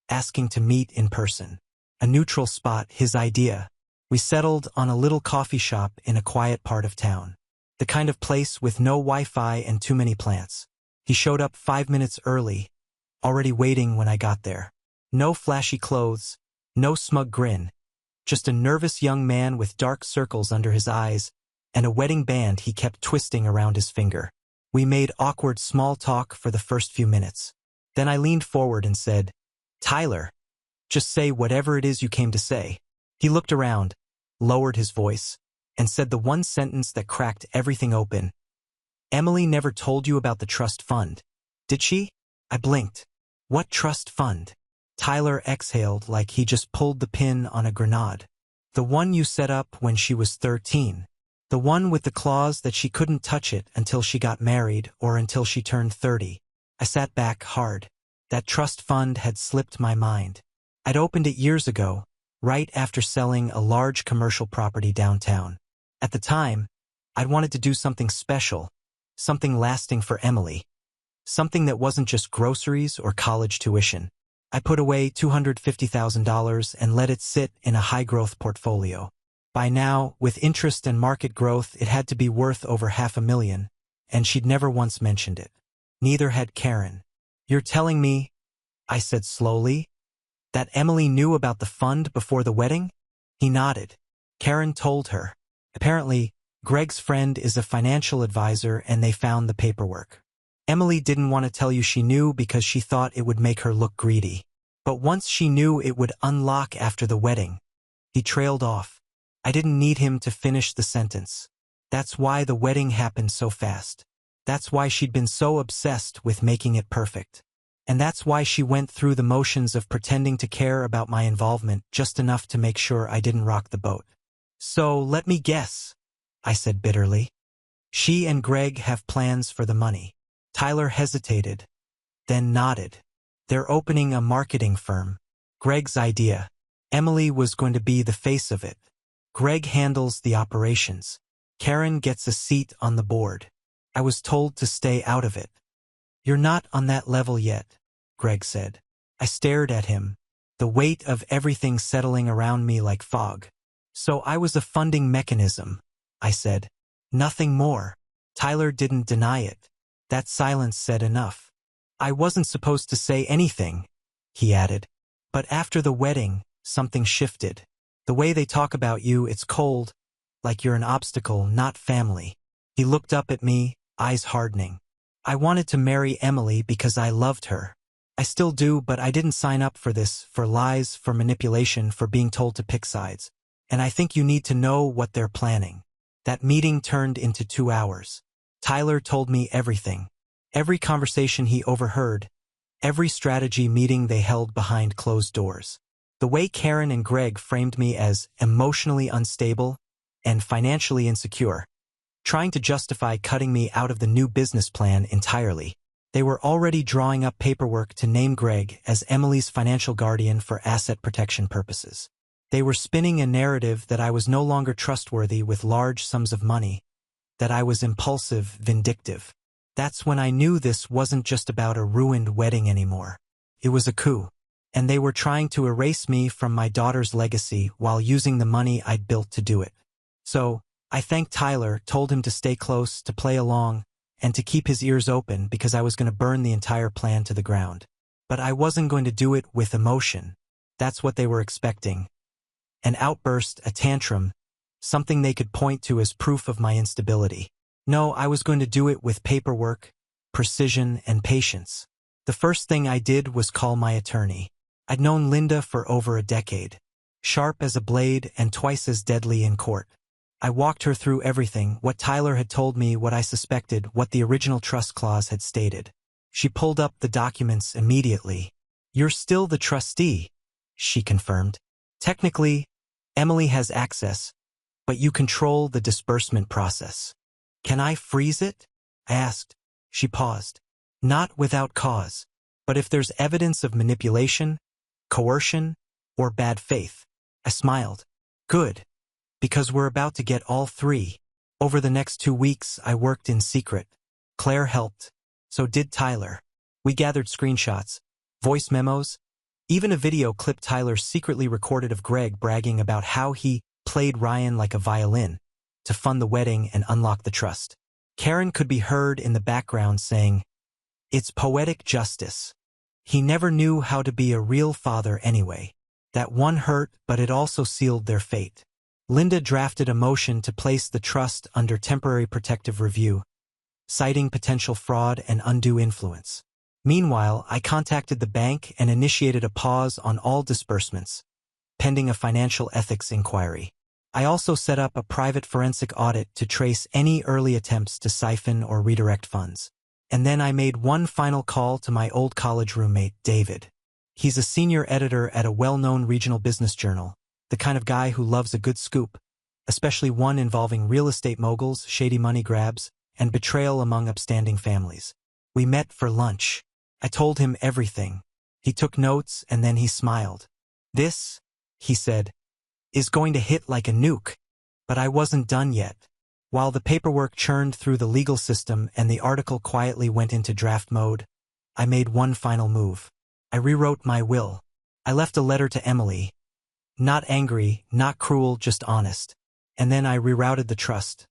asking to meet in person. A neutral spot, his idea. We settled on a little coffee shop in a quiet part of town. The kind of place with no Wi-Fi and too many plants. He showed up 5 minutes early, already waiting when I got there. No flashy clothes, no smug grin. Just a nervous young man with dark circles under his eyes and a wedding band he kept twisting around his finger. We made awkward small talk for the first few minutes. Then I leaned forward and said, "Tyler, just say whatever it is you came to say." He looked around, lowered his voice, and said the one sentence that cracked everything open. "Emily never told you about the trust fund, did she?" I blinked. "What trust fund?" Tyler exhaled like he just pulled the pin on a grenade. "The one you set up when she was 13. The one with the clause that she couldn't touch it until she got married or until she turned 30. I sat back hard. That trust fund had slipped my mind. I'd opened it years ago, right after selling a large commercial property downtown. At the time, I'd wanted to do something special, something lasting for Emily. Something that wasn't just groceries or college tuition. I put away $250,000 and let it sit in a high-growth portfolio. By now, with interest and market growth, it had to be worth over $500,000, and she'd never once mentioned it. Neither had Karen. "You're telling me," I said slowly, "that Emily knew about the fund before the wedding?" He nodded. Karen told her. Apparently, Greg's friend is a financial advisor and they found the paperwork. Emily didn't want to tell you she knew because she thought it would make her look greedy. But once she knew, it would unlock after the wedding. He trailed off. I didn't need him to finish the sentence. That's why the wedding happened so fast. That's why she'd been so obsessed with making it perfect. And that's why she went through the motions of pretending to care about my involvement just enough to make sure I didn't rock the boat. "So let me guess," I said bitterly. "She and Greg have plans for the money." Tyler hesitated, then nodded. "They're opening a marketing firm. Greg's idea. Emily was going to be the face of it. Greg handles the operations. Karen gets a seat on the board. I was told to stay out of it." "You're not on that level yet," Greg said. I stared at him, the weight of everything settling around me like fog. "So I was a funding mechanism," I said. "Nothing more." Tyler didn't deny it. That silence said enough. "I wasn't supposed to say anything," he added. "But after the wedding, something shifted. The way they talk about you, it's cold, like you're an obstacle, not family." He looked up at me, eyes hardening. "I wanted to marry Emily because I loved her. I still do, but I didn't sign up for this, for lies, for manipulation, for being told to pick sides. And I think you need to know what they're planning. That meeting turned into 2 hours. Tyler told me everything. Every conversation he overheard. Every strategy meeting they held behind closed doors. The way Karen and Greg framed me as emotionally unstable and financially insecure, trying to justify cutting me out of the new business plan entirely. They were already drawing up paperwork to name Greg as Emily's financial guardian for asset protection purposes. They were spinning a narrative that I was no longer trustworthy with large sums of money, that I was impulsive, vindictive. That's when I knew this wasn't just about a ruined wedding anymore. It was a coup. And they were trying to erase me from my daughter's legacy while using the money I'd built to do it. So, I thanked Tyler, told him to stay close, to play along, and to keep his ears open because I was going to burn the entire plan to the ground. But I wasn't going to do it with emotion. That's what they were expecting. An outburst, a tantrum, something they could point to as proof of my instability. No, I was going to do it with paperwork, precision, and patience. The first thing I did was call my attorney. I'd known Linda for over a decade. Sharp as a blade and twice as deadly in court. I walked her through everything, what Tyler had told me, what I suspected, what the original trust clause had stated. She pulled up the documents immediately. "You're still the trustee," she confirmed. "Technically, Emily has access, but you control the disbursement process." "Can I freeze it?" I asked. She paused. "Not without cause. But if there's evidence of manipulation, coercion, or bad faith." I smiled. "Good. Because we're about to get all three." Over the next 2 weeks, I worked in secret. Claire helped. So did Tyler. We gathered screenshots, voice memos, even a video clip Tyler secretly recorded of Greg bragging about how he played Ryan like a violin to fund the wedding and unlock the trust. Karen could be heard in the background saying, "It's poetic justice. He never knew how to be a real father anyway." That one hurt, but it also sealed their fate. Linda drafted a motion to place the trust under temporary protective review, citing potential fraud and undue influence. Meanwhile, I contacted the bank and initiated a pause on all disbursements, pending a financial ethics inquiry. I also set up a private forensic audit to trace any early attempts to siphon or redirect funds. And then I made one final call to my old college roommate, David. He's a senior editor at a well-known regional business journal, the kind of guy who loves a good scoop, especially one involving real estate moguls, shady money grabs, and betrayal among upstanding families. We met for lunch. I told him everything. He took notes and then he smiled. "This," he said, "is going to hit like a nuke." But I wasn't done yet. While the paperwork churned through the legal system and the article quietly went into draft mode, I made one final move. I rewrote my will. I left a letter to Emily. Not angry, not cruel, just honest. And then I rerouted the trust.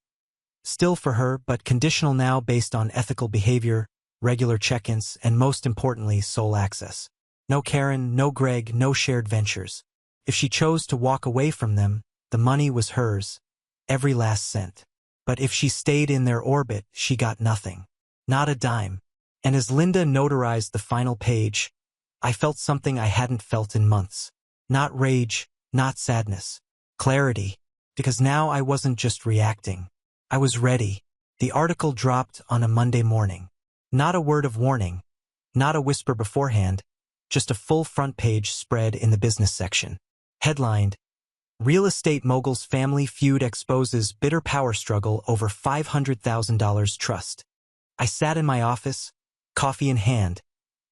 Still for her, but conditional now based on ethical behavior, regular check-ins, and most importantly, sole access. No Karen, no Greg, no shared ventures. If she chose to walk away from them, the money was hers, every last cent. But if she stayed in their orbit, she got nothing. Not a dime. And as Linda notarized the final page, I felt something I hadn't felt in months. Not rage, not sadness. Clarity. Because now I wasn't just reacting. I was ready. The article dropped on a Monday morning. Not a word of warning. Not a whisper beforehand. Just a full front page spread in the business section. Headlined, "Real Estate Mogul's Family Feud Exposes Bitter Power Struggle Over $500,000 Trust." I sat in my office, coffee in hand,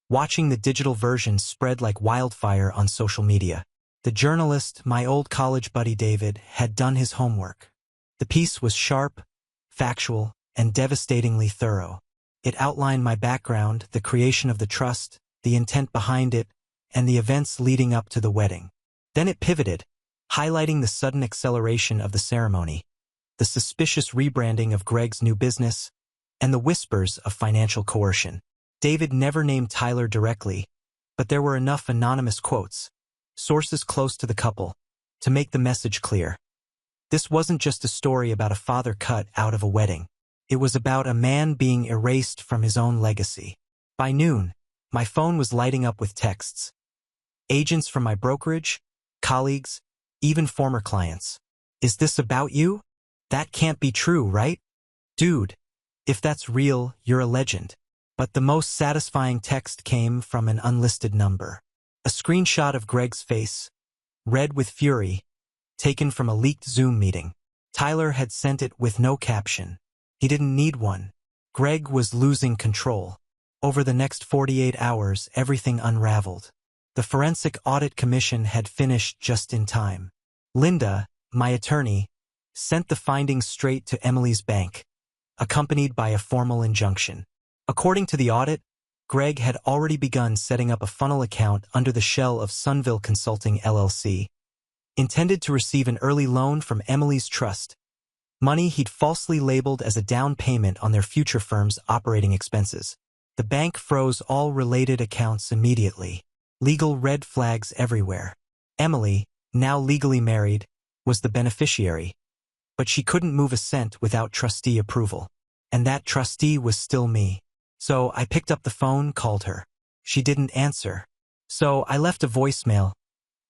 watching the digital version spread like wildfire on social media. The journalist, my old college buddy David, had done his homework. The piece was sharp, factual, and devastatingly thorough. It outlined my background, the creation of the trust, the intent behind it, and the events leading up to the wedding. Then it pivoted, highlighting the sudden acceleration of the ceremony, the suspicious rebranding of Greg's new business, and the whispers of financial coercion. David never named Tyler directly, but there were enough anonymous quotes, sources close to the couple, to make the message clear. This wasn't just a story about a father cut out of a wedding. It was about a man being erased from his own legacy. By noon, My phone was lighting up with texts. Agents from my brokerage, colleagues, even former clients. Is this about you? That can't be true, right? Dude, if that's real, you're a legend. But the most satisfying text came from an unlisted number. A screenshot of Greg's face, red with fury, taken from a leaked Zoom meeting. Tyler had sent it with no caption. He didn't need one. Greg was losing control. Over the next 48 hours, everything unraveled. The Forensic Audit Commission had finished just in time. Linda, my attorney, sent the findings straight to Emily's bank, accompanied by a formal injunction. According to the audit, Greg had already begun setting up a funnel account under the shell of Sunville Consulting LLC, intended to receive an early loan from Emily's trust, money he'd falsely labeled as a down payment on their future firm's operating expenses. The bank froze all related accounts immediately. Legal red flags everywhere. Emily, now legally married, was the beneficiary, but she couldn't move a cent without trustee approval. And that trustee was still me. So I picked up the phone, called her. She didn't answer. So I left a voicemail.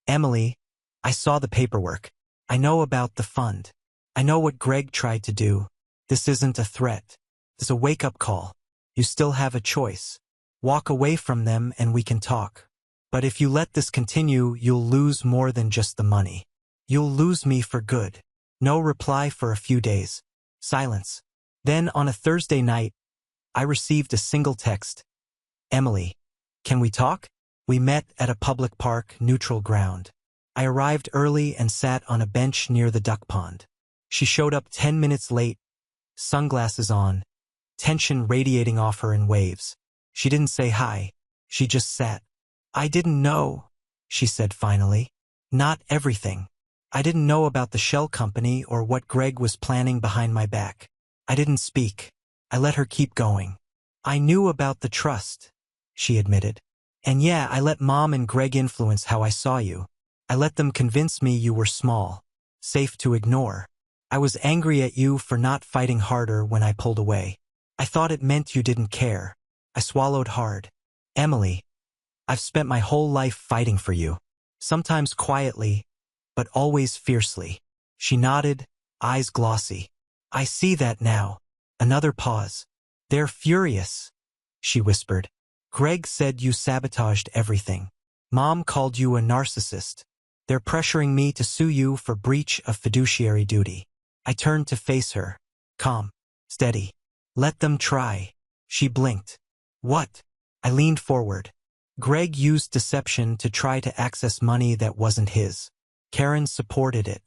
Emily, I saw the paperwork. I know about the fund. I know what Greg tried to do. This isn't a threat. It's a wake-up call. You still have a choice. Walk away from them and we can talk. But if you let this continue, you'll lose more than just the money. You'll lose me for good. No reply for a few days. Silence. Then on a Thursday night, I received a single text. Emily, can we talk? We met at a public park, neutral ground. I arrived early and sat on a bench near the duck pond. She showed up 10 minutes late, sunglasses on, tension radiating off her in waves. She didn't say hi. She just sat. I didn't know, she said finally. Not everything. I didn't know about the shell company or what Greg was planning behind my back. I didn't speak. I let her keep going. I knew about the trust, she admitted. And yeah, I let Mom and Greg influence how I saw you. I let them convince me you were small, safe to ignore. I was angry at you for not fighting harder when I pulled away. I thought it meant you didn't care. I swallowed hard. Emily, I've spent my whole life fighting for you. Sometimes quietly, but always fiercely. She nodded, eyes glossy. I see that now. Another pause. They're furious, she whispered. Greg said you sabotaged everything. Mom called you a narcissist. They're pressuring me to sue you for breach of fiduciary duty. I turned to face her. Calm. Steady. Let them try. She blinked. What? I leaned forward. Greg used deception to try to access money that wasn't his. Karen supported it.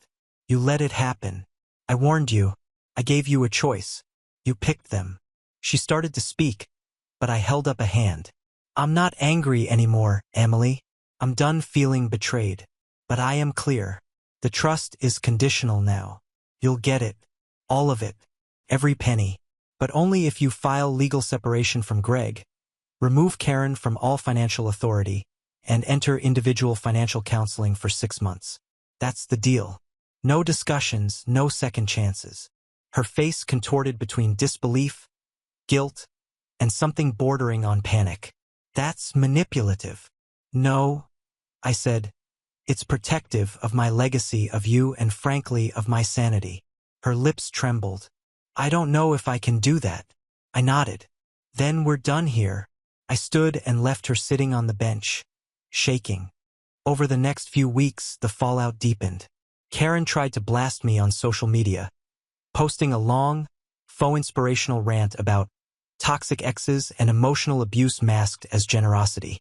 You let it happen. I warned you. I gave you a choice. You picked them. She started to speak, but I held up a hand. I'm not angry anymore, Emily. I'm done feeling betrayed. But I am clear. The trust is conditional now. You'll get it. All of it. Every penny. But only if you file legal separation from Greg, remove Karen from all financial authority, and enter individual financial counseling for 6 months. That's the deal. No discussions, no second chances. Her face contorted between disbelief, guilt, and something bordering on panic. That's manipulative. No, I said. It's protective of my legacy of you and frankly of my sanity. Her lips trembled. I don't know if I can do that. I nodded. Then we're done here. I stood and left her sitting on the bench, shaking. Over the next few weeks, the fallout deepened. Karen tried to blast me on social media, posting a long, faux inspirational rant about toxic exes and emotional abuse masked as generosity.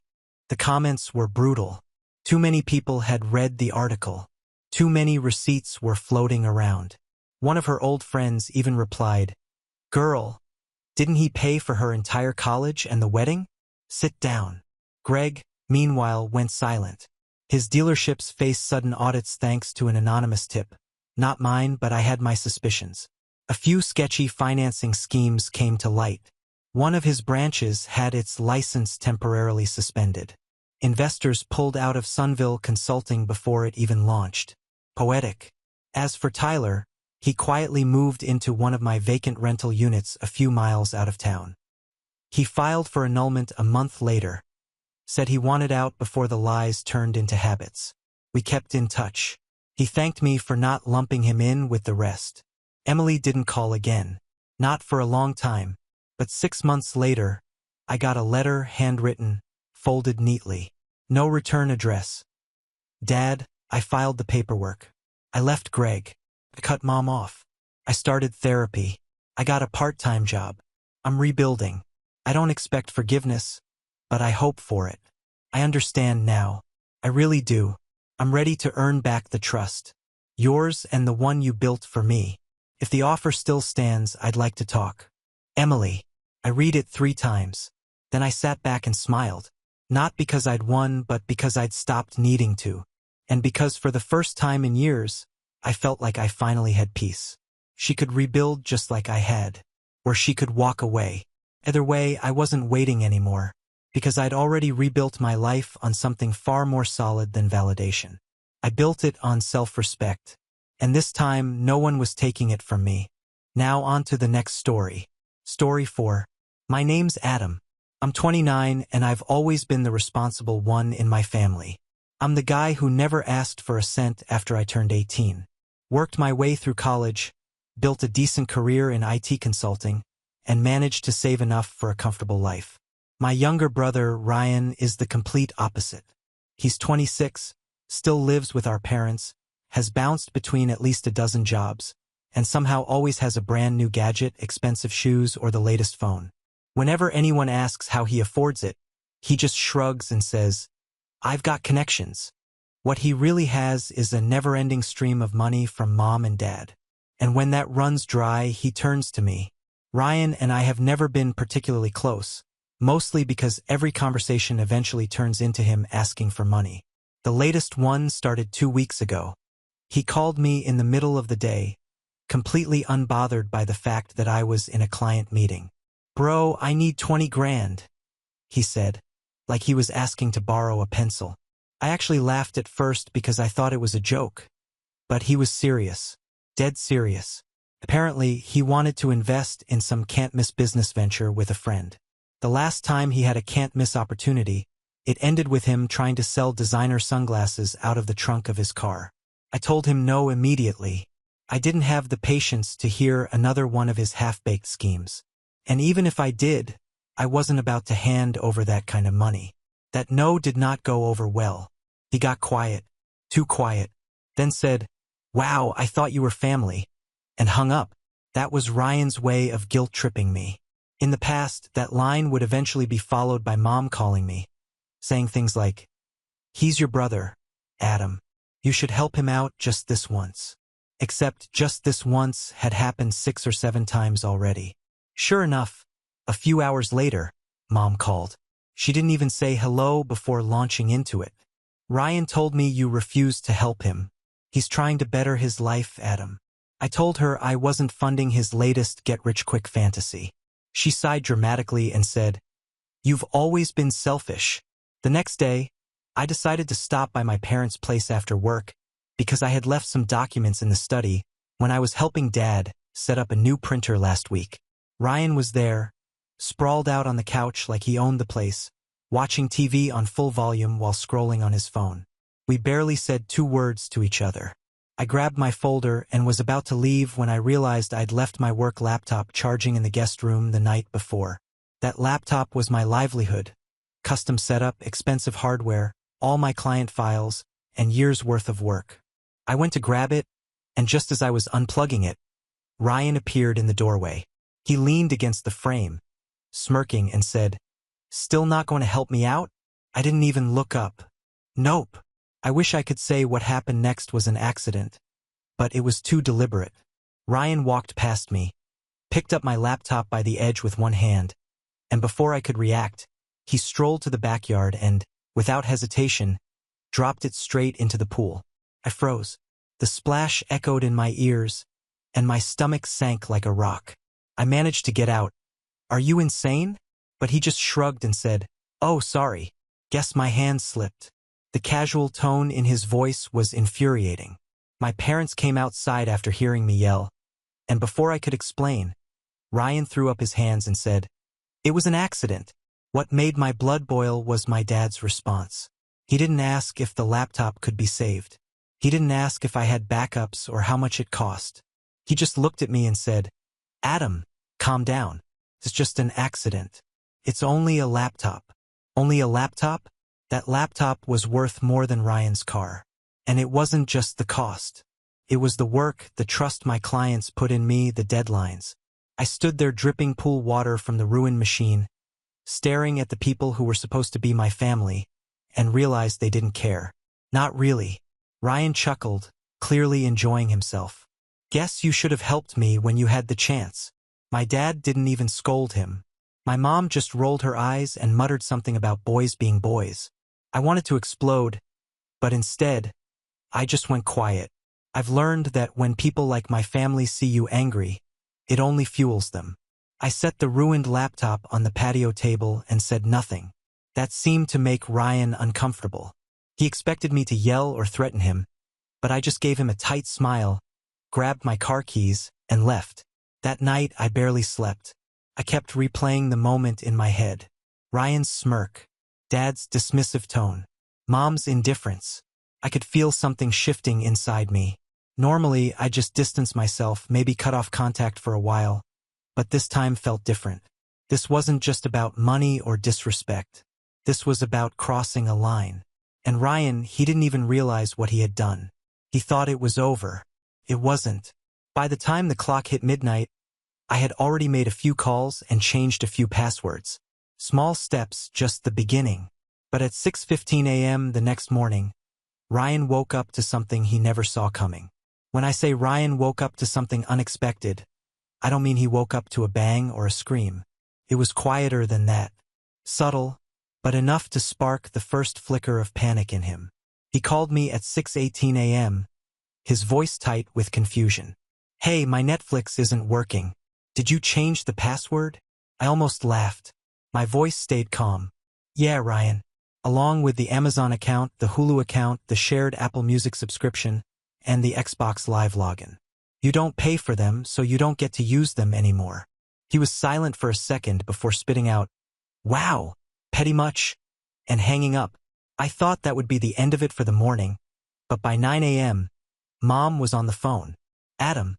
The comments were brutal. Too many people had read the article. Too many receipts were floating around. One of her old friends even replied, "Girl, didn't he pay for her entire college and the wedding? Sit down." Greg, meanwhile, went silent. His dealerships faced sudden audits thanks to an anonymous tip. Not mine, but I had my suspicions. A few sketchy financing schemes came to light. One of his branches had its license temporarily suspended. Investors pulled out of Sunville Consulting before it even launched. Poetic. As for Tyler, he quietly moved into one of my vacant rental units a few miles out of town. He filed for annulment a month later, Said he wanted out before the lies turned into habits. We kept in touch. He thanked me for not lumping him in with the rest. Emily didn't call again. Not for a long time. But 6 months later, I got a letter, handwritten, folded neatly. No return address. Dad, I filed the paperwork. I left Greg. I cut Mom off. I started therapy. I got a part-time job. I'm rebuilding. I don't expect forgiveness, but I hope for it. I understand now. I really do. I'm ready to earn back the trust. Yours and the one you built for me. If the offer still stands, I'd like to talk. Emily. I read it 3 times. Then I sat back and smiled. Not because I'd won, but because I'd stopped needing to. And because for the first time in years, I felt like I finally had peace. She could rebuild just like I had. Or she could walk away. Either way, I wasn't waiting anymore. Because I'd already rebuilt my life on something far more solid than validation. I built it on self-respect. And this time, no one was taking it from me. Now on to the next story. Story 4. My name's Adam. I'm 29 and I've always been the responsible one in my family. I'm the guy who never asked for a cent after I turned 18. Worked my way through college, built a decent career in IT consulting, and managed to save enough for a comfortable life. My younger brother, Ryan, is the complete opposite. He's 26, still lives with our parents, has bounced between at least a dozen jobs, and somehow always has a brand new gadget, expensive shoes, or the latest phone. Whenever anyone asks how he affords it, he just shrugs and says, "I've got connections." What he really has is a never-ending stream of money from Mom and Dad. And when that runs dry, he turns to me. Ryan and I have never been particularly close, mostly because every conversation eventually turns into him asking for money. The latest one started 2 weeks ago. He called me in the middle of the day, completely unbothered by the fact that I was in a client meeting. "Bro, I need 20 grand, he said, like he was asking to borrow a pencil. I actually laughed at first because I thought it was a joke. But he was serious. Dead serious. Apparently, he wanted to invest in some can't-miss business venture with a friend. The last time he had a can't-miss opportunity, it ended with him trying to sell designer sunglasses out of the trunk of his car. I told him no immediately. I didn't have the patience to hear another one of his half-baked schemes. And even if I did, I wasn't about to hand over that kind of money. That no did not go over well. He got quiet, too quiet, then said, "Wow, I thought you were family," and hung up. That was Ryan's way of guilt-tripping me. In the past, that line would eventually be followed by Mom calling me, saying things like, "He's your brother, Adam. You should help him out just this once." Except just this once had happened 6 or 7 times already. Sure enough, a few hours later, Mom called. She didn't even say hello before launching into it. "Ryan told me you refused to help him. He's trying to better his life, Adam." I told her I wasn't funding his latest get-rich-quick fantasy. She sighed dramatically and said, "You've always been selfish." The next day, I decided to stop by my parents' place after work because I had left some documents in the study when I was helping Dad set up a new printer last week. Ryan was there, sprawled out on the couch like he owned the place, watching TV on full volume while scrolling on his phone. We barely said 2 words to each other. I grabbed my folder and was about to leave when I realized I'd left my work laptop charging in the guest room the night before. That laptop was my livelihood. Custom setup, expensive hardware, all my client files, and years' worth of work. I went to grab it, and just as I was unplugging it, Ryan appeared in the doorway. He leaned against the frame, smirking, and said, "Still not going to help me out?" I didn't even look up. Nope. I wish I could say what happened next was an accident, but it was too deliberate. Ryan walked past me, picked up my laptop by the edge with one hand, and before I could react, he strolled to the backyard and, without hesitation, dropped it straight into the pool. I froze. The splash echoed in my ears, and my stomach sank like a rock. I managed to get out, "Are you insane?" But he just shrugged and said, "Oh, sorry. Guess my hand slipped." The casual tone in his voice was infuriating. My parents came outside after hearing me yell, and before I could explain, Ryan threw up his hands and said, "It was an accident. What made my blood boil was my dad's response. He didn't ask if the laptop could be saved. He didn't ask if I had backups or how much it cost. He just looked at me and said, "Adam, calm down. It's just an accident. It's only a laptop." Only a laptop? That laptop was worth more than Ryan's car. And it wasn't just the cost. It was the work, the trust my clients put in me, the deadlines. I stood there dripping pool water from the ruined machine, staring at the people who were supposed to be my family, and realized they didn't care. Not really. Ryan chuckled, clearly enjoying himself. "Guess you should have helped me when you had the chance." My dad didn't even scold him. My mom just rolled her eyes and muttered something about boys being boys. I wanted to explode, but instead, I just went quiet. I've learned that when people like my family see you angry, it only fuels them. I set the ruined laptop on the patio table and said nothing. That seemed to make Ryan uncomfortable. He expected me to yell or threaten him, but I just gave him a tight smile, grabbed my car keys, and left. That night, I barely slept. I kept replaying the moment in my head. Ryan's smirk, Dad's dismissive tone, Mom's indifference. I could feel something shifting inside me. Normally, I just distance myself, maybe cut off contact for a while, but this time felt different. This wasn't just about money or disrespect. This was about crossing a line. And Ryan, he didn't even realize what he had done. He thought it was over. It wasn't. By the time the clock hit midnight, I had already made a few calls and changed a few passwords. Small steps, just the beginning. But at 6:15 a.m. the next morning, Ryan woke up to something he never saw coming. When I say Ryan woke up to something unexpected, I don't mean he woke up to a bang or a scream. It was quieter than that. Subtle, but enough to spark the first flicker of panic in him. He called me at 6:18 a.m., his voice tight with confusion. "Hey, my Netflix isn't working. Did you change the password?" I almost laughed. My voice stayed calm. "Yeah, Ryan. Along with the Amazon account, the Hulu account, the shared Apple Music subscription, and the Xbox Live login. You don't pay for them, so you don't get to use them anymore." He was silent for a second before spitting out, "Wow, petty much," and hanging up. I thought that would be the end of it for the morning, but by 9 a.m., Mom was on the phone. "Adam,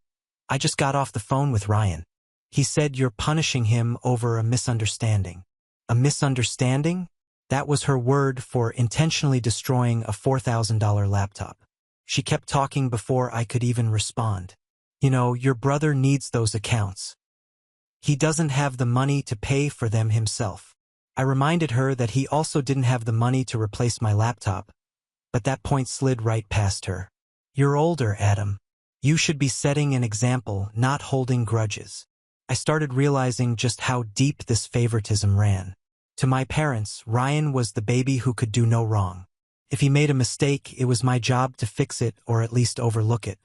I just got off the phone with Ryan. He said you're punishing him over a misunderstanding." A misunderstanding? That was her word for intentionally destroying a $4,000 laptop. She kept talking before I could even respond. "You know, your brother needs those accounts. He doesn't have the money to pay for them himself." I reminded her that he also didn't have the money to replace my laptop, but that point slid right past her. "You're older, Adam. You should be setting an example, not holding grudges." I started realizing just how deep this favoritism ran. To my parents, Ryan was the baby who could do no wrong. If he made a mistake, it was my job to fix it or at least overlook it.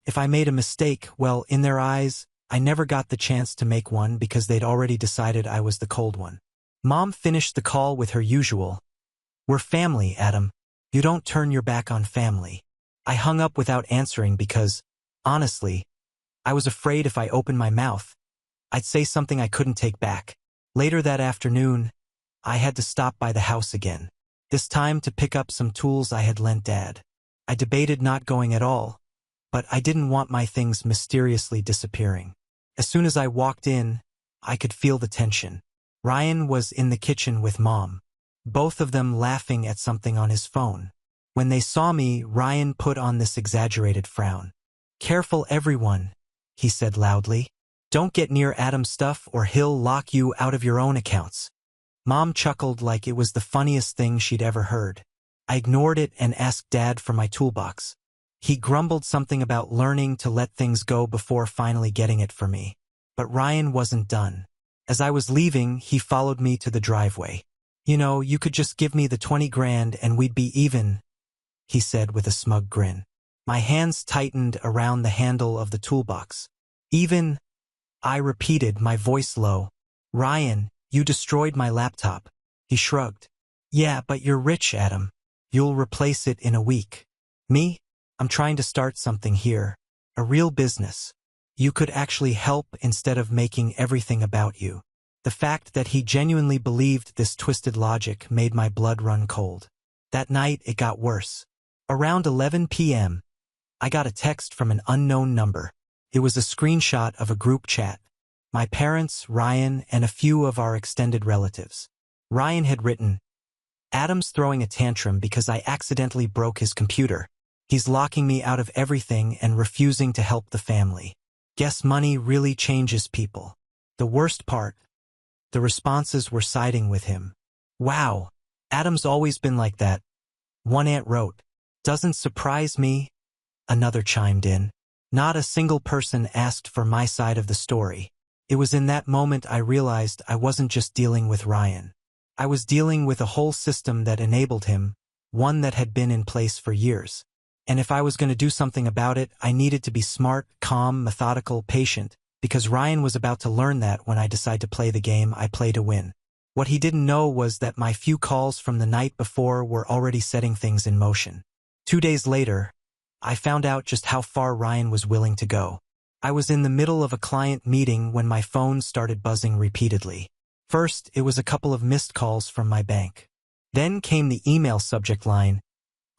If I made a mistake, well, in their eyes, I never got the chance to make one because they'd already decided I was the cold one. Mom finished the call with her usual, "We're family, Adam. You don't turn your back on family." I hung up without answering because, honestly, I was afraid if I opened my mouth, I'd say something I couldn't take back. Later that afternoon, I had to stop by the house again. This time to pick up some tools I had lent Dad. I debated not going at all, but I didn't want my things mysteriously disappearing. As soon as I walked in, I could feel the tension. Ryan was in the kitchen with Mom, both of them laughing at something on his phone. When they saw me, Ryan put on this exaggerated frown. "Careful, everyone," he said loudly. "Don't get near Adam's stuff or he'll lock you out of your own accounts." Mom chuckled like it was the funniest thing she'd ever heard. I ignored it and asked Dad for my toolbox. He grumbled something about learning to let things go before finally getting it for me. But Ryan wasn't done. As I was leaving, he followed me to the driveway. "You know, you could just give me the 20 grand and we'd be even," he said with a smug grin. My hands tightened around the handle of the toolbox. "Even?" I repeated, my voice low. "Ryan, you destroyed my laptop." He shrugged. "Yeah, but you're rich, Adam. You'll replace it in a week." "Me? I'm trying to start something here. A real business. You could actually help instead of making everything about you." The fact that he genuinely believed this twisted logic made my blood run cold. That night, it got worse. Around 11 p.m., I got a text from an unknown number. It was a screenshot of a group chat. My parents, Ryan, and a few of our extended relatives. Ryan had written, "Adam's throwing a tantrum because I accidentally broke his computer. He's locking me out of everything and refusing to help the family. Guess money really changes people." The worst part, the responses were siding with him. "Wow, Adam's always been like that," one aunt wrote. "Doesn't surprise me," another chimed in. Not a single person asked for my side of the story. It was in that moment I realized I wasn't just dealing with Ryan. I was dealing with a whole system that enabled him, one that had been in place for years. And if I was going to do something about it, I needed to be smart, calm, methodical, patient, because Ryan was about to learn that when I decide to play the game I play to win. What he didn't know was that my few calls from the night before were already setting things in motion. 2 days later, I found out just how far Ryan was willing to go. I was in the middle of a client meeting when my phone started buzzing repeatedly. First, it was a couple of missed calls from my bank. Then came the email subject line,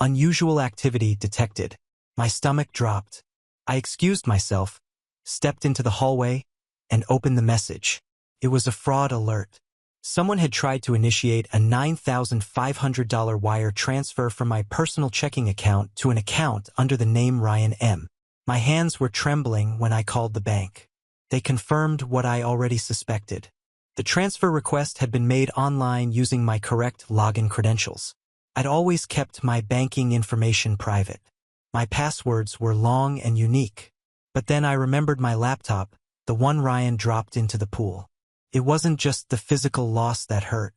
"Unusual activity detected." My stomach dropped. I excused myself, stepped into the hallway, and opened the message. It was a fraud alert. Someone had tried to initiate a $9,500 wire transfer from my personal checking account to an account under the name Ryan M. My hands were trembling when I called the bank. They confirmed what I already suspected. The transfer request had been made online using my correct login credentials. I'd always kept my banking information private. My passwords were long and unique. But then I remembered my laptop, the one Ryan dropped into the pool. It wasn't just the physical loss that hurt.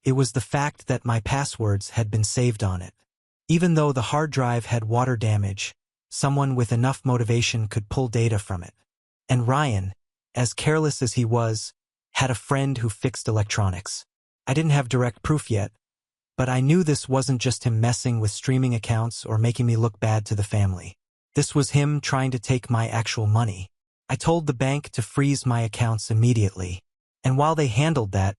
It was the fact that my passwords had been saved on it. Even though the hard drive had water damage, someone with enough motivation could pull data from it. And Ryan, as careless as he was, had a friend who fixed electronics. I didn't have direct proof yet, but I knew this wasn't just him messing with streaming accounts or making me look bad to the family. This was him trying to take my actual money. I told the bank to freeze my accounts immediately. And while they handled that,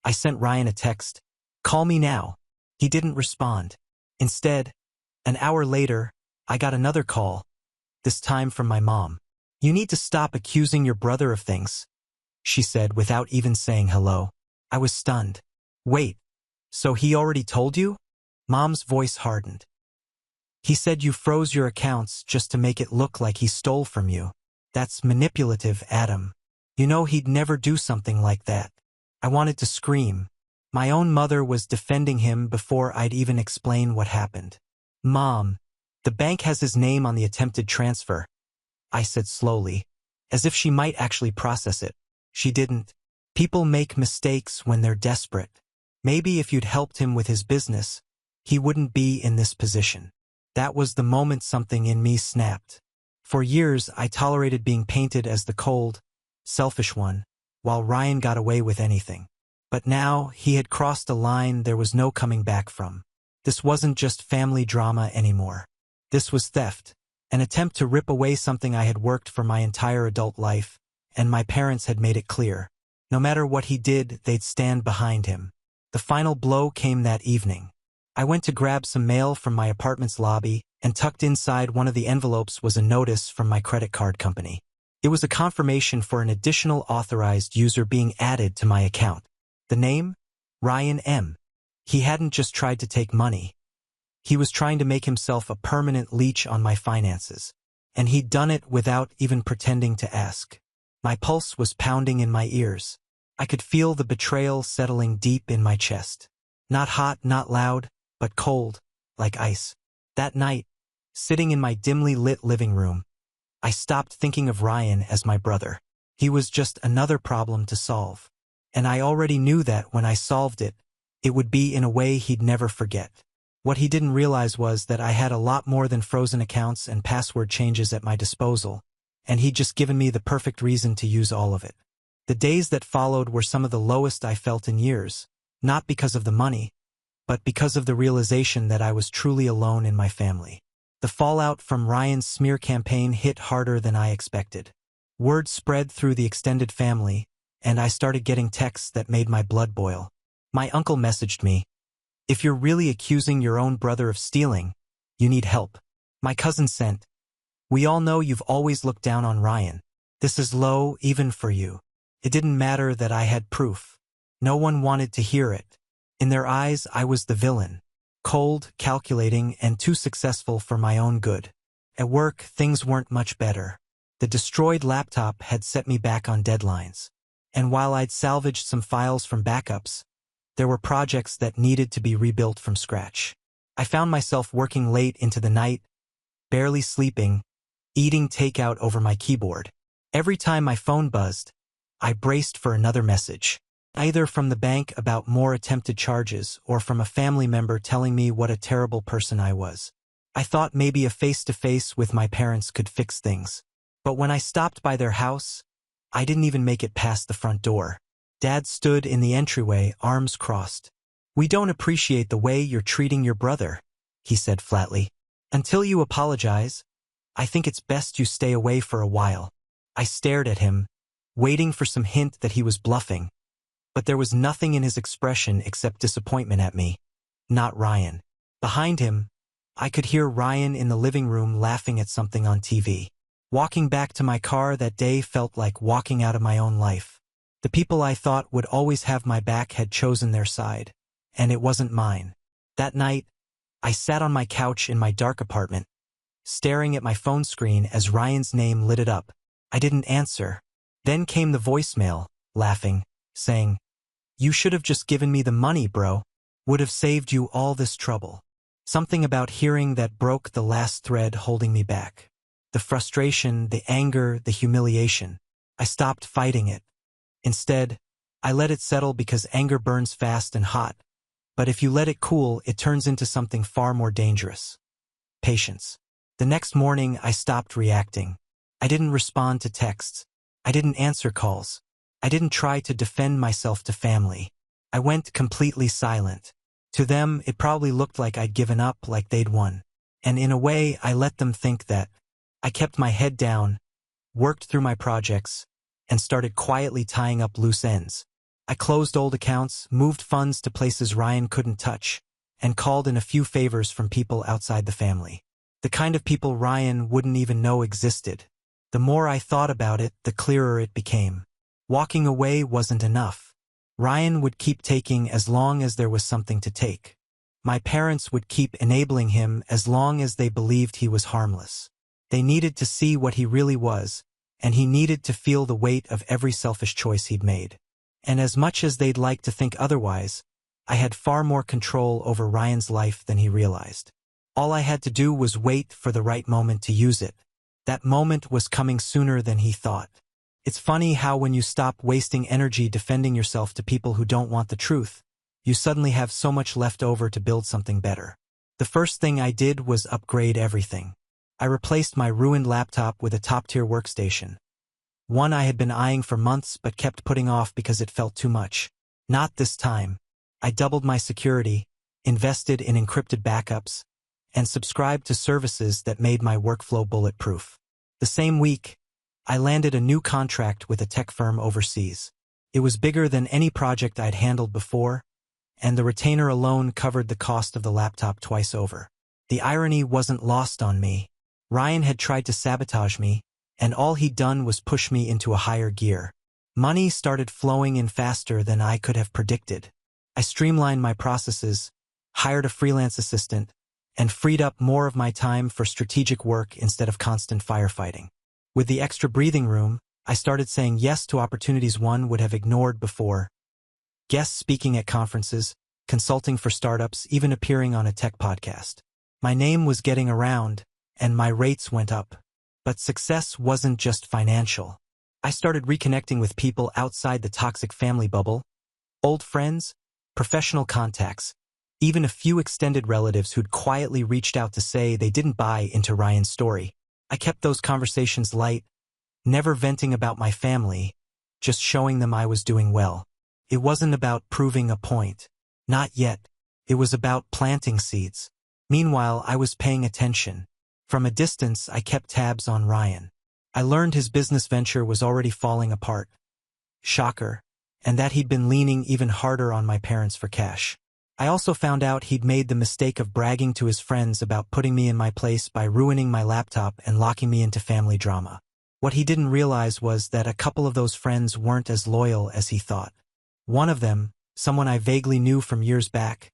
I sent Ryan a text, "Call me now." He didn't respond. Instead, an hour later, I got another call, this time from my mom. "You need to stop accusing your brother of things," she said without even saying hello. I was stunned. "Wait, so he already told you?" Mom's voice hardened. "He said you froze your accounts just to make it look like he stole from you. That's manipulative, Adam. You know he'd never do something like that." I wanted to scream. My own mother was defending him before I'd even explain what happened. "Mom, the bank has his name on the attempted transfer," I said slowly, as if she might actually process it. She didn't. People make mistakes when they're desperate. Maybe if you'd helped him with his business, he wouldn't be in this position. That was the moment something in me snapped. For years, I tolerated being painted as the cold, selfish one, while Ryan got away with anything. But now, he had crossed a line there was no coming back from. This wasn't just family drama anymore. This was theft, an attempt to rip away something I had worked for my entire adult life, and my parents had made it clear. No matter what he did, they'd stand behind him. The final blow came that evening. I went to grab some mail from my apartment's lobby, and tucked inside one of the envelopes was a notice from my credit card company. It was a confirmation for an additional authorized user being added to my account. The name? Ryan M. He hadn't just tried to take money. He was trying to make himself a permanent leech on my finances. And he'd done it without even pretending to ask. My pulse was pounding in my ears. I could feel the betrayal settling deep in my chest. Not hot, not loud, but cold, like ice. That night, sitting in my dimly lit living room, I stopped thinking of Ryan as my brother. He was just another problem to solve. And I already knew that when I solved it, it would be in a way he'd never forget. What he didn't realize was that I had a lot more than frozen accounts and password changes at my disposal, and he'd just given me the perfect reason to use all of it. The days that followed were some of the lowest I felt in years, not because of the money, but because of the realization that I was truly alone in my family. The fallout from Ryan's smear campaign hit harder than I expected. Word spread through the extended family, and I started getting texts that made my blood boil. My uncle messaged me, "If you're really accusing your own brother of stealing, you need help." My cousin sent, "We all know you've always looked down on Ryan. This is low even for you." It didn't matter that I had proof. No one wanted to hear it. In their eyes, I was the villain. Cold, calculating, and too successful for my own good. At work, things weren't much better. The destroyed laptop had set me back on deadlines. And while I'd salvaged some files from backups, there were projects that needed to be rebuilt from scratch. I found myself working late into the night, barely sleeping, eating takeout over my keyboard. Every time my phone buzzed, I braced for another message, either from the bank about more attempted charges or from a family member telling me what a terrible person I was. I thought maybe a face-to-face with my parents could fix things. But when I stopped by their house, I didn't even make it past the front door. Dad stood in the entryway, arms crossed. "We don't appreciate the way you're treating your brother," he said flatly. "Until you apologize, I think it's best you stay away for a while." I stared at him, waiting for some hint that he was bluffing. But there was nothing in his expression except disappointment at me. Not Ryan. Behind him, I could hear Ryan in the living room laughing at something on TV. Walking back to my car that day felt like walking out of my own life. The people I thought would always have my back had chosen their side, and it wasn't mine. That night, I sat on my couch in my dark apartment, staring at my phone screen as Ryan's name lit it up. I didn't answer. Then came the voicemail, laughing, saying, "You should have just given me the money, bro. Would have saved you all this trouble." Something about hearing that broke the last thread holding me back. The frustration, the anger, the humiliation. I stopped fighting it. Instead, I let it settle because anger burns fast and hot. But if you let it cool, it turns into something far more dangerous. Patience. The next morning, I stopped reacting. I didn't respond to texts. I didn't answer calls. I didn't try to defend myself to family. I went completely silent. To them, it probably looked like I'd given up, like they'd won. And in a way, I let them think that. I kept my head down, worked through my projects, and started quietly tying up loose ends. I closed old accounts, moved funds to places Ryan couldn't touch, and called in a few favors from people outside the family. The kind of people Ryan wouldn't even know existed. The more I thought about it, the clearer it became. Walking away wasn't enough. Ryan would keep taking as long as there was something to take. My parents would keep enabling him as long as they believed he was harmless. They needed to see what he really was, and he needed to feel the weight of every selfish choice he'd made. And as much as they'd like to think otherwise, I had far more control over Ryan's life than he realized. All I had to do was wait for the right moment to use it. That moment was coming sooner than he thought. It's funny how when you stop wasting energy defending yourself to people who don't want the truth, you suddenly have so much left over to build something better. The first thing I did was upgrade everything. I replaced my ruined laptop with a top-tier workstation. One I had been eyeing for months but kept putting off because it felt too much. Not this time. I doubled my security, invested in encrypted backups, and subscribed to services that made my workflow bulletproof. The same week, I landed a new contract with a tech firm overseas. It was bigger than any project I'd handled before, and the retainer alone covered the cost of the laptop twice over. The irony wasn't lost on me. Ryan had tried to sabotage me, and all he'd done was push me into a higher gear. Money started flowing in faster than I could have predicted. I streamlined my processes, hired a freelance assistant, and freed up more of my time for strategic work instead of constant firefighting. With the extra breathing room, I started saying yes to opportunities one would have ignored before. Guest speaking at conferences, consulting for startups, even appearing on a tech podcast. My name was getting around, and my rates went up. But success wasn't just financial. I started reconnecting with people outside the toxic family bubble, old friends, professional contacts, even a few extended relatives who'd quietly reached out to say they didn't buy into Ryan's story. I kept those conversations light, never venting about my family, just showing them I was doing well. It wasn't about proving a point. Not yet. It was about planting seeds. Meanwhile, I was paying attention. From a distance, I kept tabs on Ryan. I learned his business venture was already falling apart. shocker, and that he'd been leaning even harder on my parents for cash. I also found out he'd made the mistake of bragging to his friends about putting me in my place by ruining my laptop and locking me into family drama. What he didn't realize was that a couple of those friends weren't as loyal as he thought. One of them, someone I vaguely knew from years back,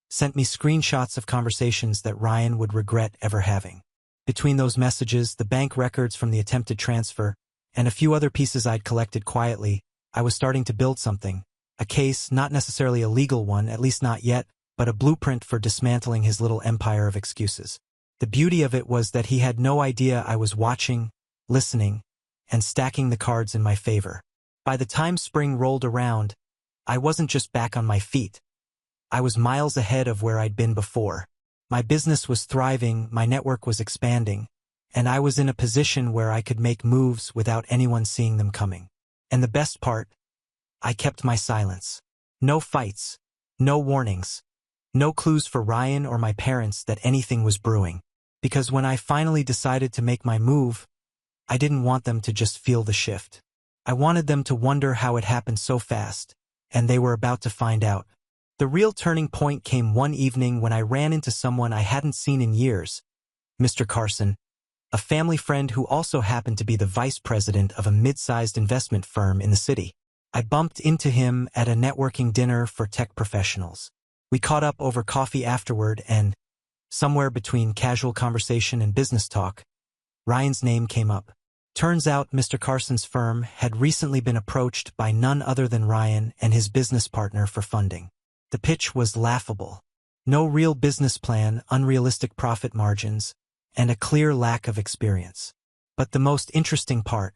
sent me screenshots of conversations that Ryan would regret ever having. Between those messages, the bank records from the attempted transfer, and a few other pieces I'd collected quietly, I was starting to build something. A case, not necessarily a legal one, at least not yet, but a blueprint for dismantling his little empire of excuses. The beauty of it was that he had no idea I was watching, listening, and stacking the cards in my favor. By the time spring rolled around, I wasn't just back on my feet. I was miles ahead of where I'd been before. My business was thriving, my network was expanding, and I was in a position where I could make moves without anyone seeing them coming. And the best part, I kept my silence. No fights, no warnings, no clues for Ryan or my parents that anything was brewing. Because when I finally decided to make my move, I didn't want them to just feel the shift. I wanted them to wonder how it happened so fast, and they were about to find out. The real turning point came one evening when I ran into someone I hadn't seen in years, Mr. Carson, a family friend who also happened to be the vice president of a mid-sized investment firm in the city. I bumped into him at a networking dinner for tech professionals. We caught up over coffee afterward and, somewhere between casual conversation and business talk, Ryan's name came up. Turns out Mr. Carson's firm had recently been approached by none other than Ryan and his business partner for funding. The pitch was laughable. No real business plan, unrealistic profit margins, and a clear lack of experience. But the most interesting part,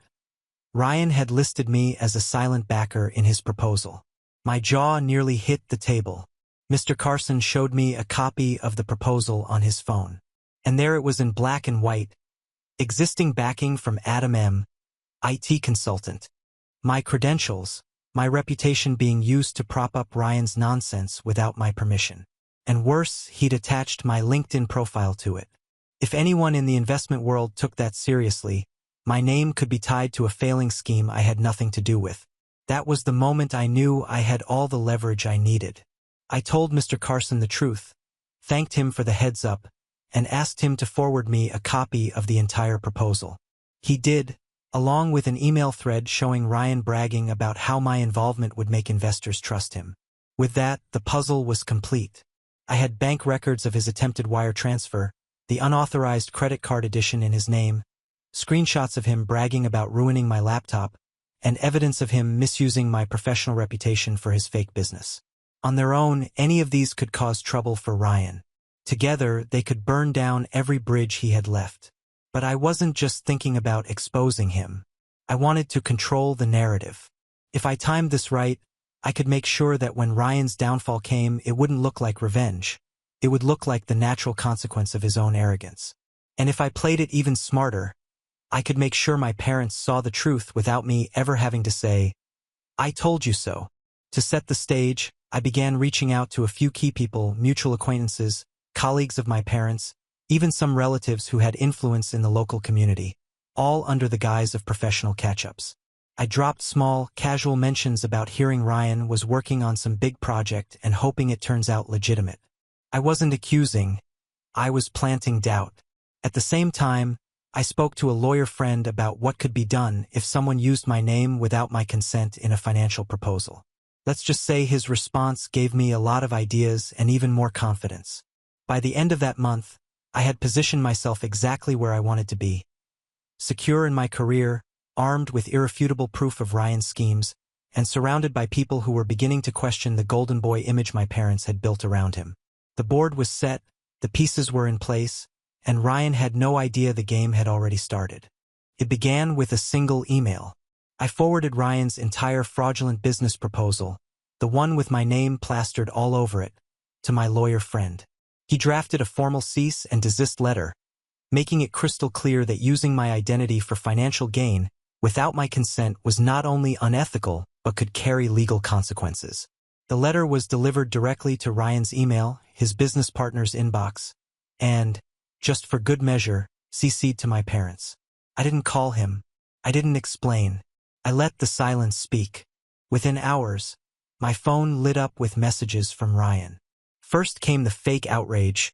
Ryan had listed me as a silent backer in his proposal. My jaw nearly hit the table. Mr. Carson showed me a copy of the proposal on his phone. And there it was in black and white, existing backing from Adam M., IT consultant. My credentials, my reputation being used to prop up Ryan's nonsense without my permission. And worse, he'd attached my LinkedIn profile to it. If anyone in the investment world took that seriously, my name could be tied to a failing scheme I had nothing to do with. That was the moment I knew I had all the leverage I needed. I told Mr. Carson the truth, thanked him for the heads up, and asked him to forward me a copy of the entire proposal. He did, along with an email thread showing Ryan bragging about how my involvement would make investors trust him. With that, the puzzle was complete. I had bank records of his attempted wire transfer, the unauthorized credit card addition in his name, screenshots of him bragging about ruining my laptop, and evidence of him misusing my professional reputation for his fake business. On their own, any of these could cause trouble for Ryan. Together, they could burn down every bridge he had left. But I wasn't just thinking about exposing him. I wanted to control the narrative. If I timed this right, I could make sure that when Ryan's downfall came, it wouldn't look like revenge. It would look like the natural consequence of his own arrogance. And if I played it even smarter, I could make sure my parents saw the truth without me ever having to say, "I told you so." To set the stage, I began reaching out to a few key people, mutual acquaintances, colleagues of my parents, even some relatives who had influence in the local community, all under the guise of professional catch-ups. I dropped small, casual mentions about hearing Ryan was working on some big project and hoping it turns out legitimate. I wasn't accusing, I was planting doubt. At the same time, I spoke to a lawyer friend about what could be done if someone used my name without my consent in a financial proposal. Let's just say his response gave me a lot of ideas and even more confidence. By the end of that month, I had positioned myself exactly where I wanted to be. Secure in my career, armed with irrefutable proof of Ryan's schemes, and surrounded by people who were beginning to question the golden boy image my parents had built around him. The board was set, the pieces were in place, and Ryan had no idea the game had already started. It began with a single email. I forwarded Ryan's entire fraudulent business proposal, the one with my name plastered all over it, to my lawyer friend. He drafted a formal cease and desist letter, making it crystal clear that using my identity for financial gain without my consent was not only unethical but could carry legal consequences. The letter was delivered directly to Ryan's email, his business partner's inbox, and, just for good measure, CC'd to my parents. I didn't call him. I didn't explain. I let the silence speak. Within hours, my phone lit up with messages from Ryan. First came the fake outrage.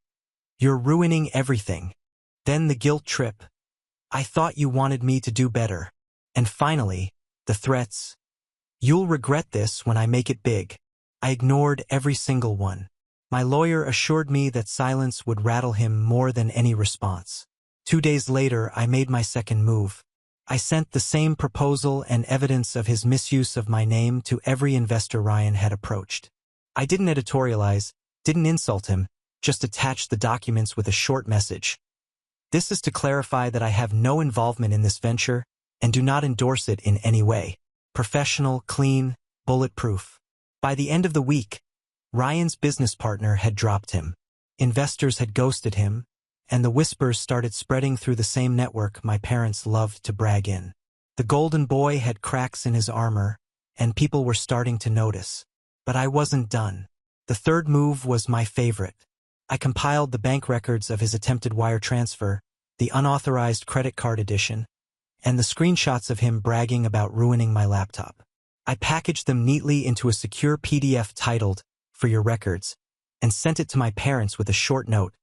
"You're ruining everything." Then the guilt trip. "I thought you wanted me to do better." And finally, the threats. "You'll regret this when I make it big." I ignored every single one. My lawyer assured me that silence would rattle him more than any response. 2 days later, I made my second move. I sent the same proposal and evidence of his misuse of my name to every investor Ryan had approached. I didn't editorialize, didn't insult him, just attached the documents with a short message. "This is to clarify that I have no involvement in this venture and do not endorse it in any way. Professional, clean, bulletproof." By the end of the week, Ryan's business partner had dropped him. Investors had ghosted him, and the whispers started spreading through the same network my parents loved to brag in. The golden boy had cracks in his armor, and people were starting to notice. But I wasn't done. The third move was my favorite. I compiled the bank records of his attempted wire transfer, the unauthorized credit card edition, and the screenshots of him bragging about ruining my laptop. I packaged them neatly into a secure PDF titled, "For Your Records," and sent it to my parents with a short note.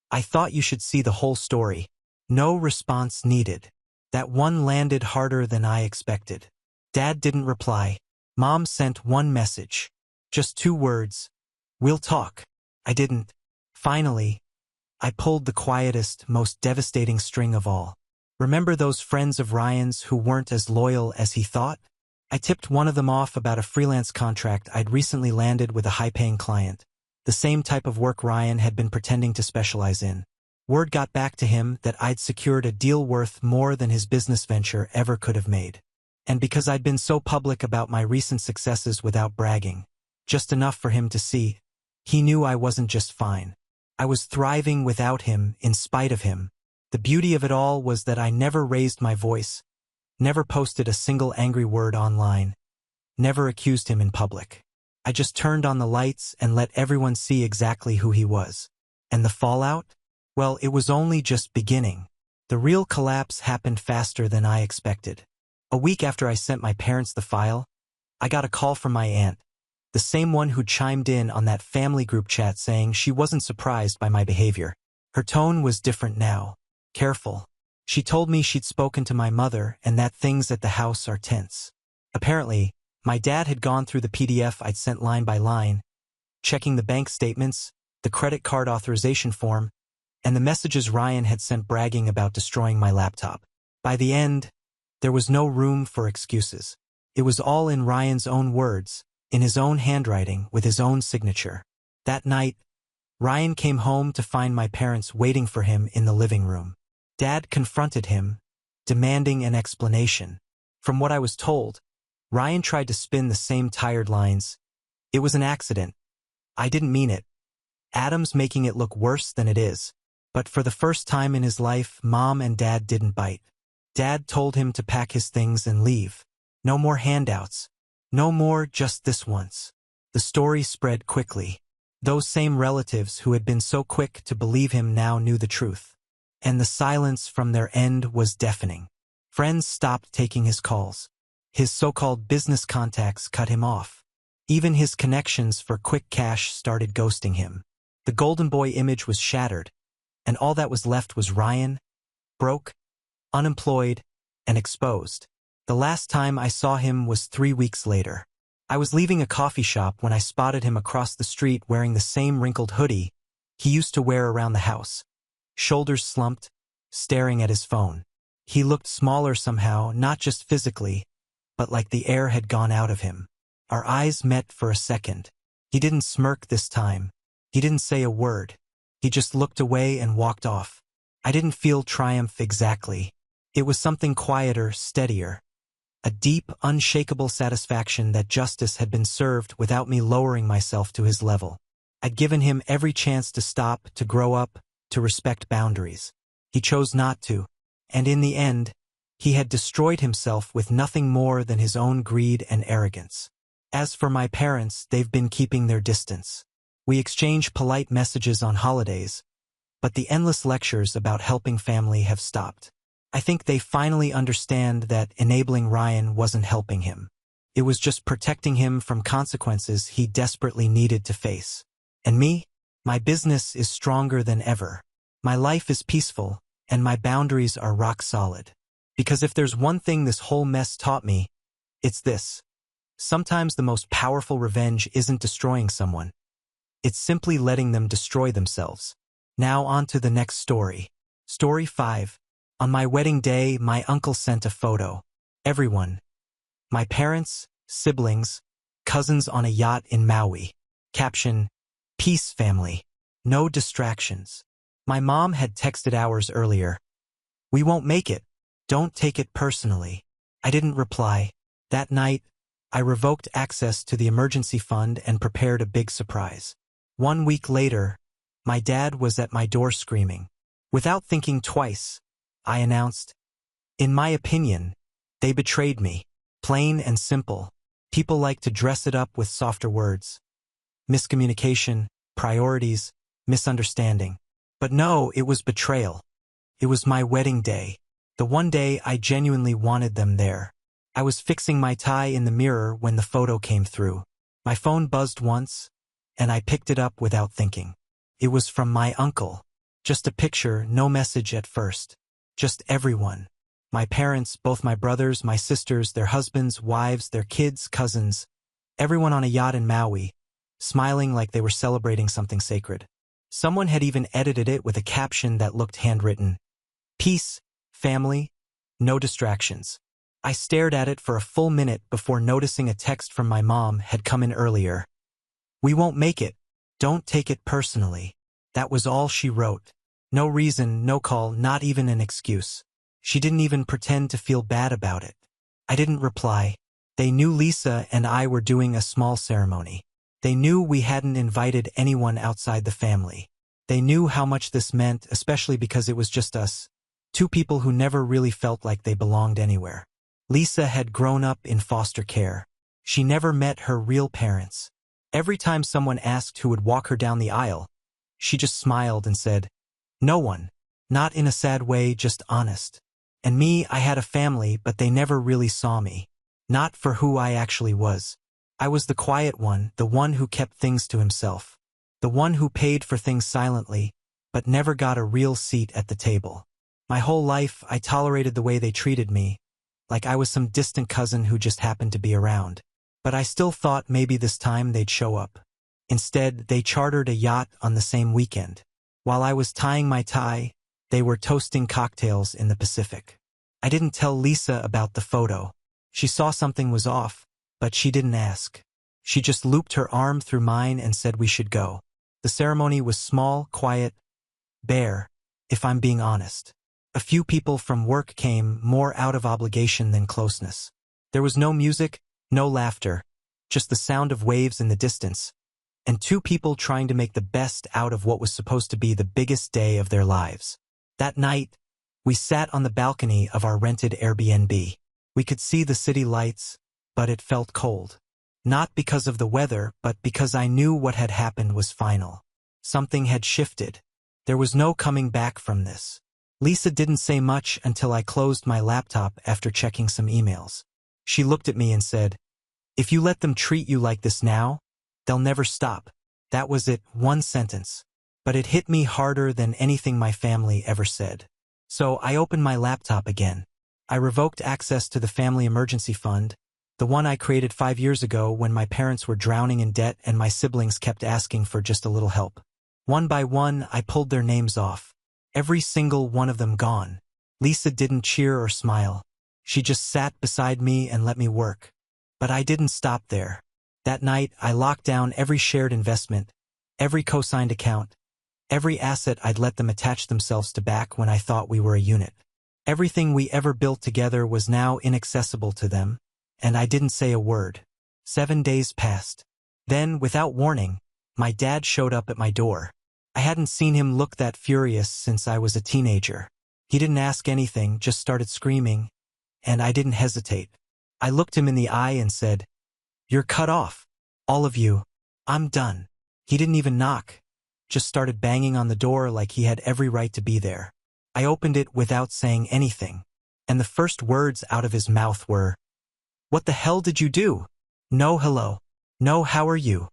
"I thought you should see the whole story." No response needed. That one landed harder than I expected. Dad didn't reply. Mom sent one message. Just 2 words. "We'll talk." I didn't. Finally, I pulled the quietest, most devastating string of all. Remember those friends of Ryan's who weren't as loyal as he thought? I tipped one of them off about a freelance contract I'd recently landed with a high-paying client, the same type of work Ryan had been pretending to specialize in. Word got back to him that I'd secured a deal worth more than his business venture ever could have made. And because I'd been so public about my recent successes without bragging, just enough for him to see, he knew I wasn't just fine. I was thriving without him, in spite of him. The beauty of it all was that I never raised my voice, never posted a single angry word online, never accused him in public. I just turned on the lights and let everyone see exactly who he was. And the fallout? Well, it was only just beginning. The real collapse happened faster than I expected. A week after I sent my parents the file, I got a call from my aunt, the same one who chimed in on that family group chat saying she wasn't surprised by my behavior. Her tone was different now. Careful. She told me she'd spoken to my mother and that things at the house are tense. Apparently, my dad had gone through the PDF I'd sent line by line, checking the bank statements, the credit card authorization form, and the messages Ryan had sent bragging about destroying my laptop. By the end, there was no room for excuses. It was all in Ryan's own words, in his own handwriting, with his own signature. That night, Ryan came home to find my parents waiting for him in the living room. Dad confronted him, demanding an explanation. From what I was told, Ryan tried to spin the same tired lines. "It was an accident. I didn't mean it. Adam's making it look worse than it is." But for the first time in his life, Mom and Dad didn't bite. Dad told him to pack his things and leave. No more handouts. No more just this once. The story spread quickly. Those same relatives who had been so quick to believe him now knew the truth. And the silence from their end was deafening. Friends stopped taking his calls. His so-called business contacts cut him off. Even his connections for quick cash started ghosting him. The golden boy image was shattered, and all that was left was Ryan, broke, unemployed, and exposed. The last time I saw him was 3 weeks later. I was leaving a coffee shop when I spotted him across the street wearing the same wrinkled hoodie he used to wear around the house, shoulders slumped, staring at his phone. He looked smaller somehow, not just physically, but like the air had gone out of him. Our eyes met for a second. He didn't smirk this time. He didn't say a word. He just looked away and walked off. I didn't feel triumph exactly. It was something quieter, steadier. A deep, unshakable satisfaction that justice had been served without me lowering myself to his level. I'd given him every chance to stop, to grow up, to respect boundaries. He chose not to, and in the end, he had destroyed himself with nothing more than his own greed and arrogance. As for my parents, they've been keeping their distance. We exchange polite messages on holidays, but the endless lectures about helping family have stopped. I think they finally understand that enabling Ryan wasn't helping him. It was just protecting him from consequences he desperately needed to face. And me? My business is stronger than ever. My life is peaceful, and my boundaries are rock solid. Because if there's one thing this whole mess taught me, it's this. Sometimes the most powerful revenge isn't destroying someone. It's simply letting them destroy themselves. Now on to the next story. Story 5. On my wedding day, my uncle sent a photo. Everyone. My parents, siblings, cousins on a yacht in Maui. Caption, Peace family. No distractions. My mom had texted hours earlier. We won't make it. Don't take it personally. I didn't reply. That night, I revoked access to the emergency fund and prepared a big surprise. 1 week later, my dad was at my door screaming. Without thinking twice, I announced, in my opinion, they betrayed me. Plain and simple. People like to dress it up with softer words. Miscommunication, priorities, misunderstanding. But no, it was betrayal. It was my wedding day. The one day I genuinely wanted them there. I was fixing my tie in the mirror when the photo came through. My phone buzzed once, and I picked it up without thinking. It was from my uncle. Just a picture, no message at first. Just everyone. My parents, both my brothers, my sisters, their husbands, wives, their kids, cousins. Everyone on a yacht in Maui, smiling like they were celebrating something sacred. Someone had even edited it with a caption that looked handwritten. Peace, family, no distractions. I stared at it for a full minute before noticing a text from my mom had come in earlier. We won't make it. Don't take it personally. That was all she wrote. No reason, no call, not even an excuse. She didn't even pretend to feel bad about it. I didn't reply. They knew Lisa and I were doing a small ceremony. They knew we hadn't invited anyone outside the family. They knew how much this meant, especially because it was just us. Two people who never really felt like they belonged anywhere. Lisa had grown up in foster care. She never met her real parents. Every time someone asked who would walk her down the aisle, she just smiled and said, no one. Not in a sad way, just honest. And me, I had a family, but they never really saw me. Not for who I actually was. I was the quiet one, the one who kept things to himself. The one who paid for things silently, but never got a real seat at the table. My whole life, I tolerated the way they treated me, like I was some distant cousin who just happened to be around. But I still thought maybe this time they'd show up. Instead, they chartered a yacht on the same weekend. While I was tying my tie, they were toasting cocktails in the Pacific. I didn't tell Lisa about the photo. She saw something was off, but she didn't ask. She just looped her arm through mine and said we should go. The ceremony was small, quiet, bare, if I'm being honest. A few people from work came, more out of obligation than closeness. There was no music, no laughter, just the sound of waves in the distance, and two people trying to make the best out of what was supposed to be the biggest day of their lives. That night, we sat on the balcony of our rented Airbnb. We could see the city lights, but it felt cold. Not because of the weather, but because I knew what had happened was final. Something had shifted. There was no coming back from this. Lisa didn't say much until I closed my laptop after checking some emails. She looked at me and said, if you let them treat you like this now, they'll never stop. That was it, one sentence. But it hit me harder than anything my family ever said. So I opened my laptop again. I revoked access to the family emergency fund, the one I created 5 years ago when my parents were drowning in debt and my siblings kept asking for just a little help. One by one, I pulled their names off. Every single one of them gone. Lisa didn't cheer or smile. She just sat beside me and let me work. But I didn't stop there. That night, I locked down every shared investment, every co-signed account, every asset I'd let them attach themselves to back when I thought we were a unit. Everything we ever built together was now inaccessible to them, and I didn't say a word. 7 days passed. Then, without warning, my dad showed up at my door. I hadn't seen him look that furious since I was a teenager. He didn't ask anything, just started screaming, and I didn't hesitate. I looked him in the eye and said, you're cut off. All of you. I'm done. He didn't even knock. Just started banging on the door like he had every right to be there. I opened it without saying anything, and the first words out of his mouth were, What the hell did you do? No hello. No how are you?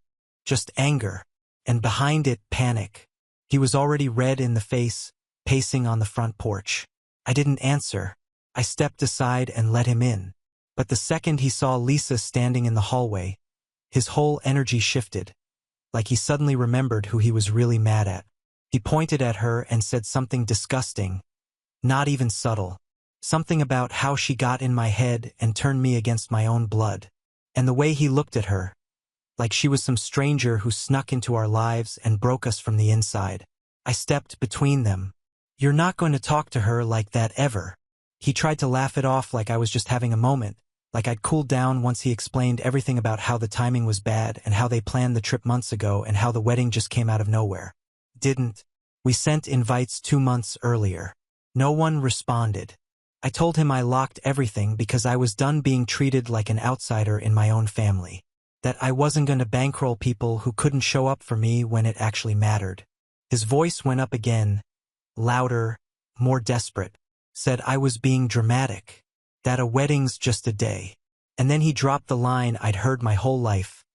Just anger. And behind it, panic. He was already red in the face, pacing on the front porch. I didn't answer. I stepped aside and let him in. But the second he saw Lisa standing in the hallway, his whole energy shifted, like he suddenly remembered who he was really mad at. He pointed at her and said something disgusting, not even subtle. Something about how she got in my head and turned me against my own blood. And the way he looked at her, like she was some stranger who snuck into our lives and broke us from the inside. I stepped between them. You're not going to talk to her like that ever. He tried to laugh it off like I was just having a moment, like I'd cooled down once he explained everything about how the timing was bad and how they planned the trip months ago and how the wedding just came out of nowhere. Didn't. We sent invites 2 months earlier. No one responded. I told him I locked everything because I was done being treated like an outsider in my own family. That I wasn't going to bankroll people who couldn't show up for me when it actually mattered. His voice went up again, louder, more desperate. Said I was being dramatic. That a wedding's just a day. And then he dropped the line I'd heard my whole life.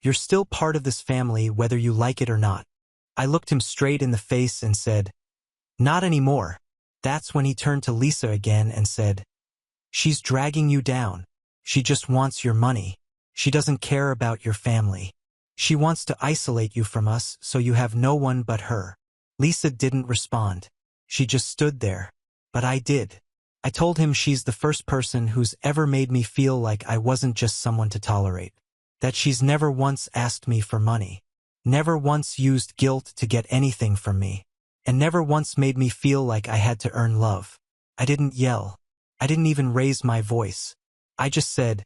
You're still part of this family whether you like it or not. I looked him straight in the face and said, not anymore. That's when he turned to Lisa again and said, she's dragging you down. She just wants your money. She doesn't care about your family. She wants to isolate you from us so you have no one but her. Lisa didn't respond. She just stood there. But I did. I told him she's the first person who's ever made me feel like I wasn't just someone to tolerate. That she's never once asked me for money. Never once used guilt to get anything from me. And never once made me feel like I had to earn love. I didn't yell. I didn't even raise my voice. I just said,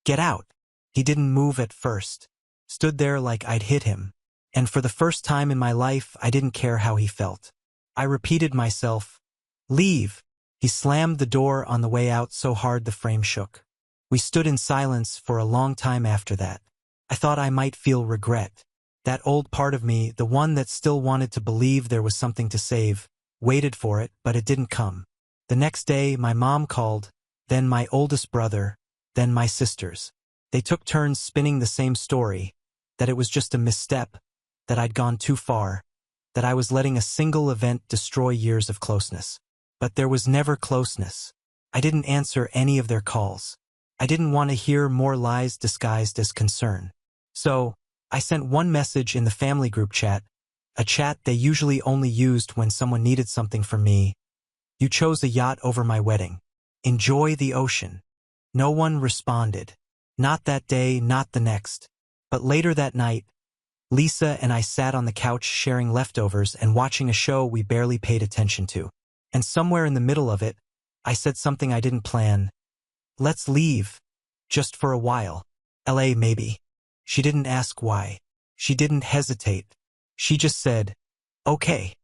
get out. He didn't move at first. Stood there like I'd hit him. And for the first time in my life, I didn't care how he felt. I repeated myself, leave. He slammed the door on the way out so hard the frame shook. We stood in silence for a long time after that. I thought I might feel regret. That old part of me, the one that still wanted to believe there was something to save, waited for it, but it didn't come. The next day, my mom called, then my oldest brother, then my sisters. They took turns spinning the same story, that it was just a misstep, that I'd gone too far, that I was letting a single event destroy years of closeness. But there was never closeness. I didn't answer any of their calls. I didn't want to hear more lies disguised as concern. So, I sent one message in the family group chat, a chat they usually only used when someone needed something from me. You chose a yacht over my wedding. Enjoy the ocean. No one responded. Not that day, not the next. But later that night, Lisa and I sat on the couch sharing leftovers and watching a show we barely paid attention to. And somewhere in the middle of it, I said something I didn't plan. Let's leave. Just for a while. LA maybe. She didn't ask why. She didn't hesitate. She just said, okay.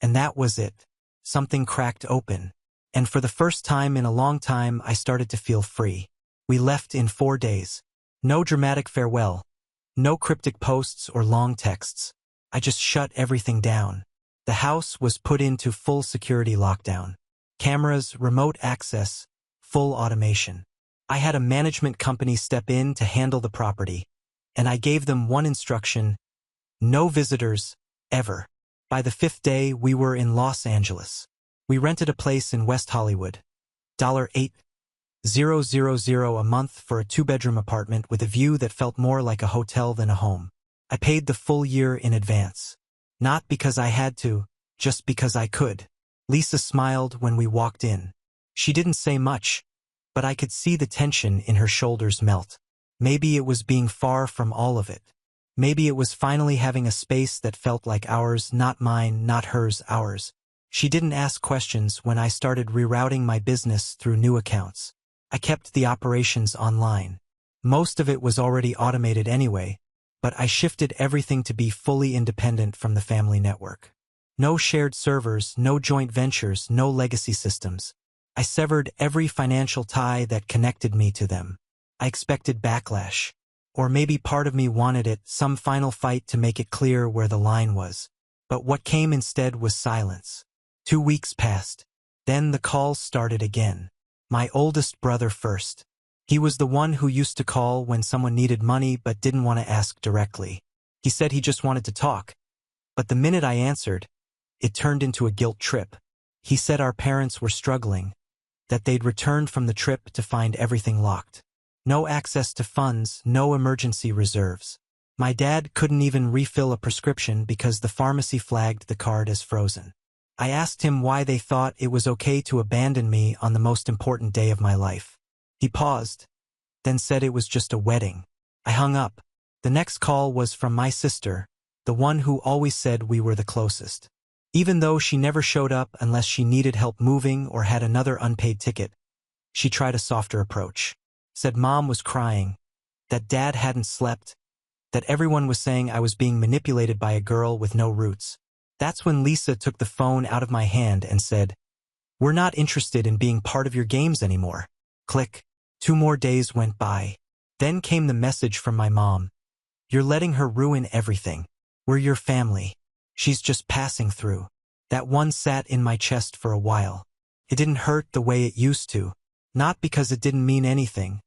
And that was it. Something cracked open. And for the first time in a long time, I started to feel free. We left in 4 days. No dramatic farewell. No cryptic posts or long texts. I just shut everything down. The house was put into full security lockdown. Cameras, remote access, full automation. I had a management company step in to handle the property, and I gave them one instruction: no visitors, ever. By the 5th day, we were in Los Angeles. We rented a place in West Hollywood. $8,000 a month for a 2-bedroom apartment with a view that felt more like a hotel than a home. I paid the full year in advance. Not because I had to, just because I could. Lisa smiled when we walked in. She didn't say much, but I could see the tension in her shoulders melt. Maybe it was being far from all of it. Maybe it was finally having a space that felt like ours, not mine, not hers, ours. She didn't ask questions when I started rerouting my business through new accounts. I kept the operations online. Most of it was already automated anyway, but I shifted everything to be fully independent from the family network. No shared servers, no joint ventures, no legacy systems. I severed every financial tie that connected me to them. I expected backlash. Or maybe part of me wanted it, some final fight to make it clear where the line was. But what came instead was silence. 2 weeks passed. Then the calls started again. My oldest brother first. He was the one who used to call when someone needed money but didn't want to ask directly. He said he just wanted to talk. But the minute I answered, it turned into a guilt trip. He said our parents were struggling, that they'd returned from the trip to find everything locked. No access to funds, no emergency reserves. My dad couldn't even refill a prescription because the pharmacy flagged the card as frozen. I asked him why they thought it was okay to abandon me on the most important day of my life. He paused, then said it was just a wedding. I hung up. The next call was from my sister, the one who always said we were the closest. Even though she never showed up unless she needed help moving or had another unpaid ticket, she tried a softer approach. Said Mom was crying, that Dad hadn't slept, that everyone was saying I was being manipulated by a girl with no roots. That's when Lisa took the phone out of my hand and said, "We're not interested in being part of your games anymore." Click. 2 more days went by. Then came the message from my mom. "You're letting her ruin everything. We're your family. She's just passing through." That one sat in my chest for a while. It didn't hurt the way it used to, not because it didn't mean anything,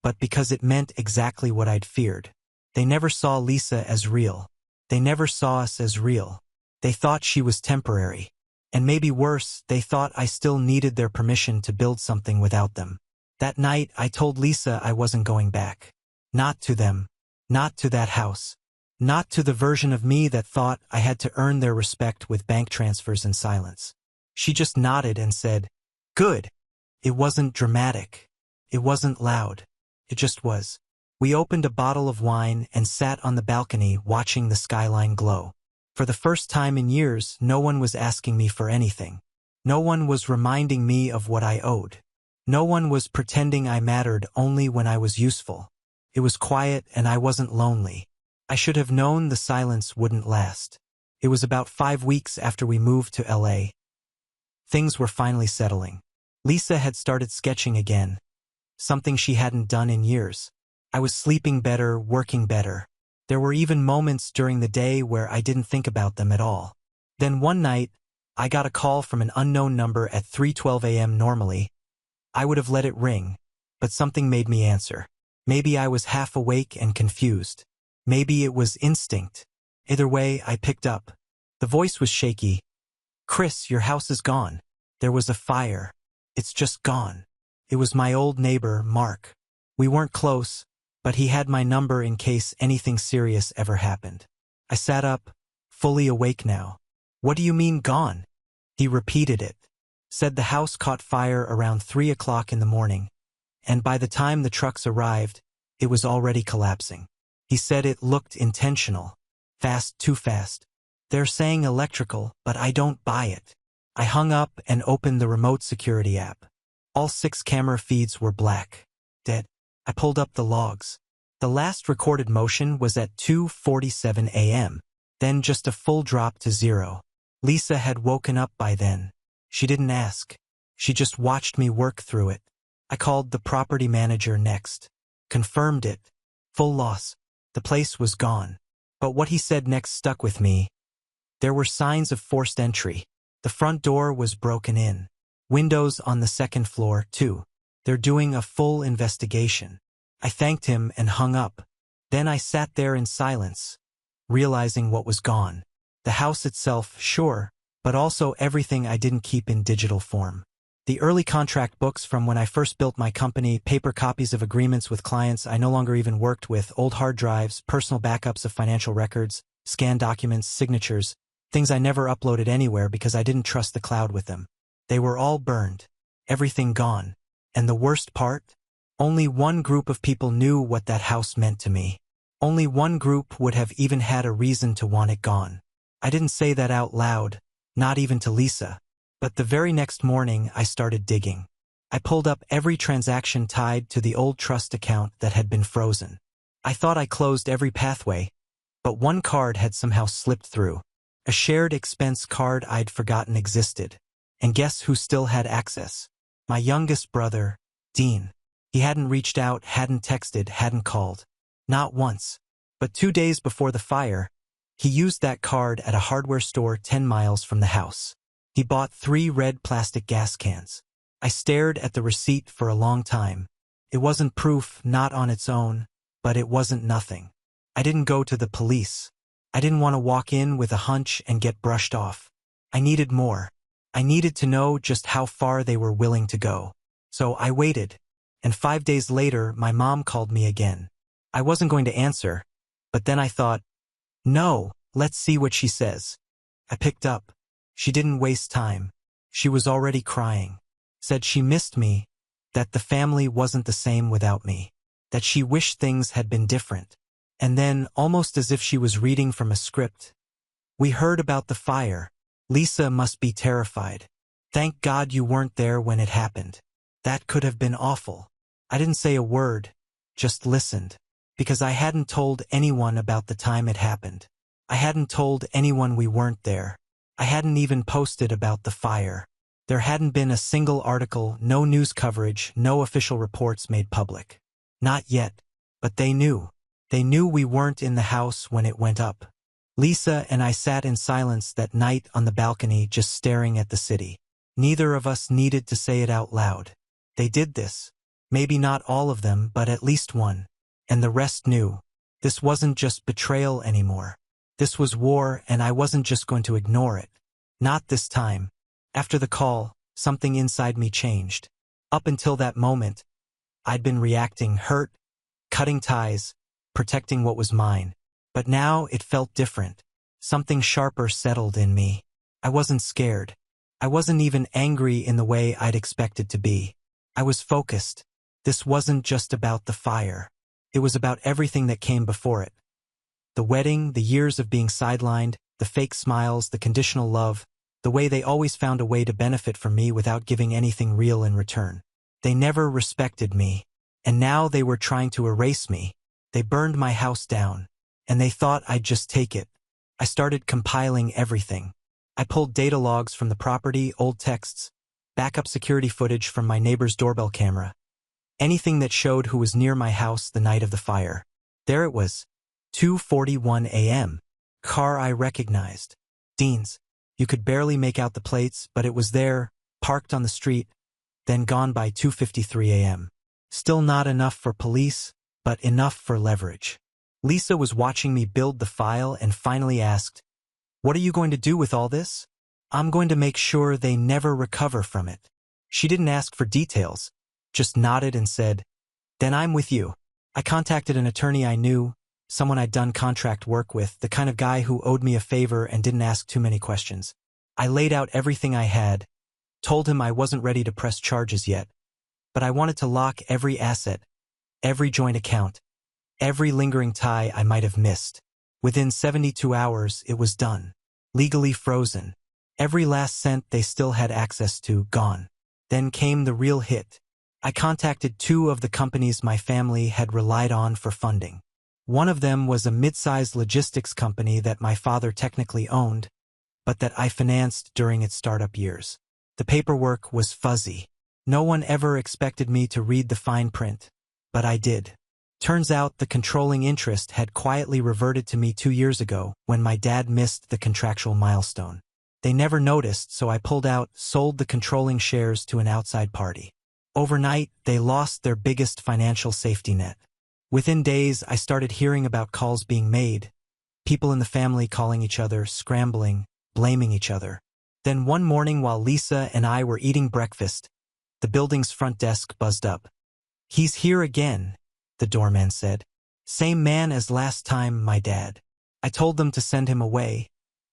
but because it meant exactly what I'd feared. They never saw Lisa as real. They never saw us as real. They thought she was temporary. And maybe worse, they thought I still needed their permission to build something without them. That night, I told Lisa I wasn't going back. Not to them. Not to that house. Not to the version of me that thought I had to earn their respect with bank transfers and silence. She just nodded and said, "Good." It wasn't dramatic. It wasn't loud. It just was. We opened a bottle of wine and sat on the balcony watching the skyline glow. For the first time in years, no one was asking me for anything. No one was reminding me of what I owed. No one was pretending I mattered only when I was useful. It was quiet and I wasn't lonely. I should have known the silence wouldn't last. It was about 5 weeks after we moved to LA. Things were finally settling. Lisa had started sketching again, something she hadn't done in years. I was sleeping better, working better. There were even moments during the day where I didn't think about them at all. Then one night, I got a call from an unknown number at 3:12 a.m. Normally, I would have let it ring, but something made me answer. Maybe I was half awake and confused. Maybe it was instinct. Either way, I picked up. The voice was shaky. "Chris, your house is gone. There was a fire. It's just gone." It was my old neighbor, Mark. We weren't close, but he had my number in case anything serious ever happened. I sat up, fully awake now. "What do you mean gone?" He repeated it. Said the house caught fire around 3 o'clock in the morning, and by the time the trucks arrived, it was already collapsing. He said it looked intentional. Fast, too fast. They're saying electrical, but I don't buy it. I hung up and opened the remote security app. All 6 camera feeds were black. Dead. I pulled up the logs. The last recorded motion was at 2:47 a.m., then just a full drop to 0. Lisa had woken up by then. She didn't ask. She just watched me work through it. I called the property manager next. Confirmed it. Full loss. The place was gone. But what he said next stuck with me. There were signs of forced entry. The front door was broken in. Windows on the 2nd floor, too. They're doing a full investigation. I thanked him and hung up. Then I sat there in silence, realizing what was gone. The house itself, sure, but also everything I didn't keep in digital form. The early contract books from when I first built my company, paper copies of agreements with clients I no longer even worked with, old hard drives, personal backups of financial records, scanned documents, signatures, things I never uploaded anywhere because I didn't trust the cloud with them. They were all burned. Everything gone. And the worst part? Only one group of people knew what that house meant to me. Only one group would have even had a reason to want it gone. I didn't say that out loud, not even to Lisa. But the very next morning, I started digging. I pulled up every transaction tied to the old trust account that had been frozen. I thought I closed every pathway, but one card had somehow slipped through. A shared expense card I'd forgotten existed. And guess who still had access? My youngest brother, Dean. He hadn't reached out, hadn't texted, hadn't called. Not once. But 2 days before the fire, he used that card at a hardware store 10 miles from the house. He bought 3 red plastic gas cans. I stared at the receipt for a long time. It wasn't proof, not on its own, but it wasn't nothing. I didn't go to the police. I didn't want to walk in with a hunch and get brushed off. I needed more. I needed to know just how far they were willing to go. So I waited, and 5 days later my mom called me again. I wasn't going to answer, but then I thought, no, let's see what she says. I picked up. She didn't waste time. She was already crying. Said she missed me, that the family wasn't the same without me, that she wished things had been different. And then, almost as if she was reading from a script, we heard about the fire. Lisa must be terrified. Thank God you weren't there when it happened. That could have been awful. I didn't say a word, just listened, because I hadn't told anyone about the time it happened. I hadn't told anyone we weren't there. I hadn't even posted about the fire. There hadn't been a single article, no news coverage, no official reports made public. Not yet, but they knew. They knew we weren't in the house when it went up. Lisa and I sat in silence that night on the balcony just staring at the city. Neither of us needed to say it out loud. They did this. Maybe not all of them, but at least one. And the rest knew. This wasn't just betrayal anymore. This was war, and I wasn't just going to ignore it. Not this time. After the call, something inside me changed. Up until that moment, I'd been reacting hurt, cutting ties, protecting what was mine. But now it felt different. Something sharper settled in me. I wasn't scared. I wasn't even angry in the way I'd expected to be. I was focused. This wasn't just about the fire. It was about everything that came before it. The wedding, the years of being sidelined, the fake smiles, the conditional love, the way they always found a way to benefit from me without giving anything real in return. They never respected me, and now they were trying to erase me. They burned my house down, and they thought I'd just take it. I started compiling everything. I pulled data logs from the property, old texts, backup security footage from my neighbor's doorbell camera. Anything that showed who was near my house the night of the fire. There it was, 2:41 a.m. Car I recognized. Dean's. You could barely make out the plates, but it was there, parked on the street, then gone by 2:53 a.m. Still not enough for police, but enough for leverage. Lisa was watching me build the file and finally asked, "What are you going to do with all this?" "I'm going to make sure they never recover from it." She didn't ask for details, just nodded and said, "Then I'm with you." I contacted an attorney I knew, someone I'd done contract work with, the kind of guy who owed me a favor and didn't ask too many questions. I laid out everything I had, told him I wasn't ready to press charges yet, but I wanted to lock every asset, every joint account, every lingering tie I might have missed. Within 72 hours, it was done. Legally frozen. Every last cent they still had access to, gone. Then came the real hit. I contacted 2 of the companies my family had relied on for funding. One of them was a mid-sized logistics company that my father technically owned, but that I financed during its startup years. The paperwork was fuzzy. No one ever expected me to read the fine print, but I did. Turns out the controlling interest had quietly reverted to me 2 years ago when my dad missed the contractual milestone. They never noticed, so I pulled out, sold the controlling shares to an outside party. Overnight, they lost their biggest financial safety net. Within days, I started hearing about calls being made, people in the family calling each other, scrambling, blaming each other. Then one morning while Lisa and I were eating breakfast, the building's front desk buzzed up. "He's here again," the doorman said. "Same man as last time, my dad." I told them to send him away,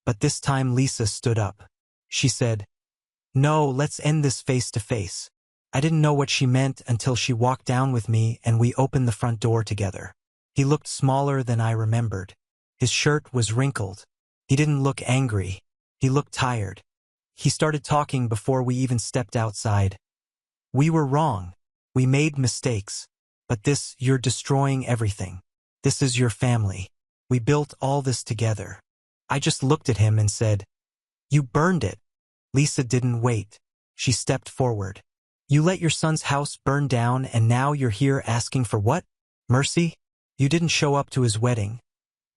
but this time Lisa stood up. She said, "No, let's end this face to face." I didn't know what she meant until she walked down with me and we opened the front door together. He looked smaller than I remembered. His shirt was wrinkled. He didn't look angry. He looked tired. He started talking before we even stepped outside. "We were wrong. We made mistakes. But this, you're destroying everything. This is your family. We built all this together." I just looked at him and said, "You burned it." Lisa didn't wait. She stepped forward. "You let your son's house burn down and now you're here asking for what? Mercy? You didn't show up to his wedding,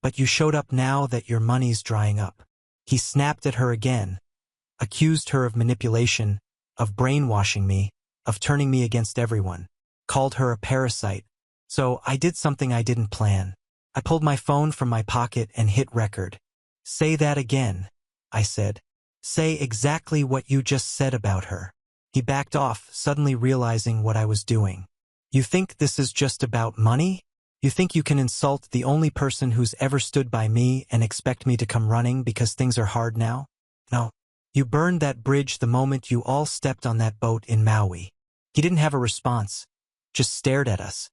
but you showed up now that your money's drying up." He snapped at her again, accused her of manipulation, of brainwashing me, of turning me against everyone. called her a parasite. So I did something I didn't plan. I pulled my phone from my pocket and hit record. "Say that again," I said. "Say exactly what you just said about her." He backed off, suddenly realizing what I was doing. "You think this is just about money? You think you can insult the only person who's ever stood by me and expect me to come running because things are hard now? No. You burned that bridge the moment you all stepped on that boat in Maui." He didn't have a response, just stared at us,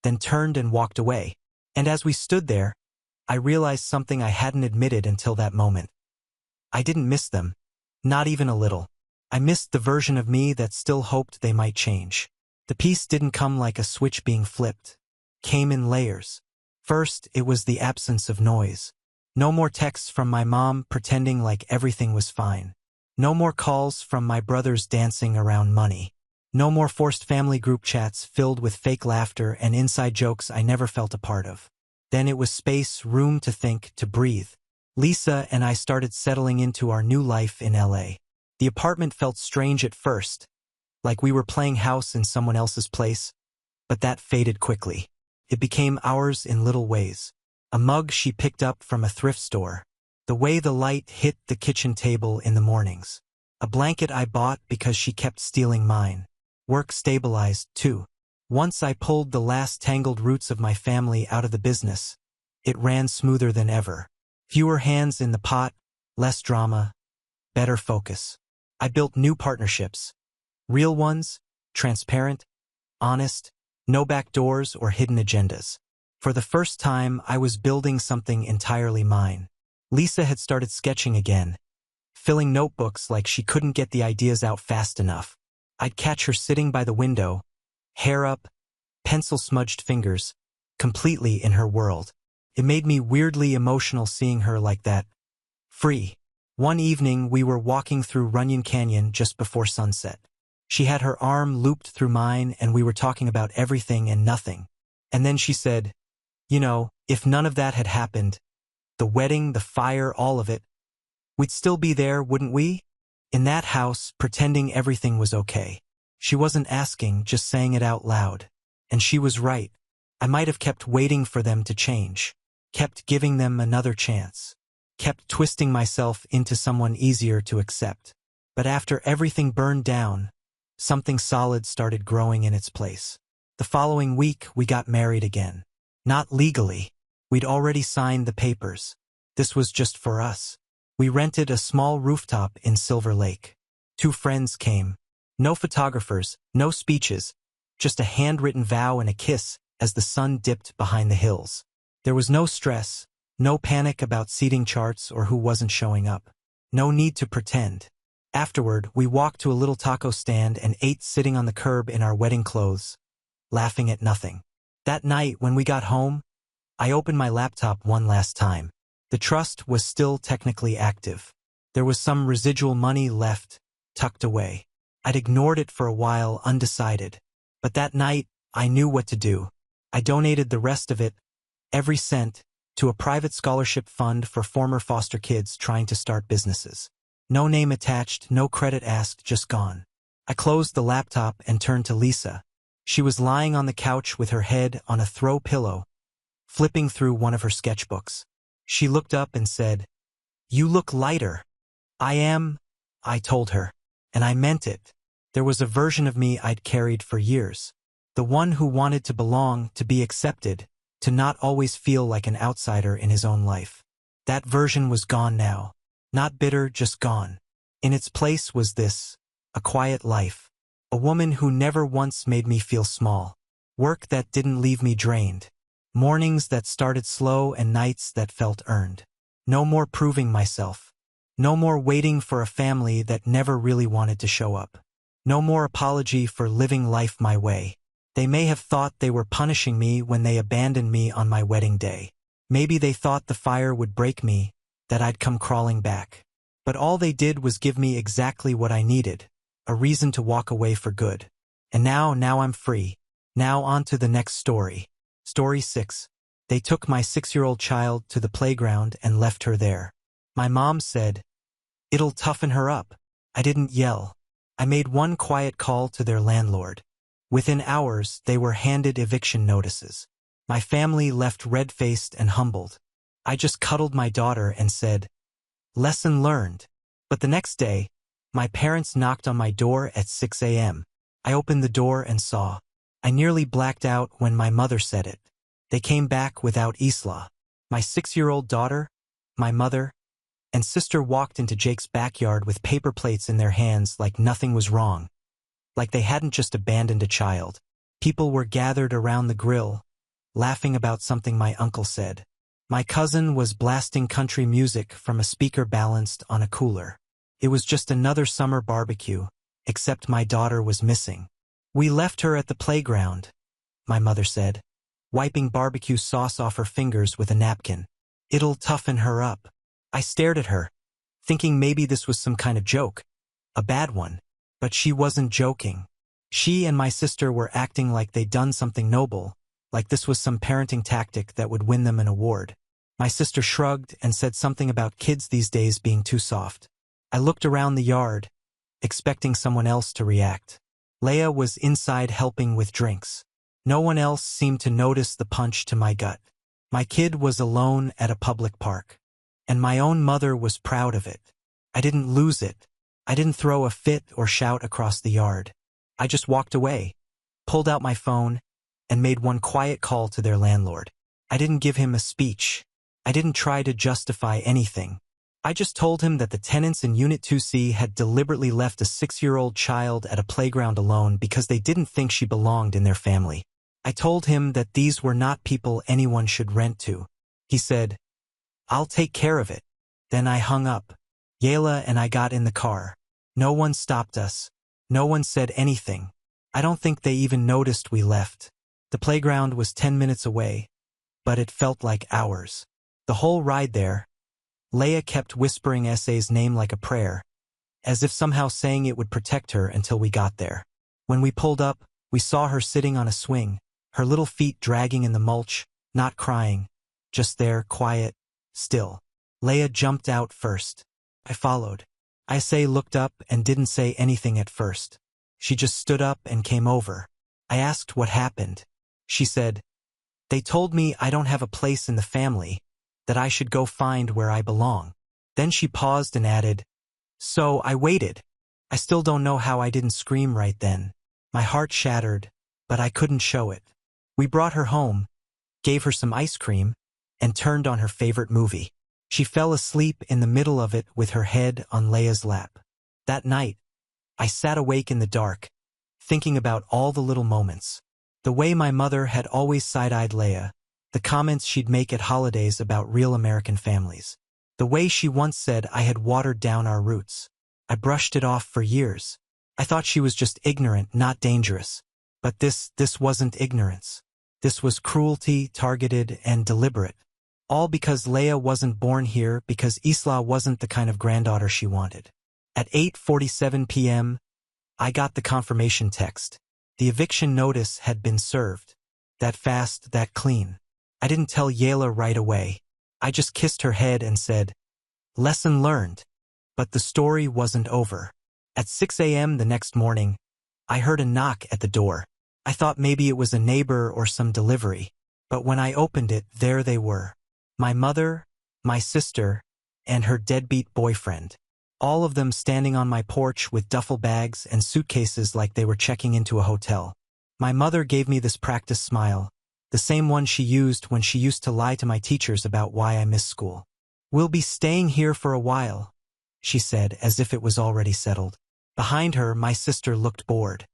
then turned and walked away. And as we stood there, I realized something I hadn't admitted until that moment. I didn't miss them, not even a little. I missed the version of me that still hoped they might change. The peace didn't come like a switch being flipped. It came in layers. First, it was the absence of noise. No more texts from my mom pretending like everything was fine. No more calls from my brothers dancing around money. No more forced family group chats filled with fake laughter and inside jokes I never felt a part of. Then it was space, room to think, to breathe. Lisa and I started settling into our new life in LA. The apartment felt strange at first, like we were playing house in someone else's place, but that faded quickly. It became ours in little ways. A mug she picked up from a thrift store. The way the light hit the kitchen table in the mornings. A blanket I bought because she kept stealing mine. Work stabilized, too. Once I pulled the last tangled roots of my family out of the business, it ran smoother than ever. Fewer hands in the pot, less drama, better focus. I built new partnerships. Real ones, transparent, honest, no backdoors or hidden agendas. For the first time, I was building something entirely mine. Lisa had started sketching again, filling notebooks like she couldn't get the ideas out fast enough. I'd catch her sitting by the window, hair up, pencil-smudged fingers, completely in her world. It made me weirdly emotional seeing her like that, free. One evening, we were walking through Runyon Canyon just before sunset. She had her arm looped through mine and we were talking about everything and nothing. And then she said, "You know, if none of that had happened, the wedding, the fire, all of it, we'd still be there, wouldn't we? In that house, pretending everything was okay." She wasn't asking, just saying it out loud. And she was right. I might have kept waiting for them to change, kept giving them another chance, kept twisting myself into someone easier to accept. But after everything burned down, something solid started growing in its place. The following week, we got married again. Not legally. We'd already signed the papers. This was just for us. We rented a small rooftop in Silver Lake. 2 friends came. No photographers, no speeches, just a handwritten vow and a kiss as the sun dipped behind the hills. There was no stress, no panic about seating charts or who wasn't showing up. No need to pretend. Afterward, we walked to a little taco stand and ate sitting on the curb in our wedding clothes, laughing at nothing. That night, when we got home, I opened my laptop one last time. The trust was still technically active. There was some residual money left, tucked away. I'd ignored it for a while, undecided. But that night, I knew what to do. I donated the rest of it, every cent, to a private scholarship fund for former foster kids trying to start businesses. No name attached, no credit asked, just gone. I closed the laptop and turned to Lisa. She was lying on the couch with her head on a throw pillow, flipping through one of her sketchbooks. She looked up and said, "You look lighter." "I am," I told her, and I meant it. There was a version of me I'd carried for years. The one who wanted to belong, to be accepted, to not always feel like an outsider in his own life. That version was gone now. Not bitter, just gone. In its place was this, a quiet life. A woman who never once made me feel small. Work that didn't leave me drained. Mornings that started slow and nights that felt earned. No more proving myself. No more waiting for a family that never really wanted to show up. No more apology for living life my way. They may have thought they were punishing me when they abandoned me on my wedding day. Maybe they thought the fire would break me, that I'd come crawling back. But all they did was give me exactly what I needed, a reason to walk away for good. And now I'm free. Now on to the next story. Story 6. They took my 6-year-old child to the playground and left her there. My mom said, "It'll toughen her up." I didn't yell. I made one quiet call to their landlord. Within hours, they were handed eviction notices. My family left red-faced and humbled. I just cuddled my daughter and said, "Lesson learned." But the next day, my parents knocked on my door at 6 a.m. I opened the door and saw. I nearly blacked out when my mother said it. They came back without Isla. My 6-year-old daughter, my mother, and sister walked into Jake's backyard with paper plates in their hands like nothing was wrong. Like they hadn't just abandoned a child. People were gathered around the grill, laughing about something my uncle said. My cousin was blasting country music from a speaker balanced on a cooler. It was just another summer barbecue, except my daughter was missing. "We left her at the playground," my mother said, wiping barbecue sauce off her fingers with a napkin. "It'll toughen her up." I stared at her, thinking maybe this was some kind of joke, a bad one. But she wasn't joking. She and my sister were acting like they'd done something noble, like this was some parenting tactic that would win them an award. My sister shrugged and said something about kids these days being too soft. I looked around the yard, expecting someone else to react. Leia was inside helping with drinks. No one else seemed to notice the punch to my gut. My kid was alone at a public park. And my own mother was proud of it. I didn't lose it. I didn't throw a fit or shout across the yard. I just walked away, pulled out my phone, and made one quiet call to their landlord. I didn't give him a speech. I didn't try to justify anything. I just told him that the tenants in Unit 2C had deliberately left a 6-year-old child at a playground alone because they didn't think she belonged in their family. I told him that these were not people anyone should rent to. He said, "I'll take care of it." Then I hung up. Yayla and I got in the car. No one stopped us. No one said anything. I don't think they even noticed we left. The playground was 10 minutes away, but it felt like hours. The whole ride there, Leia kept whispering Essay's name like a prayer, as if somehow saying it would protect her until we got there. When we pulled up, we saw her sitting on a swing, her little feet dragging in the mulch, not crying, just there, quiet, still. Leia jumped out first. I followed. Essay looked up and didn't say anything at first. She just stood up and came over. I asked what happened. She said, "They told me I don't have a place in the family, that I should go find where I belong." Then she paused and added, "So I waited. I still don't know how I didn't scream right then. My heart shattered, but I couldn't show it." We brought her home, gave her some ice cream, and turned on her favorite movie. She fell asleep in the middle of it with her head on Leia's lap. That night, I sat awake in the dark, thinking about all the little moments. The way my mother had always side-eyed Leia, the comments she'd make at holidays about real American families. The way she once said I had watered down our roots. I brushed it off for years. I thought she was just ignorant, not dangerous. But this wasn't ignorance. This was cruelty, targeted and deliberate. All because Leia wasn't born here, because Isla wasn't the kind of granddaughter she wanted. At 8:47 p.m., I got the confirmation text. The eviction notice had been served. That fast, that clean. I didn't tell Yayla right away. I just kissed her head and said, "Lesson learned." But the story wasn't over. At 6 a.m. the next morning, I heard a knock at the door. I thought maybe it was a neighbor or some delivery. But when I opened it, there they were. My mother, my sister, and her deadbeat boyfriend. All of them standing on my porch with duffel bags and suitcases like they were checking into a hotel. My mother gave me this practice smile, the same one she used when she used to lie to my teachers about why I missed school. "We'll be staying here for a while," she said, as if it was already settled. Behind her, my sister looked bored.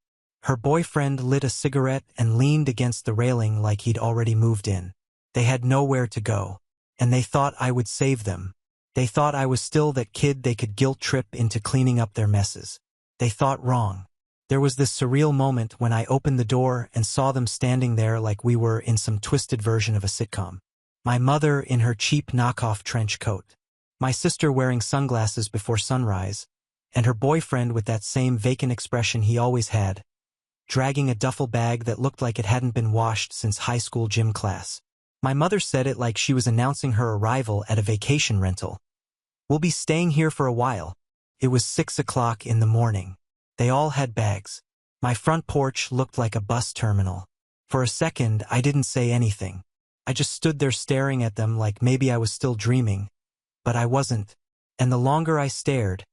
Her boyfriend lit a cigarette and leaned against the railing like he'd already moved in. They had nowhere to go. And they thought I would save them. They thought I was still that kid they could guilt trip into cleaning up their messes. They thought wrong. There was this surreal moment when I opened the door and saw them standing there like we were in some twisted version of a sitcom. My mother in her cheap knockoff trench coat. My sister wearing sunglasses before sunrise, and her boyfriend with that same vacant expression he always had, dragging a duffel bag that looked like it hadn't been washed since high school gym class. My mother said it like she was announcing her arrival at a vacation rental. "We'll be staying here for a while." It was 6 o'clock in the morning. They all had bags. My front porch looked like a bus terminal. For a second, I didn't say anything. I just stood there staring at them like maybe I was still dreaming. But I wasn't. And the longer I stared,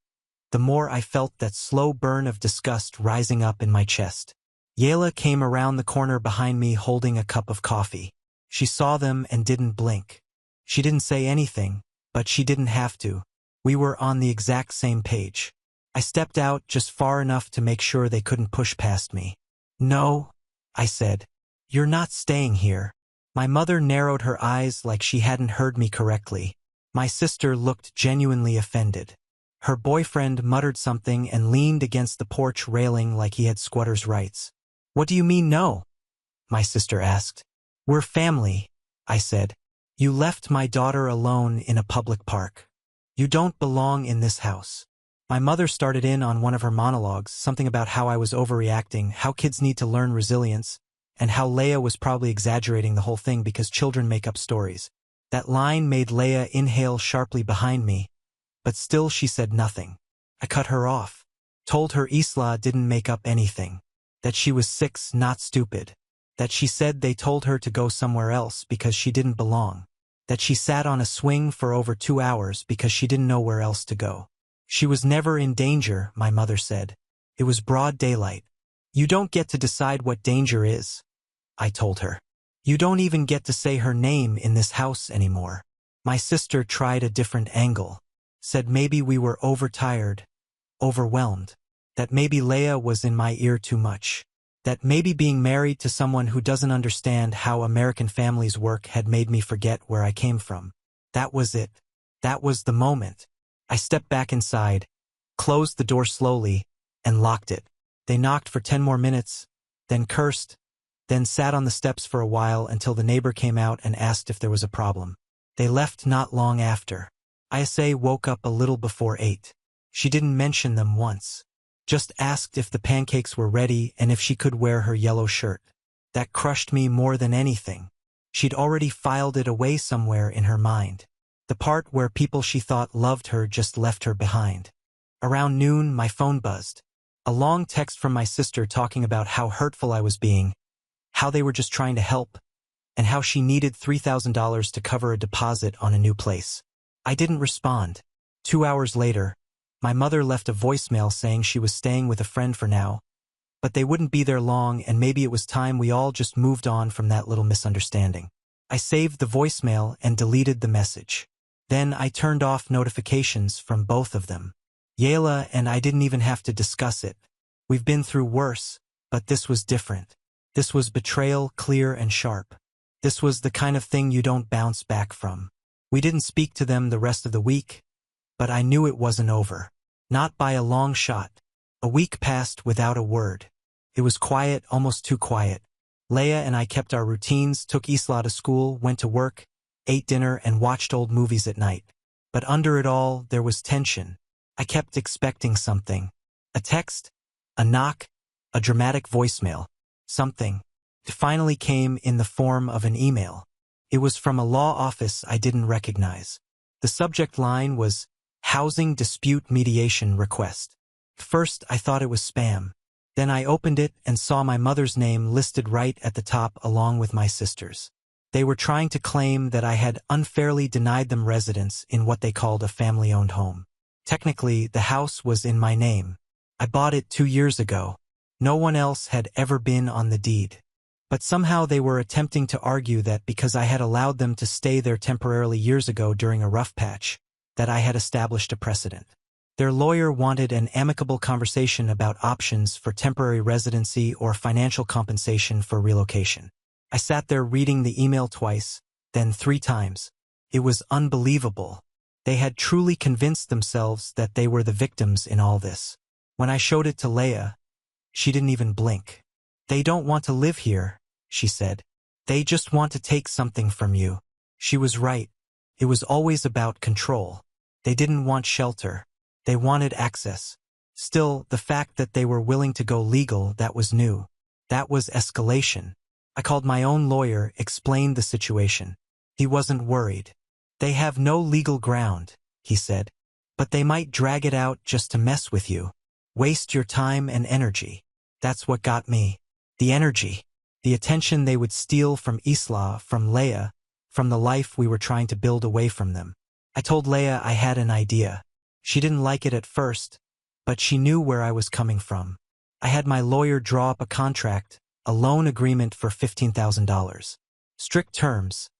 the more I felt that slow burn of disgust rising up in my chest. Yayla came around the corner behind me holding a cup of coffee. She saw them and didn't blink. She didn't say anything, but she didn't have to. We were on the exact same page. I stepped out just far enough to make sure they couldn't push past me. "No," I said. "You're not staying here." My mother narrowed her eyes like she hadn't heard me correctly. My sister looked genuinely offended. Her boyfriend muttered something and leaned against the porch railing like he had squatter's rights. "What do you mean no?" my sister asked. "We're family," I said. "You left my daughter alone in a public park. You don't belong in this house." My mother started in on one of her monologues, something about how I was overreacting, how kids need to learn resilience, and how Leia was probably exaggerating the whole thing because children make up stories. That line made Leia inhale sharply behind me, but still she said nothing. I cut her off. Told her Isla didn't make up anything. That she was 6, not stupid. That she said they told her to go somewhere else because she didn't belong. That she sat on a swing for over 2 hours because she didn't know where else to go. She was never in danger, my mother said. It was broad daylight. "You don't get to decide what danger is," I told her. "You don't even get to say her name in this house anymore." My sister tried a different angle. Said maybe we were overtired, overwhelmed. That maybe Leia was in my ear too much. That maybe being married to someone who doesn't understand how American families work had made me forget where I came from. That was it. That was the moment. I stepped back inside, closed the door slowly, and locked it. They knocked for 10 more minutes, then cursed, then sat on the steps for a while until the neighbor came out and asked if there was a problem. They left not long after. Isa woke up a little before 8. She didn't mention them once. Just asked if the pancakes were ready and if she could wear her yellow shirt. That crushed me more than anything. She'd already filed it away somewhere in her mind. The part where people she thought loved her just left her behind. Around noon, my phone buzzed. A long text from my sister talking about how hurtful I was being, how they were just trying to help, and how she needed $3,000 to cover a deposit on a new place. I didn't respond. 2 hours later, my mother left a voicemail saying she was staying with a friend for now, but they wouldn't be there long and maybe it was time we all just moved on from that little misunderstanding. I saved the voicemail and deleted the message. Then I turned off notifications from both of them. Yayla and I didn't even have to discuss it. We've been through worse, but this was different. This was betrayal, clear and sharp. This was the kind of thing you don't bounce back from. We didn't speak to them the rest of the week, but I knew it wasn't over. Not by a long shot. A week passed without a word. It was quiet, almost too quiet. Leia and I kept our routines, took Isla to school, went to work, ate dinner, and watched old movies at night. But under it all, there was tension. I kept expecting something. A text, a knock, a dramatic voicemail. Something. It finally came in the form of an email. It was from a law office I didn't recognize. The subject line was, "Housing Dispute Mediation Request." First, I thought it was spam. Then I opened it and saw my mother's name listed right at the top along with my sister's. They were trying to claim that I had unfairly denied them residence in what they called a family-owned home. Technically, the house was in my name. I bought it 2 years ago. No one else had ever been on the deed. But somehow they were attempting to argue that because I had allowed them to stay there temporarily years ago during a rough patch, that I had established a precedent. Their lawyer wanted an amicable conversation about options for temporary residency or financial compensation for relocation. I sat there reading the email twice, then 3 times. It was unbelievable. They had truly convinced themselves that they were the victims in all this. When I showed it to Leia, she didn't even blink. "They don't want to live here," she said. "They just want to take something from you." She was right. It was always about control. They didn't want shelter. They wanted access. Still, the fact that they were willing to go legal, that was new. That was escalation. I called my own lawyer, explained the situation. He wasn't worried. "They have no legal ground," he said. "But they might drag it out just to mess with you. Waste your time and energy." That's what got me. The energy. The attention they would steal from Isla, from Leia, from the life we were trying to build away from them. I told Leia I had an idea. She didn't like it at first, but she knew where I was coming from. I had my lawyer draw up a contract, a loan agreement for $15,000. Strict terms.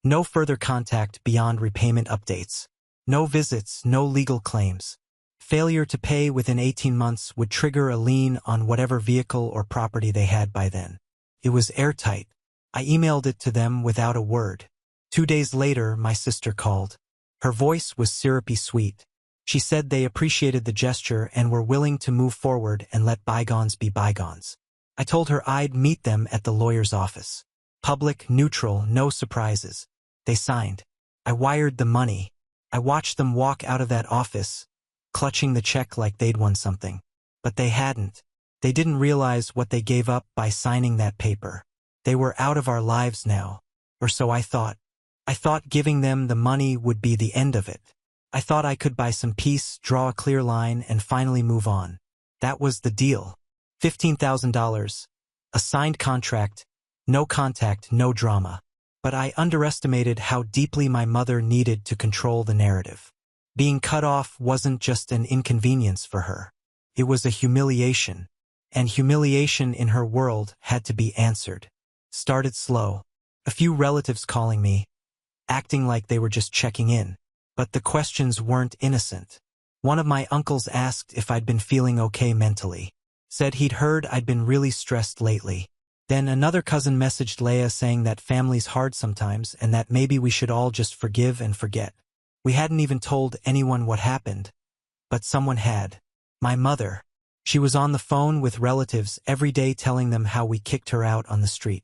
No further contact beyond repayment updates. No visits, no legal claims. Failure to pay within 18 months would trigger a lien on whatever vehicle or property they had by then. It was airtight. I emailed it to them without a word. 2 days later, my sister called. Her voice was syrupy sweet. She said they appreciated the gesture and were willing to move forward and let bygones be bygones. I told her I'd meet them at the lawyer's office. Public, neutral, no surprises. They signed. I wired the money. I watched them walk out of that office, clutching the check like they'd won something. But they hadn't. They didn't realize what they gave up by signing that paper. They were out of our lives now. Or so I thought. I thought giving them the money would be the end of it. I thought I could buy some peace, draw a clear line, and finally move on. That was the deal. $15,000. A signed contract. No contact, no drama. But I underestimated how deeply my mother needed to control the narrative. Being cut off wasn't just an inconvenience for her. It was a humiliation. And humiliation in her world had to be answered. Started slow. A few relatives calling me, acting like they were just checking in. But the questions weren't innocent. One of my uncles asked if I'd been feeling okay mentally. Said he'd heard I'd been really stressed lately. Then another cousin messaged Leia saying that family's hard sometimes and that maybe we should all just forgive and forget. We hadn't even told anyone what happened. But someone had. My mother. She was on the phone with relatives every day telling them how we kicked her out on the street.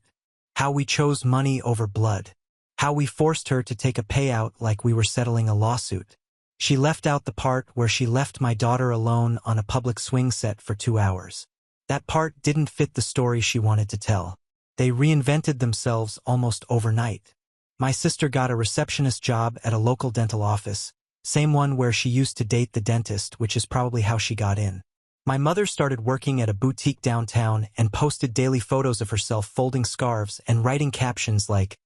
How we chose money over blood. How we forced her to take a payout like we were settling a lawsuit. She left out the part where she left my daughter alone on a public swing set for 2 hours. That part didn't fit the story she wanted to tell. They reinvented themselves almost overnight. My sister got a receptionist job at a local dental office, same one where she used to date the dentist, which is probably how she got in. My mother started working at a boutique downtown and posted daily photos of herself folding scarves and writing captions like,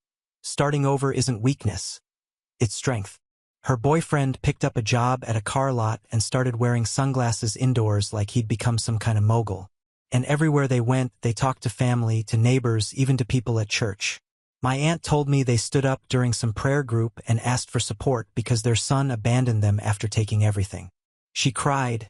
"Starting over isn't weakness. It's strength." Her boyfriend picked up a job at a car lot and started wearing sunglasses indoors like he'd become some kind of mogul. And everywhere they went, they talked to family, to neighbors, even to people at church. My aunt told me they stood up during some prayer group and asked for support because their son abandoned them after taking everything. She cried,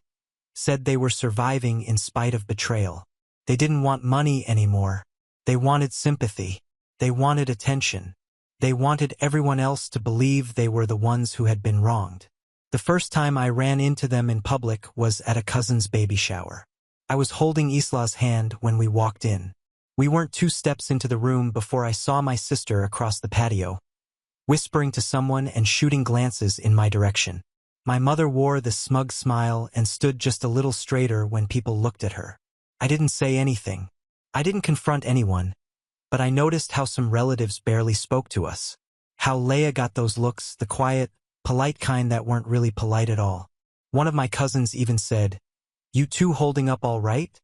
said they were surviving in spite of betrayal. They didn't want money anymore. They wanted sympathy. They wanted attention. They wanted everyone else to believe they were the ones who had been wronged. The first time I ran into them in public was at a cousin's baby shower. I was holding Isla's hand when we walked in. We weren't 2 steps into the room before I saw my sister across the patio, whispering to someone and shooting glances in my direction. My mother wore the smug smile and stood just a little straighter when people looked at her. I didn't say anything. I didn't confront anyone, but I noticed how some relatives barely spoke to us. How Leia got those looks, the quiet, polite kind that weren't really polite at all. One of my cousins even said, "You two holding up all right?"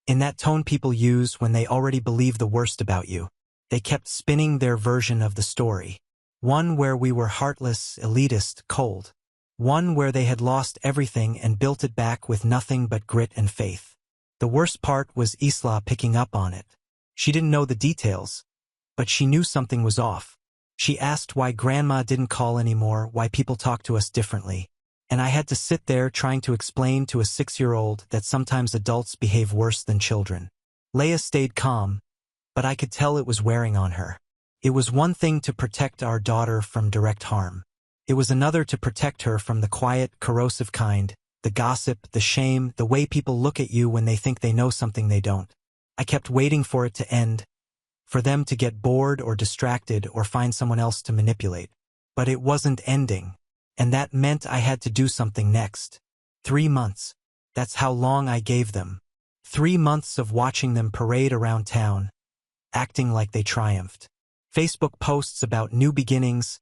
In that tone people use when they already believe the worst about you. They kept spinning their version of the story. One where we were heartless, elitist, cold. One where they had lost everything and built it back with nothing but grit and faith. The worst part was Isla picking up on it. She didn't know the details, but she knew something was off. She asked why Grandma didn't call anymore, why people talked to us differently. And I had to sit there trying to explain to a 6-year-old that sometimes adults behave worse than children. Leia stayed calm, but I could tell it was wearing on her. It was one thing to protect our daughter from direct harm. It was another to protect her from the quiet, corrosive kind, the gossip, the shame, the way people look at you when they think they know something they don't. I kept waiting for it to end, for them to get bored or distracted or find someone else to manipulate. But it wasn't ending. And that meant I had to do something next. 3 months. That's how long I gave them. 3 months of watching them parade around town, acting like they triumphed. Facebook posts about new beginnings,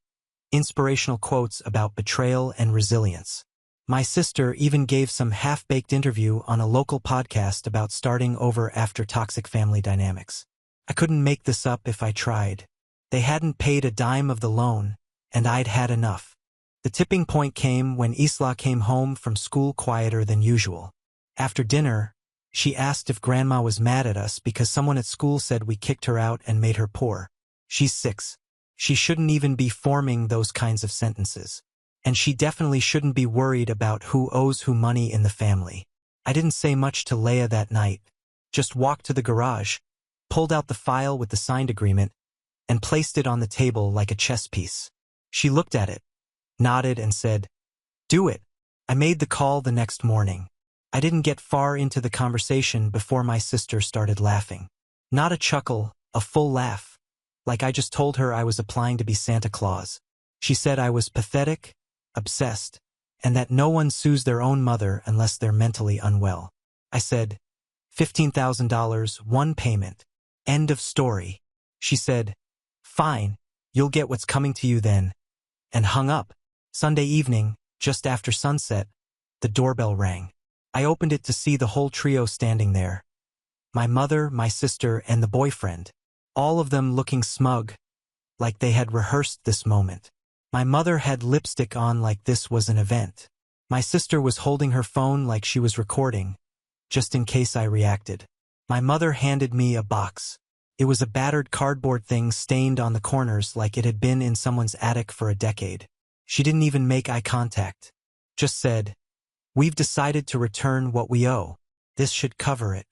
inspirational quotes about betrayal and resilience. My sister even gave some half-baked interview on a local podcast about starting over after toxic family dynamics. I couldn't make this up if I tried. They hadn't paid a dime of the loan, and I'd had enough. The tipping point came when Isla came home from school quieter than usual. After dinner, she asked if Grandma was mad at us because someone at school said we kicked her out and made her poor. She's 6. She shouldn't even be forming those kinds of sentences. And she definitely shouldn't be worried about who owes who money in the family. I didn't say much to Leia that night. Just walked to the garage, pulled out the file with the signed agreement, and placed it on the table like a chess piece. She looked at it, nodded, and said, "Do it." I made the call the next morning. I didn't get far into the conversation before my sister started laughing. Not a chuckle, a full laugh. Like I just told her I was applying to be Santa Claus. She said I was pathetic, obsessed, and that no one sues their own mother unless they're mentally unwell. I said, $15,000, one payment. End of story. She said, "Fine, you'll get what's coming to you then," and hung up. Sunday evening, just after sunset, the doorbell rang. I opened it to see the whole trio standing there. My mother, my sister, and the boyfriend. All of them looking smug, like they had rehearsed this moment. My mother had lipstick on like this was an event. My sister was holding her phone like she was recording, just in case I reacted. My mother handed me a box. It was a battered cardboard thing stained on the corners like it had been in someone's attic for a decade. She didn't even make eye contact. Just said, "We've decided to return what we owe. This should cover it."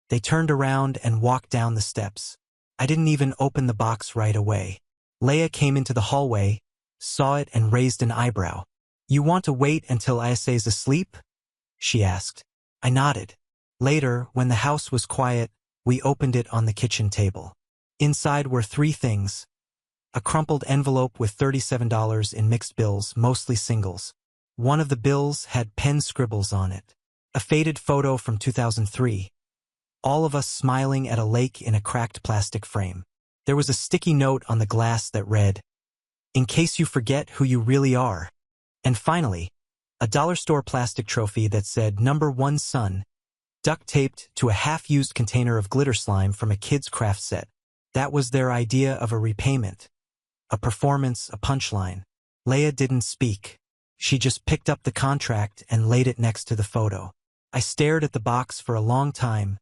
They turned around and walked down the steps. I didn't even open the box right away. Leia came into the hallway, saw it, and raised an eyebrow. "You want to wait until Isa's asleep?" she asked. I nodded. Later, when the house was quiet, we opened it on the kitchen table. Inside were 3 things. A crumpled envelope with $37 in mixed bills, mostly singles. One of the bills had pen scribbles on it. A faded photo from 2003. All of us smiling at a lake in a cracked plastic frame. There was a sticky note on the glass that read, "In case you forget who you really are." And finally, a dollar store plastic trophy that said "Number 1 Son," duct-taped to a half-used container of glitter slime from a kid's craft set. That was their idea of a repayment. A performance, a punchline. Leia didn't speak. She just picked up the contract and laid it next to the photo. I stared at the box for a long time,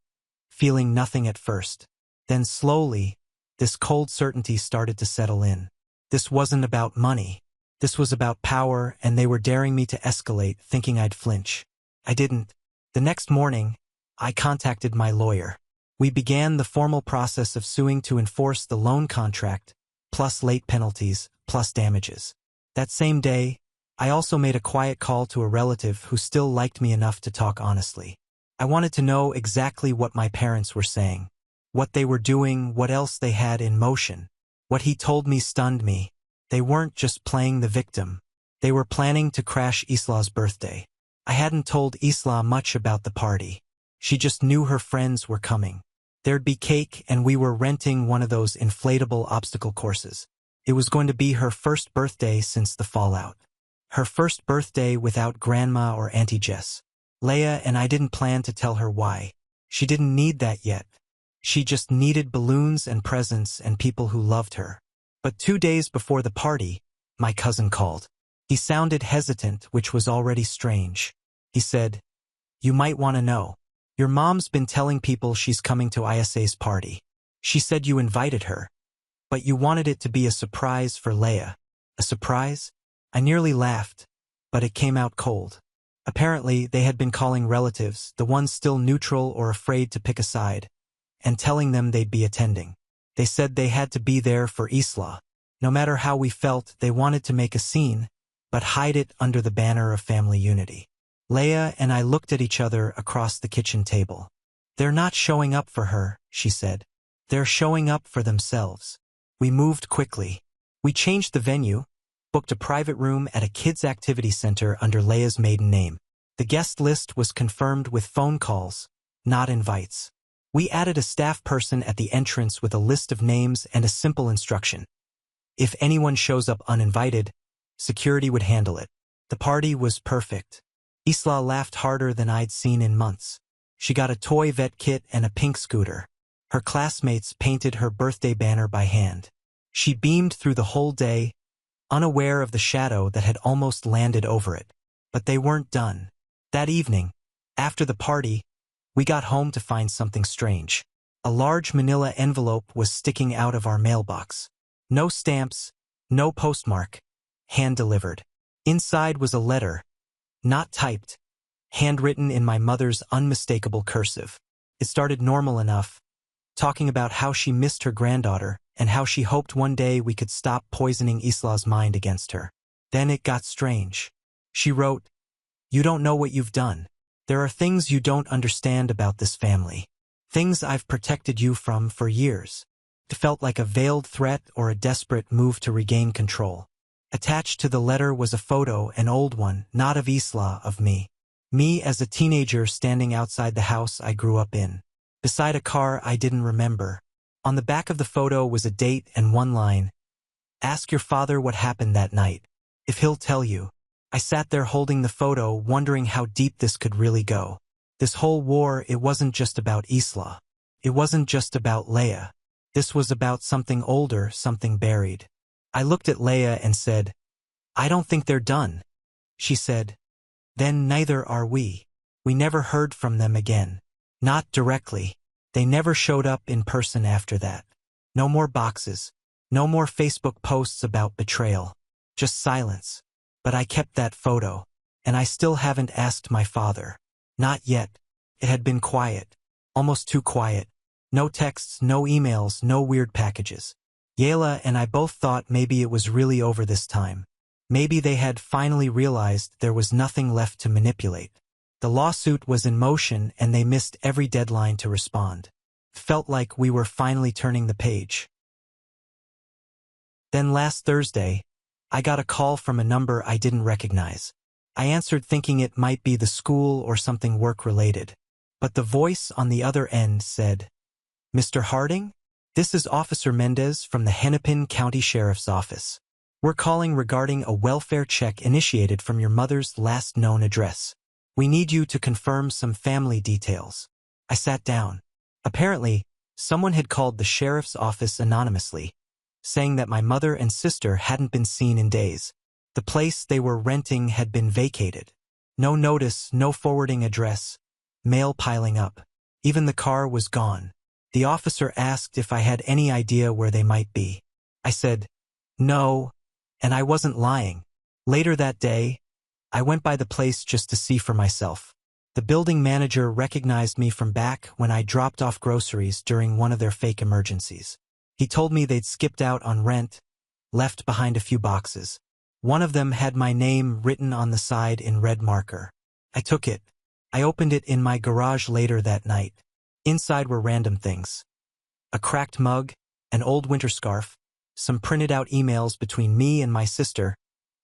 feeling nothing at first. Then slowly, this cold certainty started to settle in. This wasn't about money. This was about power, and they were daring me to escalate, thinking I'd flinch. I didn't. The next morning, I contacted my lawyer. We began the formal process of suing to enforce the loan contract, plus late penalties, plus damages. That same day, I also made a quiet call to a relative who still liked me enough to talk honestly. I wanted to know exactly what my parents were saying, what they were doing, what else they had in motion. What he told me stunned me. They weren't just playing the victim. They were planning to crash Isla's birthday. I hadn't told Isla much about the party. She just knew her friends were coming. There'd be cake, and we were renting one of those inflatable obstacle courses. It was going to be her first birthday since the fallout. Her first birthday without Grandma or Auntie Jess. Leia and I didn't plan to tell her why. She didn't need that yet. She just needed balloons and presents and people who loved her. But 2 days before the party, my cousin called. He sounded hesitant, which was already strange. He said, "You might want to know. Your mom's been telling people she's coming to Isa's party. She said you invited her. But you wanted it to be a surprise for Leia." A surprise? I nearly laughed, but it came out cold. Apparently, they had been calling relatives, the ones still neutral or afraid to pick a side, and telling them they'd be attending. They said they had to be there for Isla. No matter how we felt, they wanted to make a scene, but hide it under the banner of family unity. Leia and I looked at each other across the kitchen table. "They're not showing up for her," she said. "They're showing up for themselves." We moved quickly. We changed the venue, booked a private room at a kids' activity center under Leia's maiden name. The guest list was confirmed with phone calls, not invites. We added a staff person at the entrance with a list of names and a simple instruction. If anyone shows up uninvited, security would handle it. The party was perfect. Isla laughed harder than I'd seen in months. She got a toy vet kit and a pink scooter. Her classmates painted her birthday banner by hand. She beamed through the whole day, unaware of the shadow that had almost landed over it. But they weren't done. That evening, after the party, we got home to find something strange. A large manila envelope was sticking out of our mailbox. No stamps, no postmark, hand-delivered. Inside was a letter, not typed, handwritten in my mother's unmistakable cursive. It started normal enough, talking about how she missed her granddaughter and how she hoped one day we could stop poisoning Isla's mind against her. Then it got strange. She wrote, "You don't know what you've done. There are things you don't understand about this family. Things I've protected you from for years." It felt like a veiled threat or a desperate move to regain control. Attached to the letter was a photo, an old one, not of Isla, of me. Me as a teenager standing outside the house I grew up in, beside a car I didn't remember. On the back of the photo was a date and one line, "Ask your father what happened that night, if he'll tell you." I sat there holding the photo, wondering how deep this could really go. This whole war, it wasn't just about Isla. It wasn't just about Leia. This was about something older, something buried. I looked at Leia and said, "I don't think they're done." She said, "Then neither are we." We never heard from them again. Not directly. They never showed up in person after that. No more boxes. No more Facebook posts about betrayal. Just silence. But I kept that photo, and I still haven't asked my father. Not yet. It had been quiet. Almost too quiet. No texts, no emails, no weird packages. Yayla and I both thought maybe it was really over this time. Maybe they had finally realized there was nothing left to manipulate. The lawsuit was in motion and they missed every deadline to respond. It felt like we were finally turning the page. Then last Thursday, I got a call from a number I didn't recognize. I answered thinking it might be the school or something work-related. But the voice on the other end said, "Mr. Harding? This is Officer Mendez from the Hennepin County Sheriff's Office. We're calling regarding a welfare check initiated from your mother's last known address. We need you to confirm some family details." I sat down. Apparently, someone had called the sheriff's office anonymously, saying that my mother and sister hadn't been seen in days. The place they were renting had been vacated. No notice, no forwarding address, mail piling up. Even the car was gone. The officer asked if I had any idea where they might be. I said, "No," and I wasn't lying. Later that day, I went by the place just to see for myself. The building manager recognized me from back when I dropped off groceries during one of their fake emergencies. He told me they'd skipped out on rent, left behind a few boxes. One of them had my name written on the side in red marker. I took it. I opened it in my garage later that night. Inside were random things. A cracked mug, an old winter scarf, some printed out emails between me and my sister,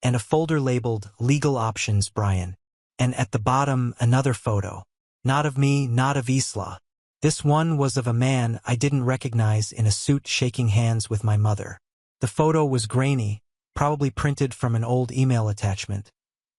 and a folder labeled "Legal Options, Brian." And at the bottom, another photo. Not of me, not of Isla. This one was of a man I didn't recognize in a suit shaking hands with my mother. The photo was grainy, probably printed from an old email attachment,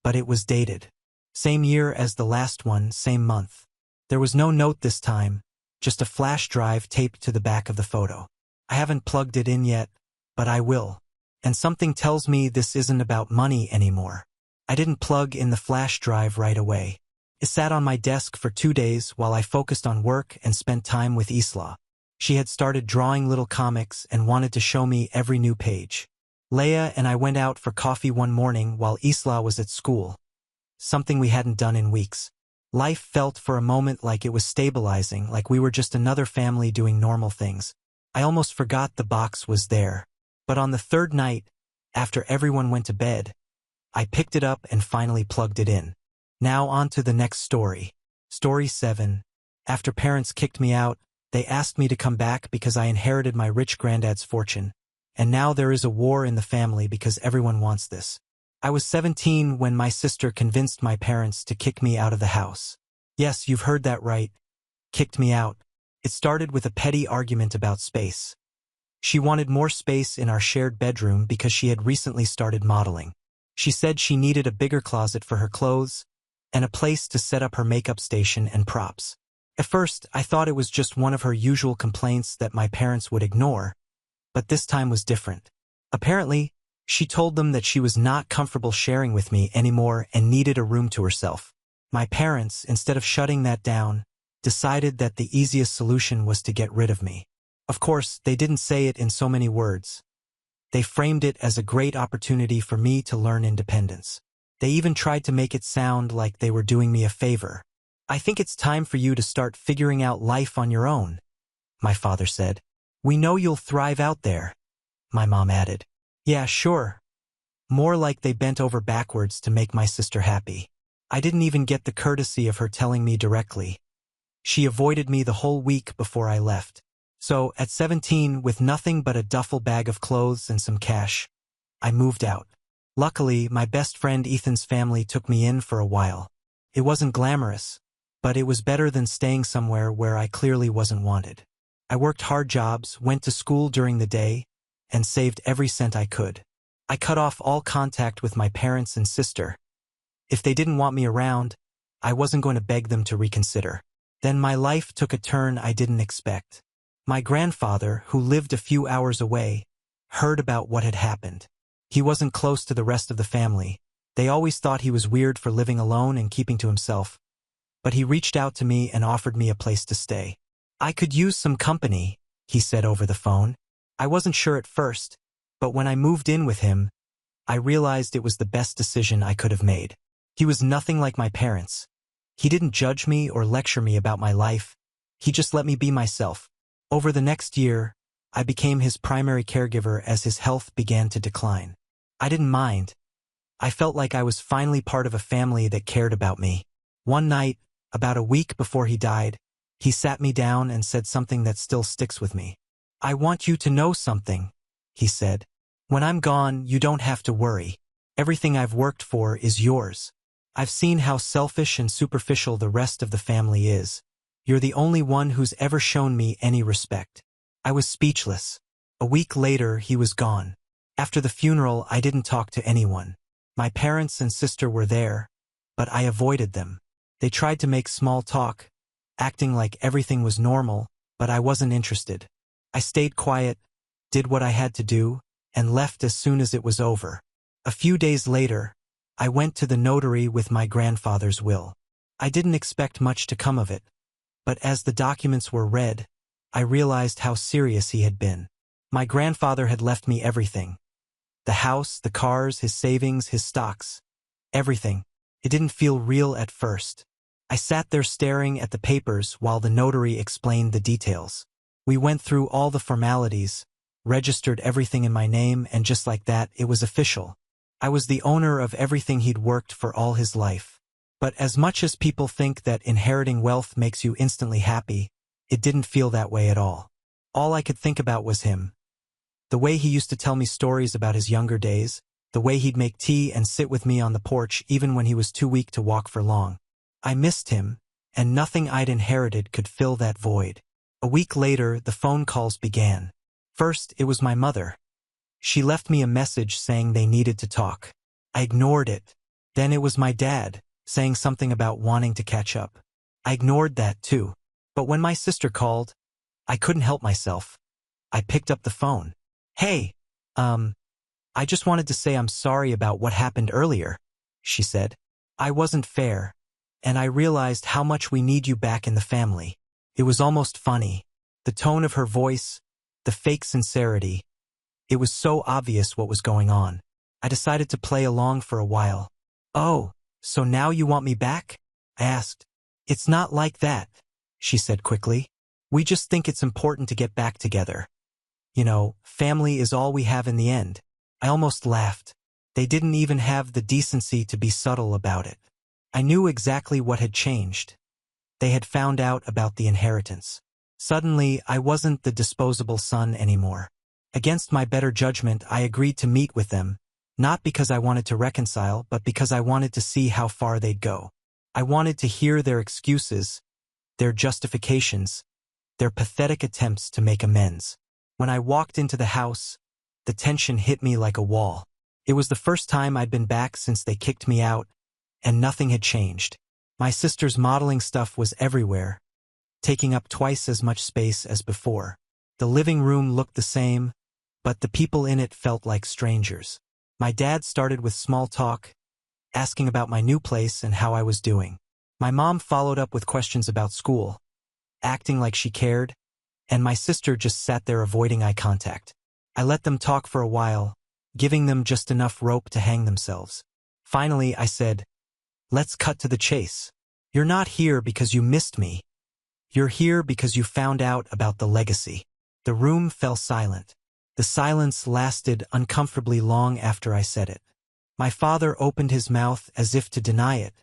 but it was dated. Same year as the last one, same month. There was no note this time, just a flash drive taped to the back of the photo. I haven't plugged it in yet, but I will. And something tells me this isn't about money anymore. I didn't plug in the flash drive right away. It sat on my desk for 2 days while I focused on work and spent time with Isla. She had started drawing little comics and wanted to show me every new page. Leia and I went out for coffee one morning while Isla was at school. Something we hadn't done in weeks. Life felt for a moment like it was stabilizing, like we were just another family doing normal things. I almost forgot the box was there. But on the third night, after everyone went to bed, I picked it up and finally plugged it in. Now on to the next story. Story 7. After parents kicked me out, they asked me to come back because I inherited my rich granddad's fortune. And now there is a war in the family because everyone wants this. I was 17 when my sister convinced my parents to kick me out of the house. Yes, you've heard that right. Kicked me out. It started with a petty argument about space. She wanted more space in our shared bedroom because she had recently started modeling. She said she needed a bigger closet for her clothes, and a place to set up her makeup station and props. At first, I thought it was just one of her usual complaints that my parents would ignore, but this time was different. Apparently, she told them that she was not comfortable sharing with me anymore and needed a room to herself. My parents, instead of shutting that down, decided that the easiest solution was to get rid of me. Of course, they didn't say it in so many words. They framed it as a great opportunity for me to learn independence. They even tried to make it sound like they were doing me a favor. "I think it's time for you to start figuring out life on your own," my father said. "We know you'll thrive out there," my mom added. "Yeah, sure." More like they bent over backwards to make my sister happy. I didn't even get the courtesy of her telling me directly. She avoided me the whole week before I left. So, at 17, with nothing but a duffel bag of clothes and some cash, I moved out. Luckily, my best friend Ethan's family took me in for a while. It wasn't glamorous, but it was better than staying somewhere where I clearly wasn't wanted. I worked hard jobs, went to school during the day, and saved every cent I could. I cut off all contact with my parents and sister. If they didn't want me around, I wasn't going to beg them to reconsider. Then my life took a turn I didn't expect. My grandfather, who lived a few hours away, heard about what had happened. He wasn't close to the rest of the family. They always thought he was weird for living alone and keeping to himself. But he reached out to me and offered me a place to stay. "I could use some company," he said over the phone. I wasn't sure at first, but when I moved in with him, I realized it was the best decision I could have made. He was nothing like my parents. He didn't judge me or lecture me about my life. He just let me be myself. Over the next year, I became his primary caregiver as his health began to decline. I didn't mind. I felt like I was finally part of a family that cared about me. One night, about a week before he died, he sat me down and said something that still sticks with me. "I want you to know something," he said. "When I'm gone, you don't have to worry. Everything I've worked for is yours. I've seen how selfish and superficial the rest of the family is. You're the only one who's ever shown me any respect." I was speechless. A week later, he was gone. After the funeral, I didn't talk to anyone. My parents and sister were there, but I avoided them. They tried to make small talk, acting like everything was normal, but I wasn't interested. I stayed quiet, did what I had to do, and left as soon as it was over. A few days later, I went to the notary with my grandfather's will. I didn't expect much to come of it, but as the documents were read, I realized how serious he had been. My grandfather had left me everything. The house, the cars, his savings, his stocks. Everything. It didn't feel real at first. I sat there staring at the papers while the notary explained the details. We went through all the formalities, registered everything in my name, and just like that, it was official. I was the owner of everything he'd worked for all his life. But as much as people think that inheriting wealth makes you instantly happy, it didn't feel that way at all. All I could think about was him. The way he used to tell me stories about his younger days, the way he'd make tea and sit with me on the porch even when he was too weak to walk for long. I missed him, and nothing I'd inherited could fill that void. A week later, the phone calls began. First, it was my mother. She left me a message saying they needed to talk. I ignored it. Then it was my dad, saying something about wanting to catch up. I ignored that too. But when my sister called, I couldn't help myself. I picked up the phone. "Hey, I just wanted to say I'm sorry about what happened earlier," she said. "I wasn't fair, and I realized how much we need you back in the family." It was almost funny. The tone of her voice, the fake sincerity. It was so obvious what was going on. I decided to play along for a while. "Oh, so now you want me back?" I asked. "It's not like that," she said quickly. "We just think it's important to get back together. You know, family is all we have in the end." I almost laughed. They didn't even have the decency to be subtle about it. I knew exactly what had changed. They had found out about the inheritance. Suddenly, I wasn't the disposable son anymore. Against my better judgment, I agreed to meet with them, not because I wanted to reconcile, but because I wanted to see how far they'd go. I wanted to hear their excuses, their justifications, their pathetic attempts to make amends. When I walked into the house, the tension hit me like a wall. It was the first time I'd been back since they kicked me out, and nothing had changed. My sister's modeling stuff was everywhere, taking up twice as much space as before. The living room looked the same, but the people in it felt like strangers. My dad started with small talk, asking about my new place and how I was doing. My mom followed up with questions about school, acting like she cared, and my sister just sat there avoiding eye contact. I let them talk for a while, giving them just enough rope to hang themselves. Finally, I said, "Let's cut to the chase. You're not here because you missed me. You're here because you found out about the legacy." The room fell silent. The silence lasted uncomfortably long after I said it. My father opened his mouth as if to deny it,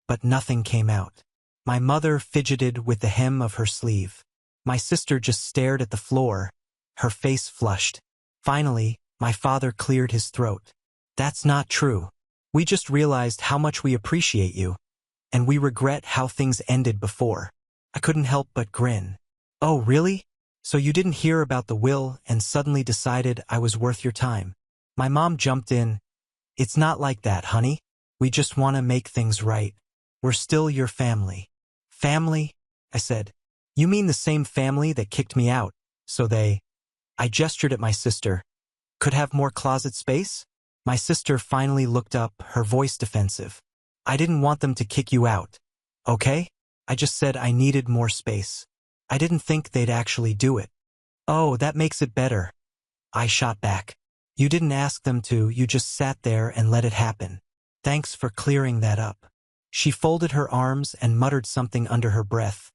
but nothing came out. My mother fidgeted with the hem of her sleeve. My sister just stared at the floor, her face flushed. Finally, my father cleared his throat. "That's not true. We just realized how much we appreciate you, and we regret how things ended before." I couldn't help but grin. "Oh, really? So you didn't hear about the will and suddenly decided I was worth your time?" My mom jumped in. "It's not like that, honey. We just want to make things right. We're still your family." "Family?" I said. "You mean the same family that kicked me out, so they—" I gestured at my sister. "Could have more closet space?" My sister finally looked up, her voice defensive. "I didn't want them to kick you out, okay? I just said I needed more space. I didn't think they'd actually do it." "Oh, that makes it better," I shot back. "You didn't ask them to, you just sat there and let it happen. Thanks for clearing that up." She folded her arms and muttered something under her breath,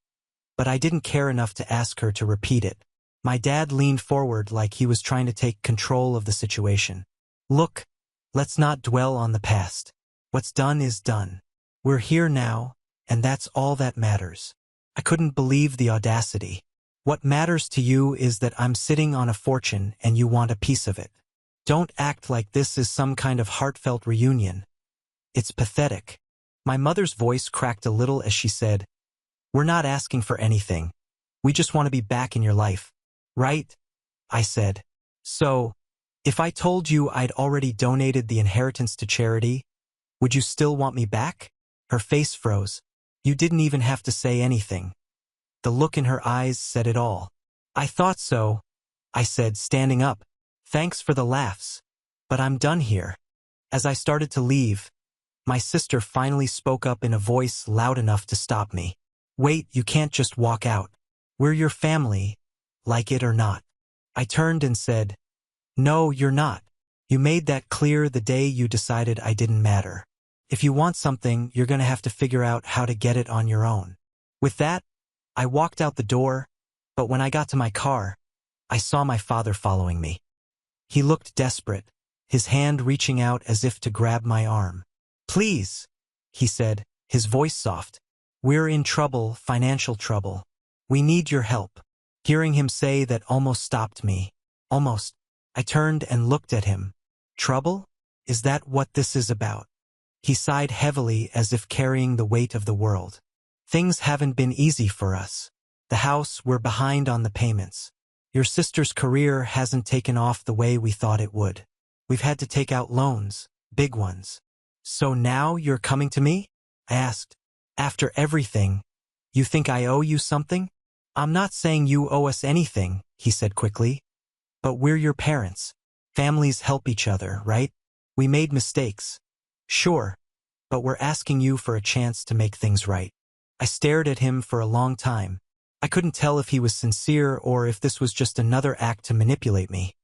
but I didn't care enough to ask her to repeat it. My dad leaned forward like he was trying to take control of the situation. "Look, let's not dwell on the past. What's done is done. We're here now, and that's all that matters." I couldn't believe the audacity. "What matters to you is that I'm sitting on a fortune and you want a piece of it. Don't act like this is some kind of heartfelt reunion. It's pathetic." My mother's voice cracked a little as she said, "We're not asking for anything. We just want to be back in your life. Right?" I said. "So, if I told you I'd already donated the inheritance to charity, would you still want me back?" Her face froze. "You didn't even have to say anything." The look in her eyes said it all. "I thought so," I said, standing up. "Thanks for the laughs. But I'm done here." As I started to leave, my sister finally spoke up in a voice loud enough to stop me. "Wait, you can't just walk out. We're your family, like it or not." I turned and said, "No, you're not. You made that clear the day you decided I didn't matter. If you want something, you're going to have to figure out how to get it on your own." With that, I walked out the door, but when I got to my car, I saw my father following me. He looked desperate, his hand reaching out as if to grab my arm. "Please," he said, his voice soft. "We're in trouble, financial trouble. We need your help." Hearing him say that almost stopped me. Almost. I turned and looked at him. "Trouble? Is that what this is about?" He sighed heavily as if carrying the weight of the world. "Things haven't been easy for us. The house, we're behind on the payments. Your sister's career hasn't taken off the way we thought it would. We've had to take out loans, big ones." "So now you're coming to me?" I asked. "After everything, you think I owe you something?" "I'm not saying you owe us anything," he said quickly. "But we're your parents. Families help each other, right? We made mistakes. Sure, but we're asking you for a chance to make things right." I stared at him for a long time. I couldn't tell if he was sincere or if this was just another act to manipulate me.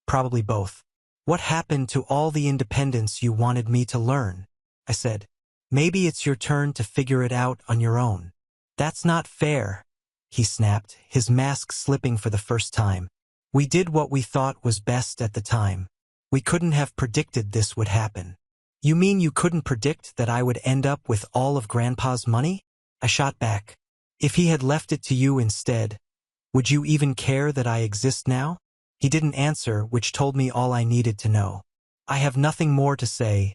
Probably both. "What happened to all the independence you wanted me to learn?" I said. "Maybe it's your turn to figure it out on your own." "That's not fair," he snapped, his mask slipping for the first time. "We did what we thought was best at the time. We couldn't have predicted this would happen." "You mean you couldn't predict that I would end up with all of Grandpa's money?" I shot back. "If he had left it to you instead, would you even care that I exist now?" He didn't answer, which told me all I needed to know. "I have nothing more to say,"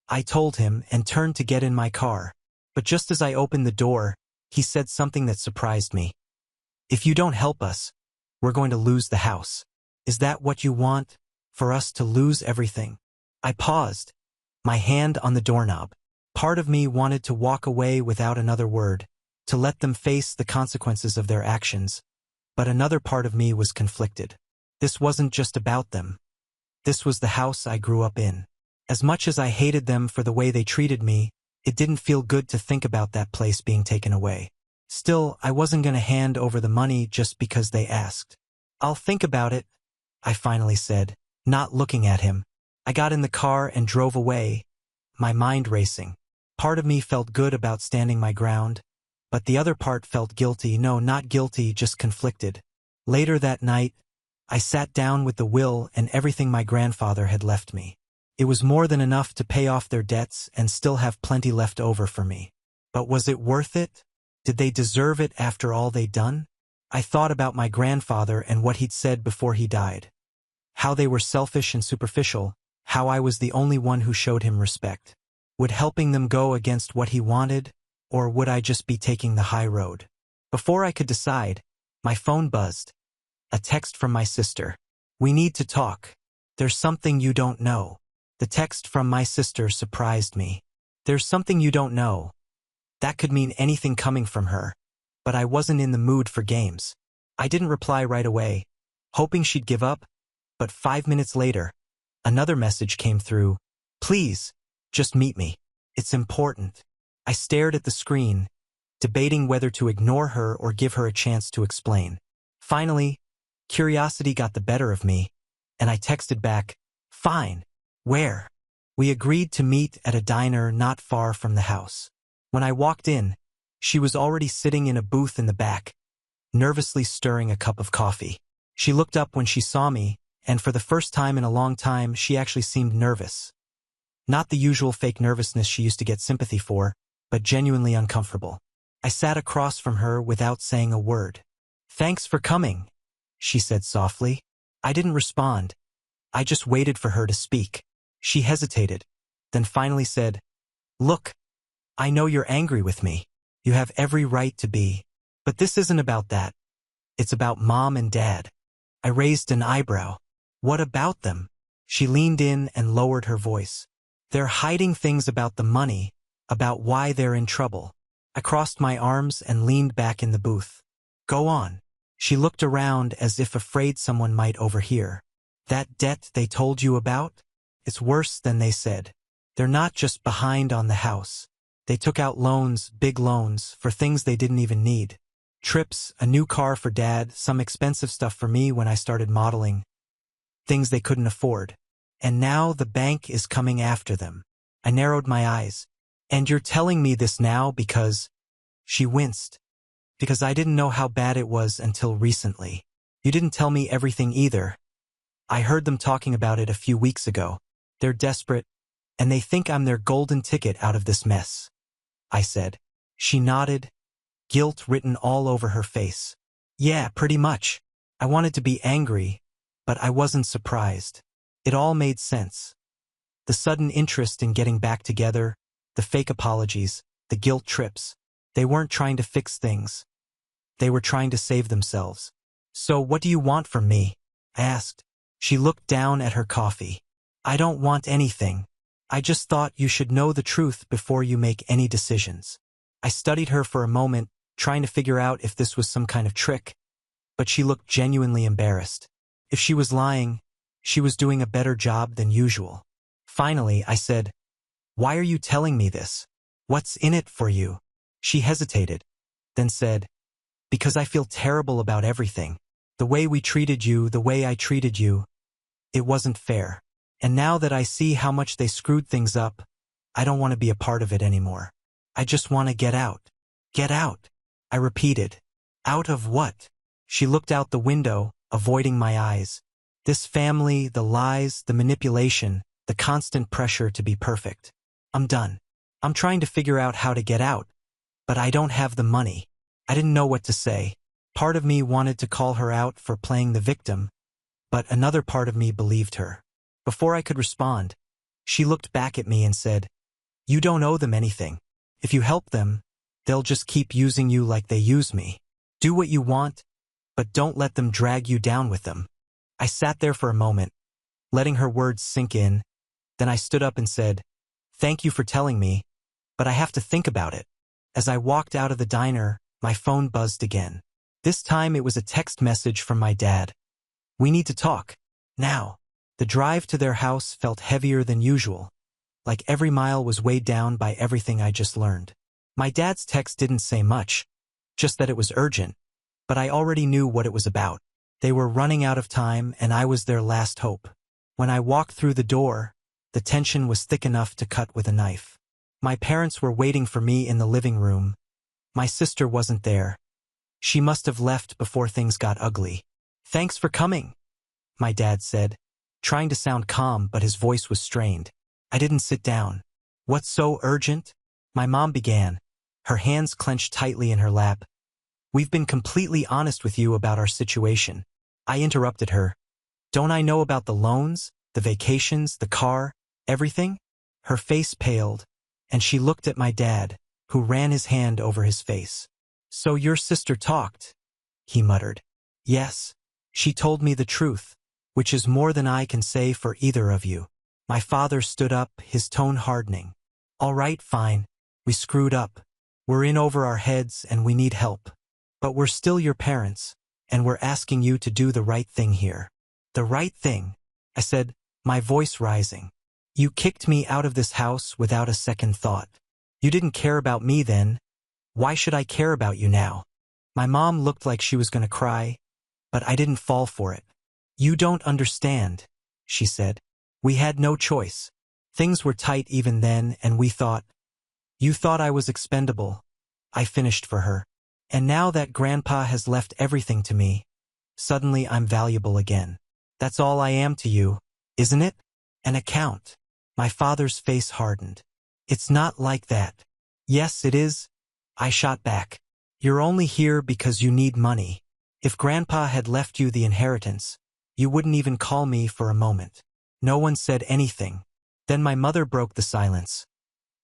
I told him and turned to get in my car. But just as I opened the door, he said something that surprised me. "If you don't help us, we're going to lose the house. Is that what you want? For us to lose everything?" I paused, my hand on the doorknob. Part of me wanted to walk away without another word, to let them face the consequences of their actions, but another part of me was conflicted. This wasn't just about them. This was the house I grew up in. As much as I hated them for the way they treated me, it didn't feel good to think about that place being taken away. Still, I wasn't going to hand over the money just because they asked. "I'll think about it," I finally said, not looking at him. I got in the car and drove away, my mind racing. Part of me felt good about standing my ground, but the other part felt guilty. No, not guilty, just conflicted. Later that night, I sat down with the will and everything my grandfather had left me. It was more than enough to pay off their debts and still have plenty left over for me. But was it worth it? Did they deserve it after all they'd done? I thought about my grandfather and what he'd said before he died. How they were selfish and superficial, how I was the only one who showed him respect. Would helping them go against what he wanted, or would I just be taking the high road? Before I could decide, my phone buzzed. A text from my sister. "We need to talk. There's something you don't know." The text from my sister surprised me. There's something you don't know. That could mean anything coming from her. But I wasn't in the mood for games. I didn't reply right away, hoping she'd give up, but 5 minutes later, another message came through. "Please, just meet me. It's important." I stared at the screen, debating whether to ignore her or give her a chance to explain. Finally, curiosity got the better of me, and I texted back, "Fine. Where?" We agreed to meet at a diner not far from the house. When I walked in, she was already sitting in a booth in the back, nervously stirring a cup of coffee. She looked up when she saw me, and for the first time in a long time, she actually seemed nervous. Not the usual fake nervousness she used to get sympathy for, but genuinely uncomfortable. I sat across from her without saying a word. "Thanks for coming," she said softly. I didn't respond. I just waited for her to speak. She hesitated, then finally said, "Look, I know you're angry with me. You have every right to be. But this isn't about that. It's about Mom and Dad." I raised an eyebrow. "What about them?" She leaned in and lowered her voice. "They're hiding things about the money, about why they're in trouble." I crossed my arms and leaned back in the booth. "Go on." She looked around as if afraid someone might overhear. "That debt they told you about? It's worse than they said. They're not just behind on the house. They took out loans, big loans, for things they didn't even need. Trips, a new car for Dad, some expensive stuff for me when I started modeling. Things they couldn't afford. And now the bank is coming after them." I narrowed my eyes. "And you're telling me this now because—" She winced. "Because I didn't know how bad it was until recently. You didn't tell me everything either. I heard them talking about it a few weeks ago. They're desperate, and they think I'm their golden ticket out of this mess," I said. She nodded, guilt written all over her face. "Yeah, pretty much." I wanted to be angry, but I wasn't surprised. It all made sense. The sudden interest in getting back together, the fake apologies, the guilt trips. They weren't trying to fix things. They were trying to save themselves. "So what do you want from me?" I asked. She looked down at her coffee. "I don't want anything. I just thought you should know the truth before you make any decisions." I studied her for a moment, trying to figure out if this was some kind of trick, but she looked genuinely embarrassed. If she was lying, she was doing a better job than usual. Finally, I said, "Why are you telling me this? What's in it for you?" She hesitated, then said, "Because I feel terrible about everything. The way we treated you, the way I treated you. It wasn't fair. And now that I see how much they screwed things up, I don't want to be a part of it anymore. I just want to get out." "Get out," I repeated. "Out of what?" She looked out the window, avoiding my eyes. This family, the lies, the manipulation, the constant pressure to be perfect. I'm done. I'm trying to figure out how to get out, but I don't have the money. I didn't know what to say. Part of me wanted to call her out for playing the victim, but another part of me believed her. Before I could respond, she looked back at me and said, "You don't owe them anything. If you help them, they'll just keep using you like they use me. Do what you want, but don't let them drag you down with them." I sat there for a moment, letting her words sink in. Then I stood up and said, "Thank you for telling me. but I have to think about it. As I walked out of the diner, my phone buzzed again. This time it was a text message from my dad. We need to talk. Now. The drive to their house felt heavier than usual, like every mile was weighed down by everything I just learned. My dad's text didn't say much, just that it was urgent, but I already knew what it was about. They were running out of time, and I was their last hope. When I walked through the door, the tension was thick enough to cut with a knife. My parents were waiting for me in the living room. My sister wasn't there. She must have left before things got ugly. Thanks for coming, my dad said, trying to sound calm, but his voice was strained. I didn't sit down. What's so urgent? My mom began, her hands clenched tightly in her lap. We've been completely honest with you about our situation. I interrupted her. Don't I know about the loans, the vacations, the car, everything? Her face paled, and she looked at my dad, who ran his hand over his face. So your sister talked, he muttered. Yes, she told me the truth, which is more than I can say for either of you. My father stood up, his tone hardening. All right, fine. We screwed up. We're in over our heads and we need help. But we're still your parents, and we're asking you to do the right thing here. The right thing, I said, my voice rising. You kicked me out of this house without a second thought. You didn't care about me then. Why should I care about you now? My mom looked like she was going to cry, but I didn't fall for it. You don't understand, she said. We had no choice. Things were tight even then, and we thought. You thought I was expendable. I finished for her. And now that Grandpa has left everything to me, suddenly I'm valuable again. That's all I am to you, isn't it? An account. My father's face hardened. It's not like that. Yes, it is. I shot back. You're only here because you need money. If Grandpa had left you the inheritance, you wouldn't even call me for a moment. No one said anything. Then my mother broke the silence.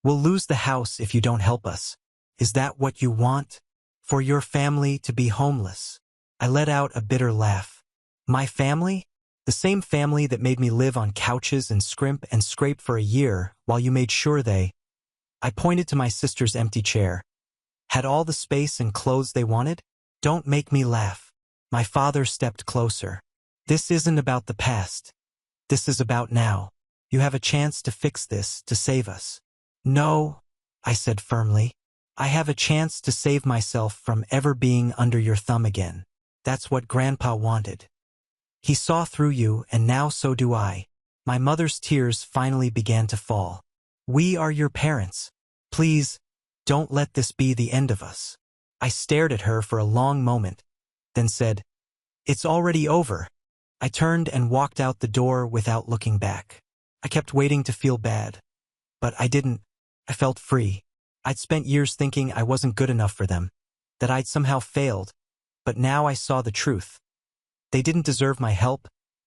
We'll lose the house if you don't help us. Is that what you want? For your family to be homeless? I let out a bitter laugh. My family? The same family that made me live on couches and scrimp and scrape for a year while you made sure they... I pointed to my sister's empty chair. Had all the space and clothes they wanted? Don't make me laugh. My father stepped closer. This isn't about the past. This is about now. You have a chance to fix this, to save us. No, I said firmly. I have a chance to save myself from ever being under your thumb again. That's what Grandpa wanted. He saw through you, and now so do I. My mother's tears finally began to fall. We are your parents. Please, don't let this be the end of us. I stared at her for a long moment, then said, It's already over. I turned and walked out the door without looking back. I kept waiting to feel bad. But I didn't. I felt free. I'd spent years thinking I wasn't good enough for them, that I'd somehow failed, but now I saw the truth. They didn't deserve my help,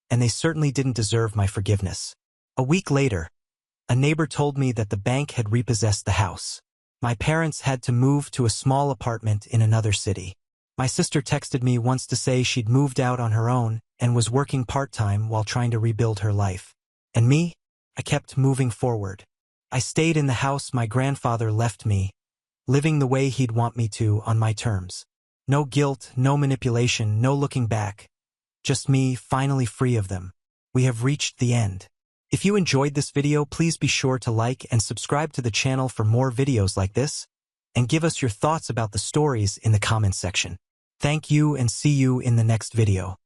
and they certainly didn't deserve my forgiveness. A week later, a neighbor told me that the bank had repossessed the house. My parents had to move to a small apartment in another city. My sister texted me once to say she'd moved out on her own and was working part-time while trying to rebuild her life. And me? I kept moving forward. I stayed in the house my grandfather left me, living the way he'd want me to on my terms. No guilt, no manipulation, no looking back. Just me, finally free of them. We have reached the end. If you enjoyed this video, please be sure to like and subscribe to the channel for more videos like this, and give us your thoughts about the stories in the comments section. Thank you and see you in the next video.